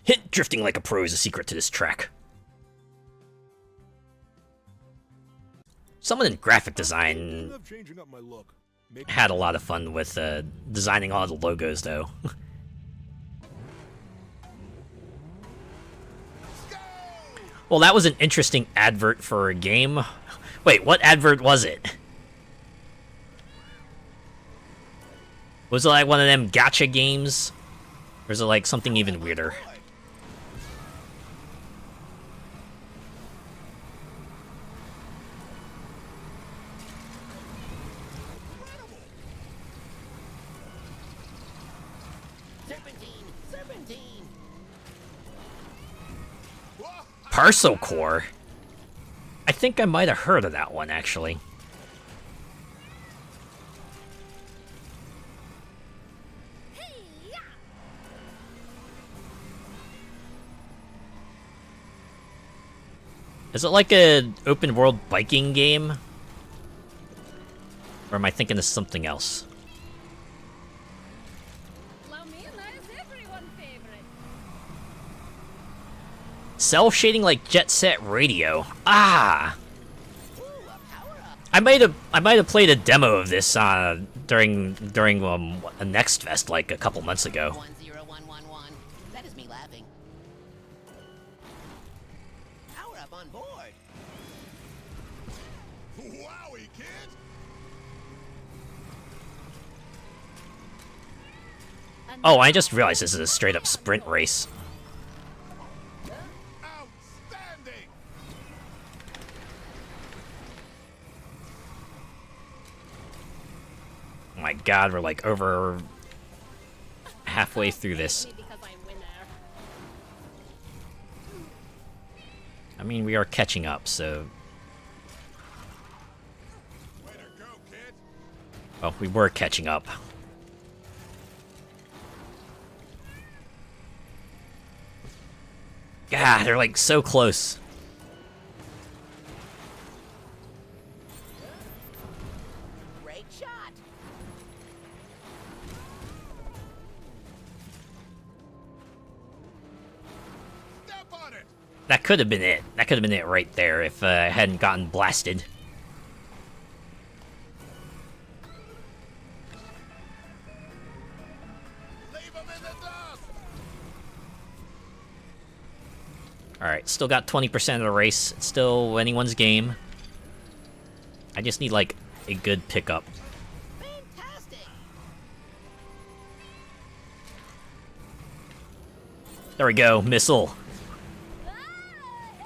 Hit drifting like a pro is a secret to this track. Someone in graphic design had a lot of fun with designing all the logos, though. Well, that was an interesting advert for a game. Wait, what advert was it? Was it like one of them gacha games? Or is it like something even weirder? Parcel Core? I think I might have heard of that one, actually. Is it like an open world biking game? Or am I thinking of something else? Cell shading like Jet Set Radio. Ah! I might have played a demo of this during a Next Fest like a couple months ago. 10111. That is me laughing. Power up on board. Wowie, kid! Oh, I just realized this is a straight up sprint race. Oh my god, we're like over halfway through this. I mean, we are catching up, so... Well, we were catching up. God, they're like so close. Great shot. Step on it. That could have been it. That could have been it right there if I hadn't gotten blasted. Alright, still got 20% of the race. It's still anyone's game. I just need, like, a good pickup. Fantastic. There we go, missile.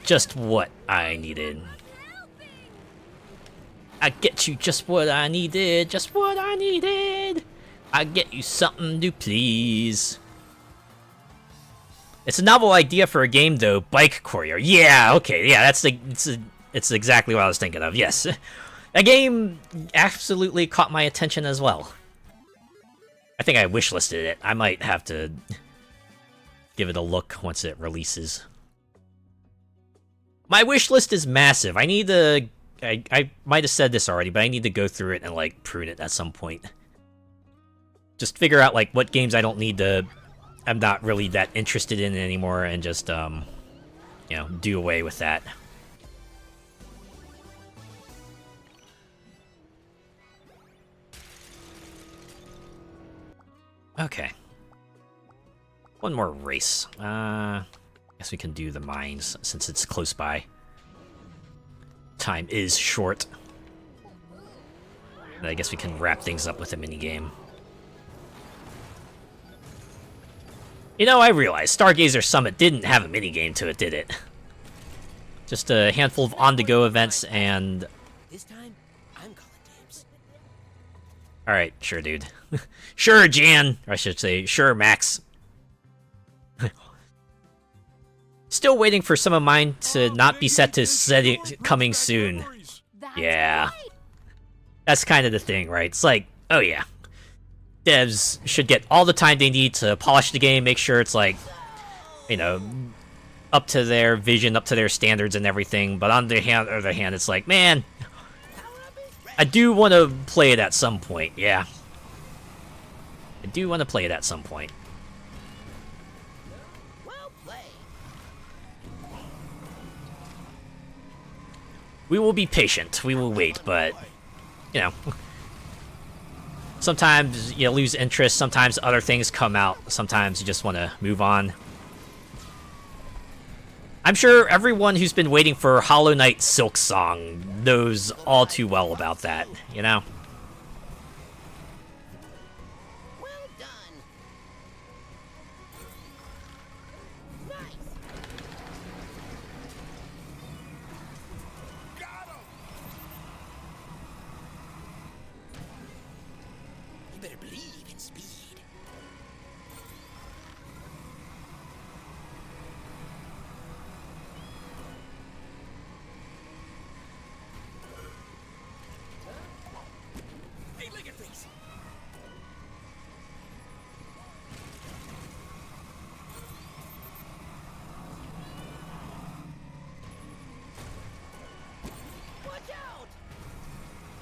Just what I needed. I get you just what I needed, just what I needed. I get you something to please. It's a novel idea for a game, though. Bike courier. Yeah, okay, yeah, that's the. It's exactly what I was thinking of, yes. A game absolutely caught my attention as well. I think I wishlisted it. I might have to give it a look once it releases. My wish list is massive. I need to... I might have said this already, but I need to go through it and, like, prune it at some point. Just figure out, like, what games I don't need to... I'm not really that interested in anymore, and just, you know, do away with that. Okay. One more race. Guess we can do the mines, since it's close by. Time is short. And I guess we can wrap things up with a minigame. You know, I realized Stargazer Summit didn't have a minigame to it, did it? Just a handful of on-the-go events and... This time, I'm calling dibs. Alright, sure, dude. Sure, Jan! Or I should say, sure, Max. Still waiting for some of mine to not be set to coming soon. Yeah. That's kind of the thing, right? It's like, oh yeah. Devs should get all the time they need to polish the game, make sure it's like, you know, up to their vision, up to their standards and everything. But on the other hand, it's like, man, I do want to play it at some point, yeah. I do want to play it at some point. We will be patient. We will wait, but, you know, sometimes you lose interest, sometimes other things come out, sometimes you just want to move on. I'm sure everyone who's been waiting for Hollow Knight Silk Song knows all too well about that, you know?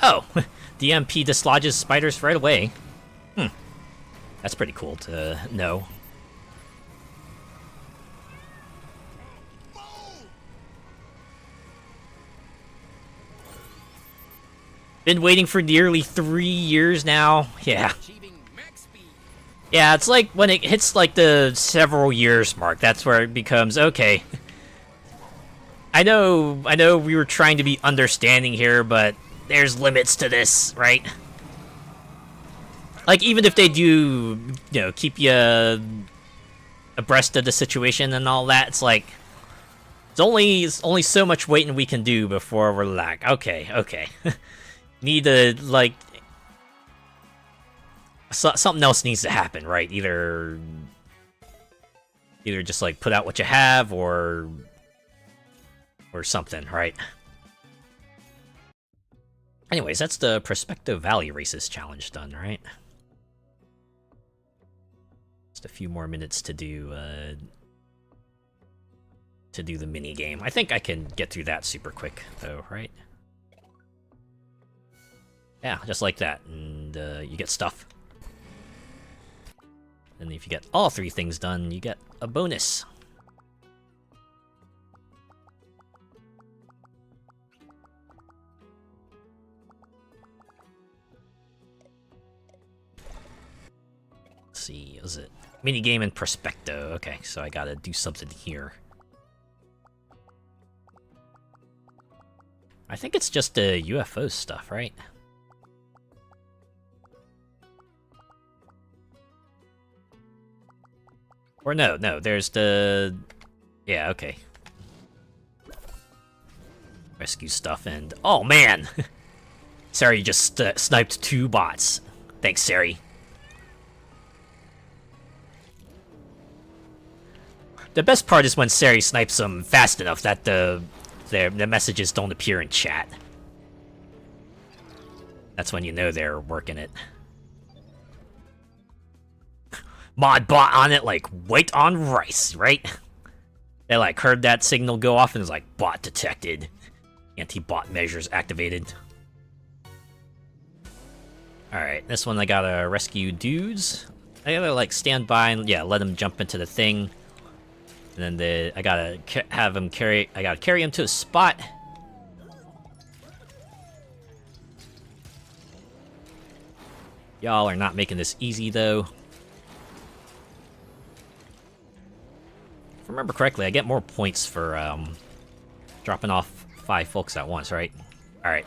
Oh, the MP dislodges spiders right away. That's pretty cool to know. Been waiting for nearly 3 years now. Yeah. Yeah, it's like when it hits like the several years mark, that's where it becomes, okay. I know we were trying to be understanding here, but there's limits to this, right? Like, even if they do, you know, keep you abreast of the situation and all that, it's like, it's only so much waiting we can do before we're like, okay. Need to, like, something else needs to happen, right? Either just, like, put out what you have, or something, right? Anyways, that's the Prospective Valley Races challenge done, right? Just a few more minutes to do the mini game. I think I can get through that super quick, though, right? Yeah, just like that, and you get stuff. And if you get all 3 things done, you get a bonus. Let's see, is it minigame and Prospecto? Okay, so I gotta do something here. I think it's just the UFO stuff, right? Or no, there's the... Yeah, okay. Rescue stuff and... Oh, man! Sari just sniped 2 bots. Thanks, Sari. The best part is when Sari snipes them fast enough that the the messages don't appear in chat. That's when you know they're working it. Mod bot on it like white on rice, right? They like heard that signal go off and it's like, bot detected. Anti-bot measures activated. Alright, this one I gotta rescue dudes. I gotta like stand by and yeah, let him jump into the thing. And then I gotta have him carry, I gotta carry him to a spot. Y'all are not making this easy though. If I remember correctly, I get more points for dropping off 5 folks at once, right? Alright.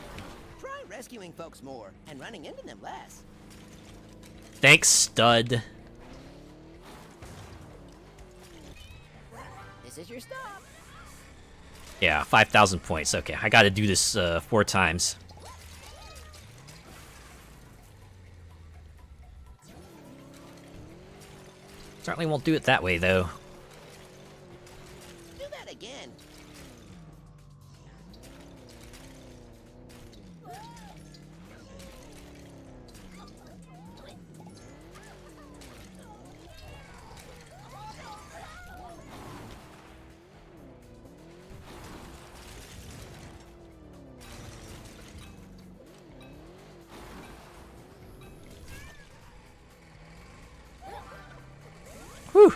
Try rescuing folks more and running into them less. Thanks, stud. This is your stop. Yeah, 5,000 points. Okay, I gotta do this 4 times. Certainly won't do it that way, though. Do that again. Whew.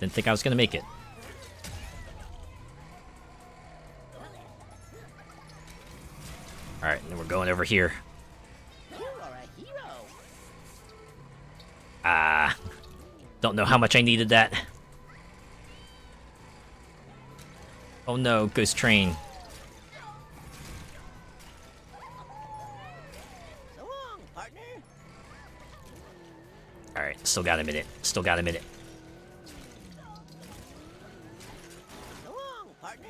Didn't think I was gonna make it. Alright, then we're going over here. You are a hero. Don't know how much I needed that. Oh no, ghost train. So long, partner. Alright, still got a minute. Still got a minute. So long, partner.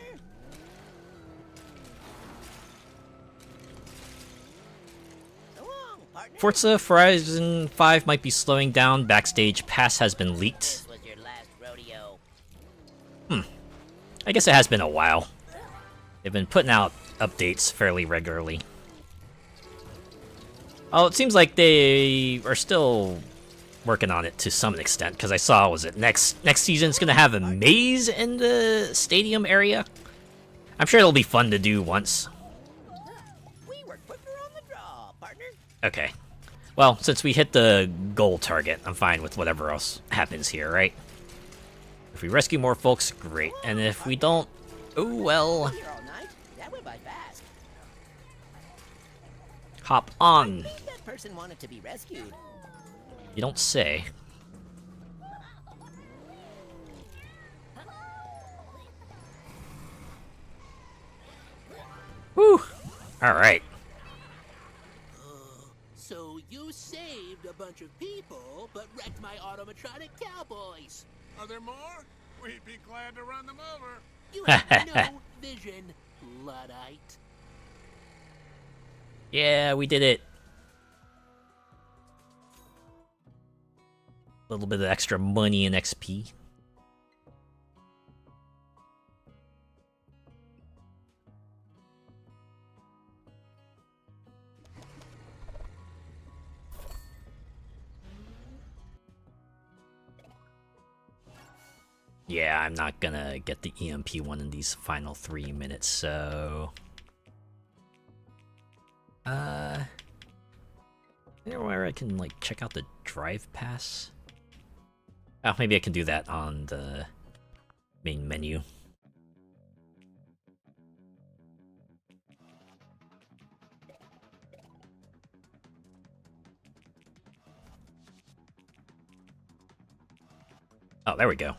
So long, partner. Forza Horizon 5 might be slowing down. Backstage pass has been leaked. This was your last rodeo. I guess it has been a while. They've been putting out updates fairly regularly. Oh, it seems like they are still working on it to some extent, because I saw, was it next season it's gonna have a maze in the stadium area? I'm sure it'll be fun to do once. We were quicker on the draw, partner. Okay. Well, since we hit the goal target, I'm fine with whatever else happens here, right? If we rescue more folks, great. And if we don't, oh well. Here all night. That went by fast. Hop on. I think that person wanted to be rescued. You don't say. Whew. Alright. So you saved a bunch of people, but wrecked my automatronic cowboys. Are there more? We'd be glad to run them over. You have no vision, Luddite. Yeah, we did it. A little bit of extra money and XP. Yeah, I'm not gonna get the EMP one in these final 3 minutes, so... Anywhere I can, like, check out the drive pass? Oh, maybe I can do that on the main menu. Oh, there we go.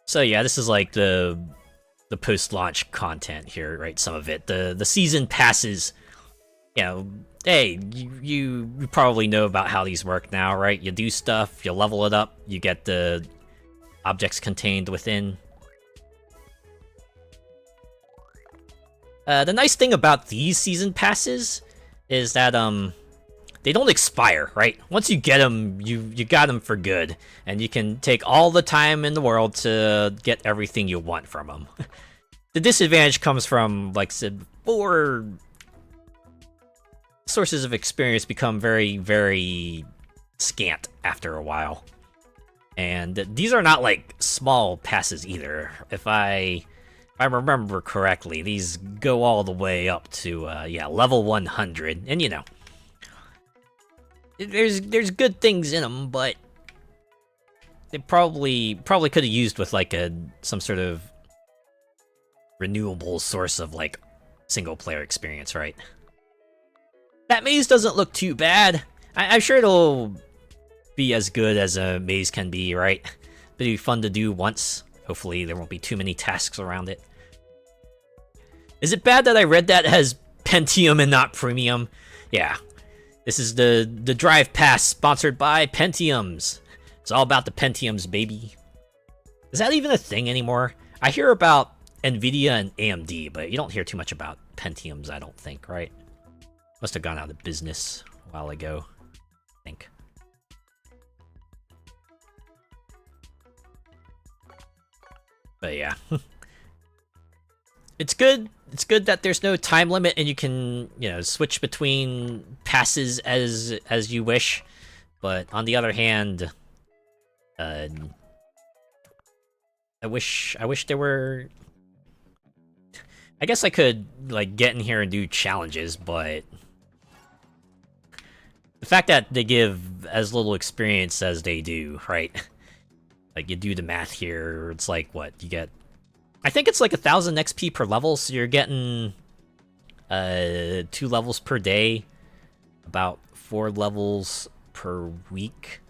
So yeah, this is like the post-launch content here, right? Some of it. The season passes. You know, hey, you probably know about how these work now, right? You do stuff, you level it up, you get the objects contained within. The nice thing about these season passes is that they don't expire, right? Once you get them, you got them for good, and you can take all the time in the world to get everything you want from them. The disadvantage comes from, like I said before, sources of experience become very, very scant after a while. And these are not like small passes either. If I remember correctly, these go all the way up to yeah, level 100. And you know, there's good things in them, but they probably could have used with like some sort of renewable source of like single player experience, right? That maze doesn't look too bad. I'm sure it'll be as good as a maze can be, right? It'll be fun to do once. Hopefully there won't be too many tasks around it. Is it bad that I read that as Pentium and not Premium? Yeah. This is the Drive Pass sponsored by Pentiums. It's all about the Pentiums, baby. Is that even a thing anymore? I hear about Nvidia and AMD, but you don't hear too much about Pentiums, I don't think, right? Must have gone out of business a while ago, I think. But yeah. It's good. It's good that there's no time limit and you can, you know, switch between passes as you wish. But on the other hand, I wish there were. I guess I could like get in here and do challenges, but the fact that they give as little experience as they do, right? Like, you do the math here, it's like, what, you get... I think it's like 1,000 XP per level, so you're getting 2 levels per day, about 4 levels per week.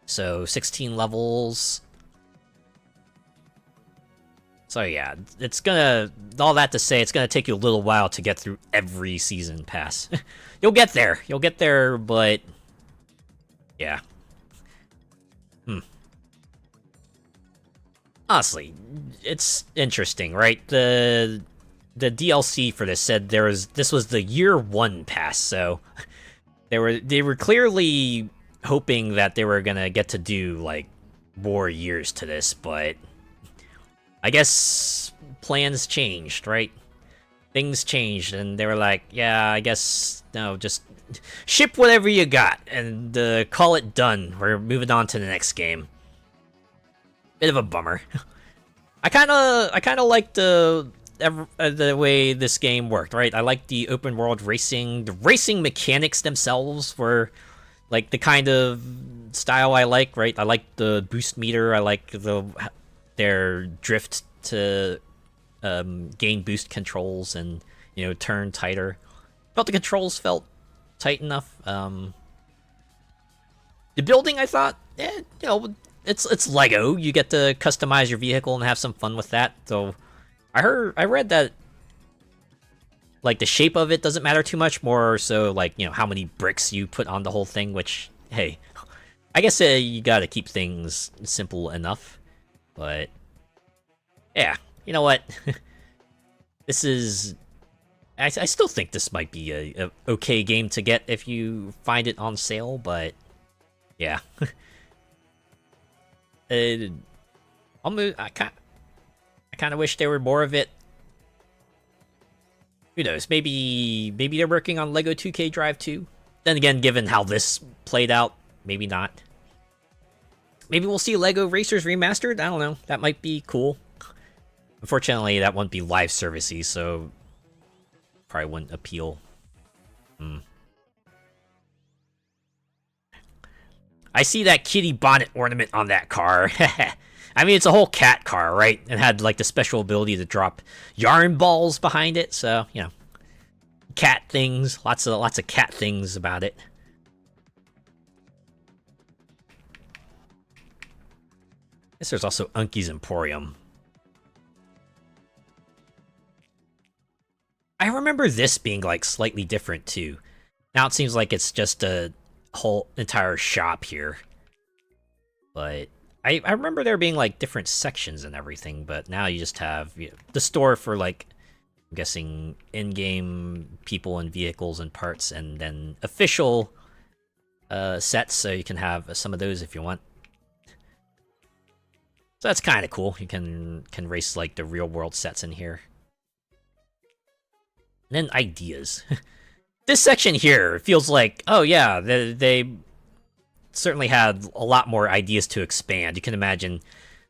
So 16 levels. So yeah, it's gonna... all that to say, it's gonna take you a little while to get through every season pass. You'll get there, but... yeah. Honestly, it's interesting, right? The DLC for this said this was the year 1 pass, so they were clearly hoping that they were gonna get to do like more years to this, but I guess plans changed, right? Things changed, and they were like, yeah, I guess no, just ship whatever you got and call it done. We're moving on to the next game. Bit of a bummer. I kind of liked the way this game worked, right? I liked the open world racing. The racing mechanics themselves were like the kind of style I like, right? I like the boost meter. I like their drift to gain boost controls and, you know, turn tighter. Felt the controls felt tight enough. The building, I thought, you know, it's Lego. You get to customize your vehicle and have some fun with that. So I read that like the shape of it doesn't matter too much, more so like, you know, how many bricks you put on the whole thing, which, hey, I guess you gotta keep things simple enough. But yeah, you know what? This is... I still think this might be a okay game to get if you find it on sale, but yeah. I'll move. I kind of wish there were more of it. Who knows? Maybe they're working on Lego 2K Drive 2. Then again, given how this played out, maybe not. Maybe we'll see Lego Racers remastered. I don't know. That might be cool. Unfortunately, that won't be live servicey, so probably wouldn't appeal. I see that kitty bonnet ornament on that car. I mean, it's a whole cat car, right? It had like the special ability to drop yarn balls behind it, so you know, cat things, lots of cat things about it. I guess there's also Unky's Emporium. I remember this being like slightly different too. Now it seems like it's just a whole entire shop here. But I remember there being like different sections and everything, but now you just have, you know, the store for like I'm guessing in-game people and vehicles and parts, and then official sets, so you can have some of those if you want. So that's kind of cool. You can race like the real world sets in here. And then ideas. This section here feels like, oh yeah, they certainly had a lot more ideas to expand. You can imagine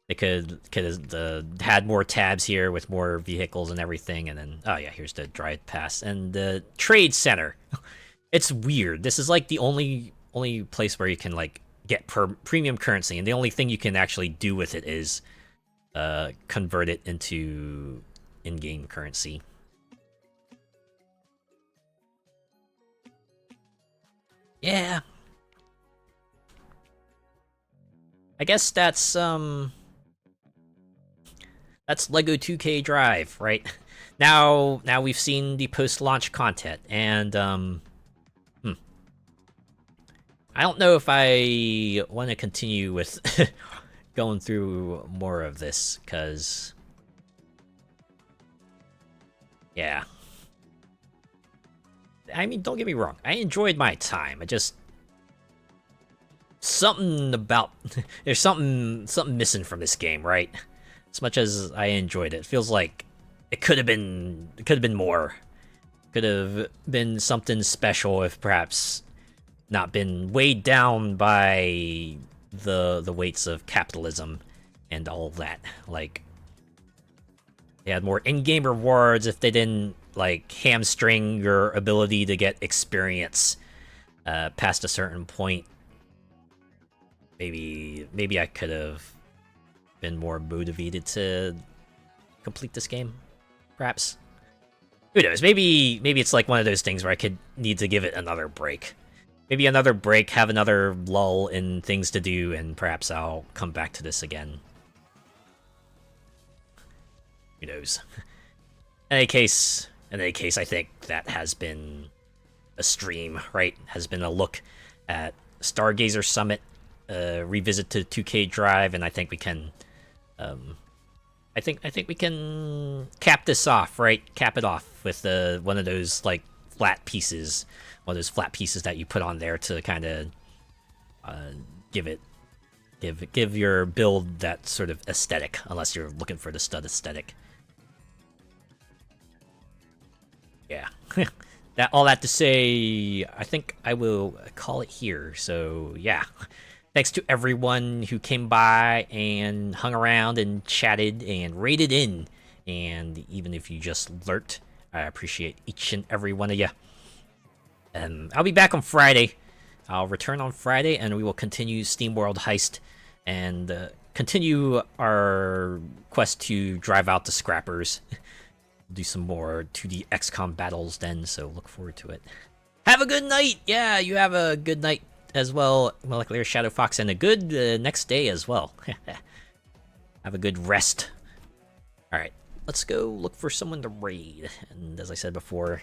they could have had more tabs here with more vehicles and everything, and then, oh yeah, here's the drive pass and the trade center. It's weird. This is like the only place where you can like get premium currency, and the only thing you can actually do with it is convert it into in-game currency. Yeah. I guess that's LEGO 2K Drive, right? Now we've seen the post-launch content, and I don't know if I want to continue with going through more of this, because yeah. I mean, don't get me wrong, I enjoyed my time. I just there's something missing from this game, right? As much as I enjoyed it, it feels like it could have been more. Could have been something special if perhaps not been weighed down by the weights of capitalism and all of that. Like, they had more in-game rewards if they didn't like hamstring your ability to get experience past a certain point. Maybe I could have been more motivated to complete this game, perhaps. Who knows? Maybe it's like one of those things where I could need to give it another break. Maybe another break, have another lull in things to do, and perhaps I'll come back to this again. Who knows? In any case, I think that has been a stream, right? Has been a look at Stargazer Summit, revisit to 2K Drive, and I think we can, I think we can cap this off, right? Cap it off with one of those like flat pieces, one of those flat pieces that you put on there to kind of give your build that sort of aesthetic, unless you're looking for the stud aesthetic. Yeah. All that to say, I think I will call it here. So yeah, thanks to everyone who came by and hung around and chatted and rated in, and even if you just lurked, I appreciate each and every one of you. I'll be back on Friday. I'll return on Friday, and we will continue SteamWorld Heist and continue our quest to drive out the scrappers. Do some more 2D XCOM battles then, so look forward to it. Have a good night! Yeah, you have a good night as well, Molecular Shadow Fox, and a good next day as well. Have a good rest. Alright, let's go look for someone to raid. And as I said before,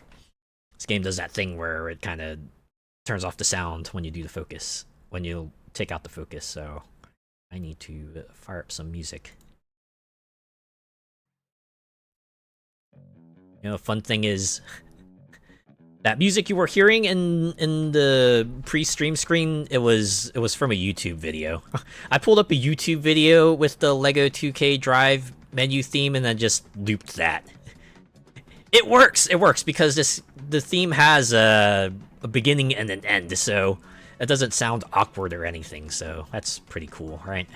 this game does that thing where it kind of turns off the sound when you do the focus, when you take out the focus, so I need to fire up some music. You know, the fun thing is, that music you were hearing in the pre-stream screen, it was from a YouTube video. I pulled up a YouTube video with the LEGO 2K Drive menu theme and then just looped that. It works because the theme has a beginning and an end, so it doesn't sound awkward or anything, so that's pretty cool, right?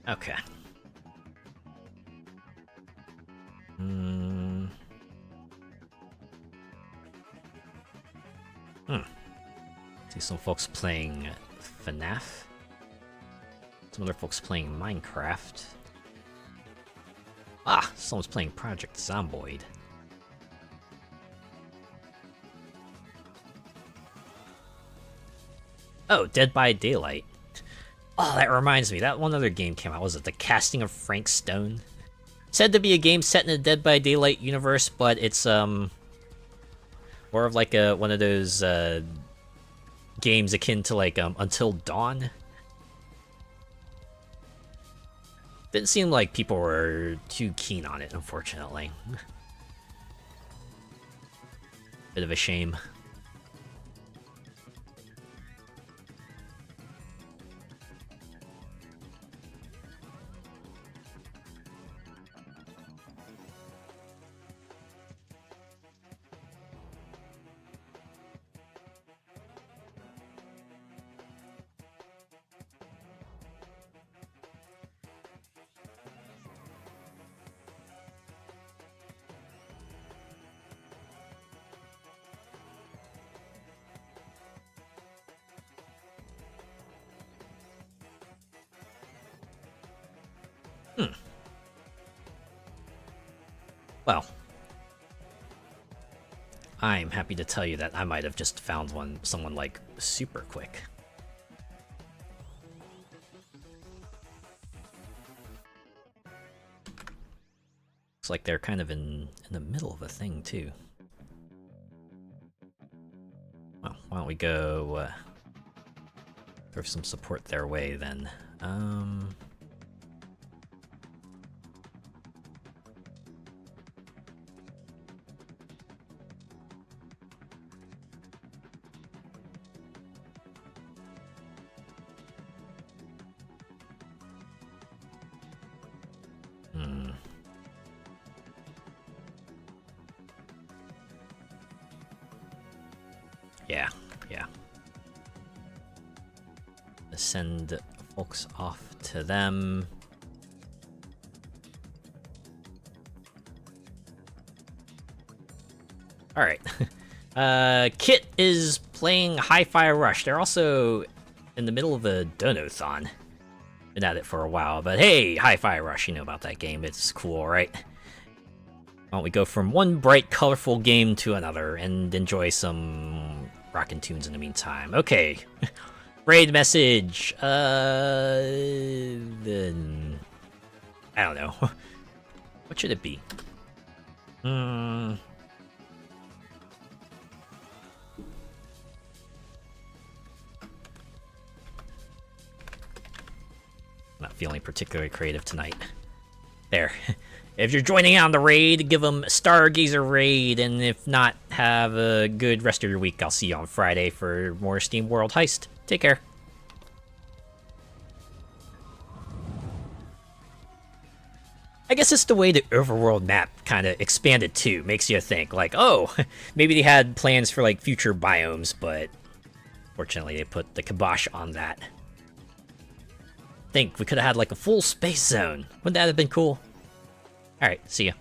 Okay. See some folks playing FNAF. Some other folks playing Minecraft. Ah, someone's playing Project Zomboid. Oh, Dead by Daylight. Oh, that reminds me. That one other game came out. Was it The Casting of Frank Stone? Said to be a game set in the Dead by Daylight universe, but it's more of like one of those games akin to like Until Dawn. Didn't seem like people were too keen on it, unfortunately. Bit of a shame. Well, I'm happy to tell you that I might have just found someone like super quick. Looks like they're kind of in the middle of a thing too. Well, why don't we go throw some support their way then? Yeah. Send folks off to them. Alright. Kit is playing Hi-Fi Rush. They're also in the middle of a Dono-thon. Been at it for a while, but hey, Hi-Fi Rush, you know about that game. It's cool, right? Why don't we go from one bright, colorful game to another and enjoy some rockin' tunes in the meantime. Okay. Raid message. Then I don't know. What should it be? Not feeling particularly creative tonight. There. If you're joining on the raid, give them Stargazer raid, and if not, have a good rest of your week. I'll see you on Friday for more Steam World Heist. Take care. I guess it's the way the overworld map kind of expanded too. Makes you think, like, oh, maybe they had plans for like future biomes, but fortunately they put the kibosh on that. Think we could have had like a full space zone. Wouldn't that have been cool? Alright, see ya.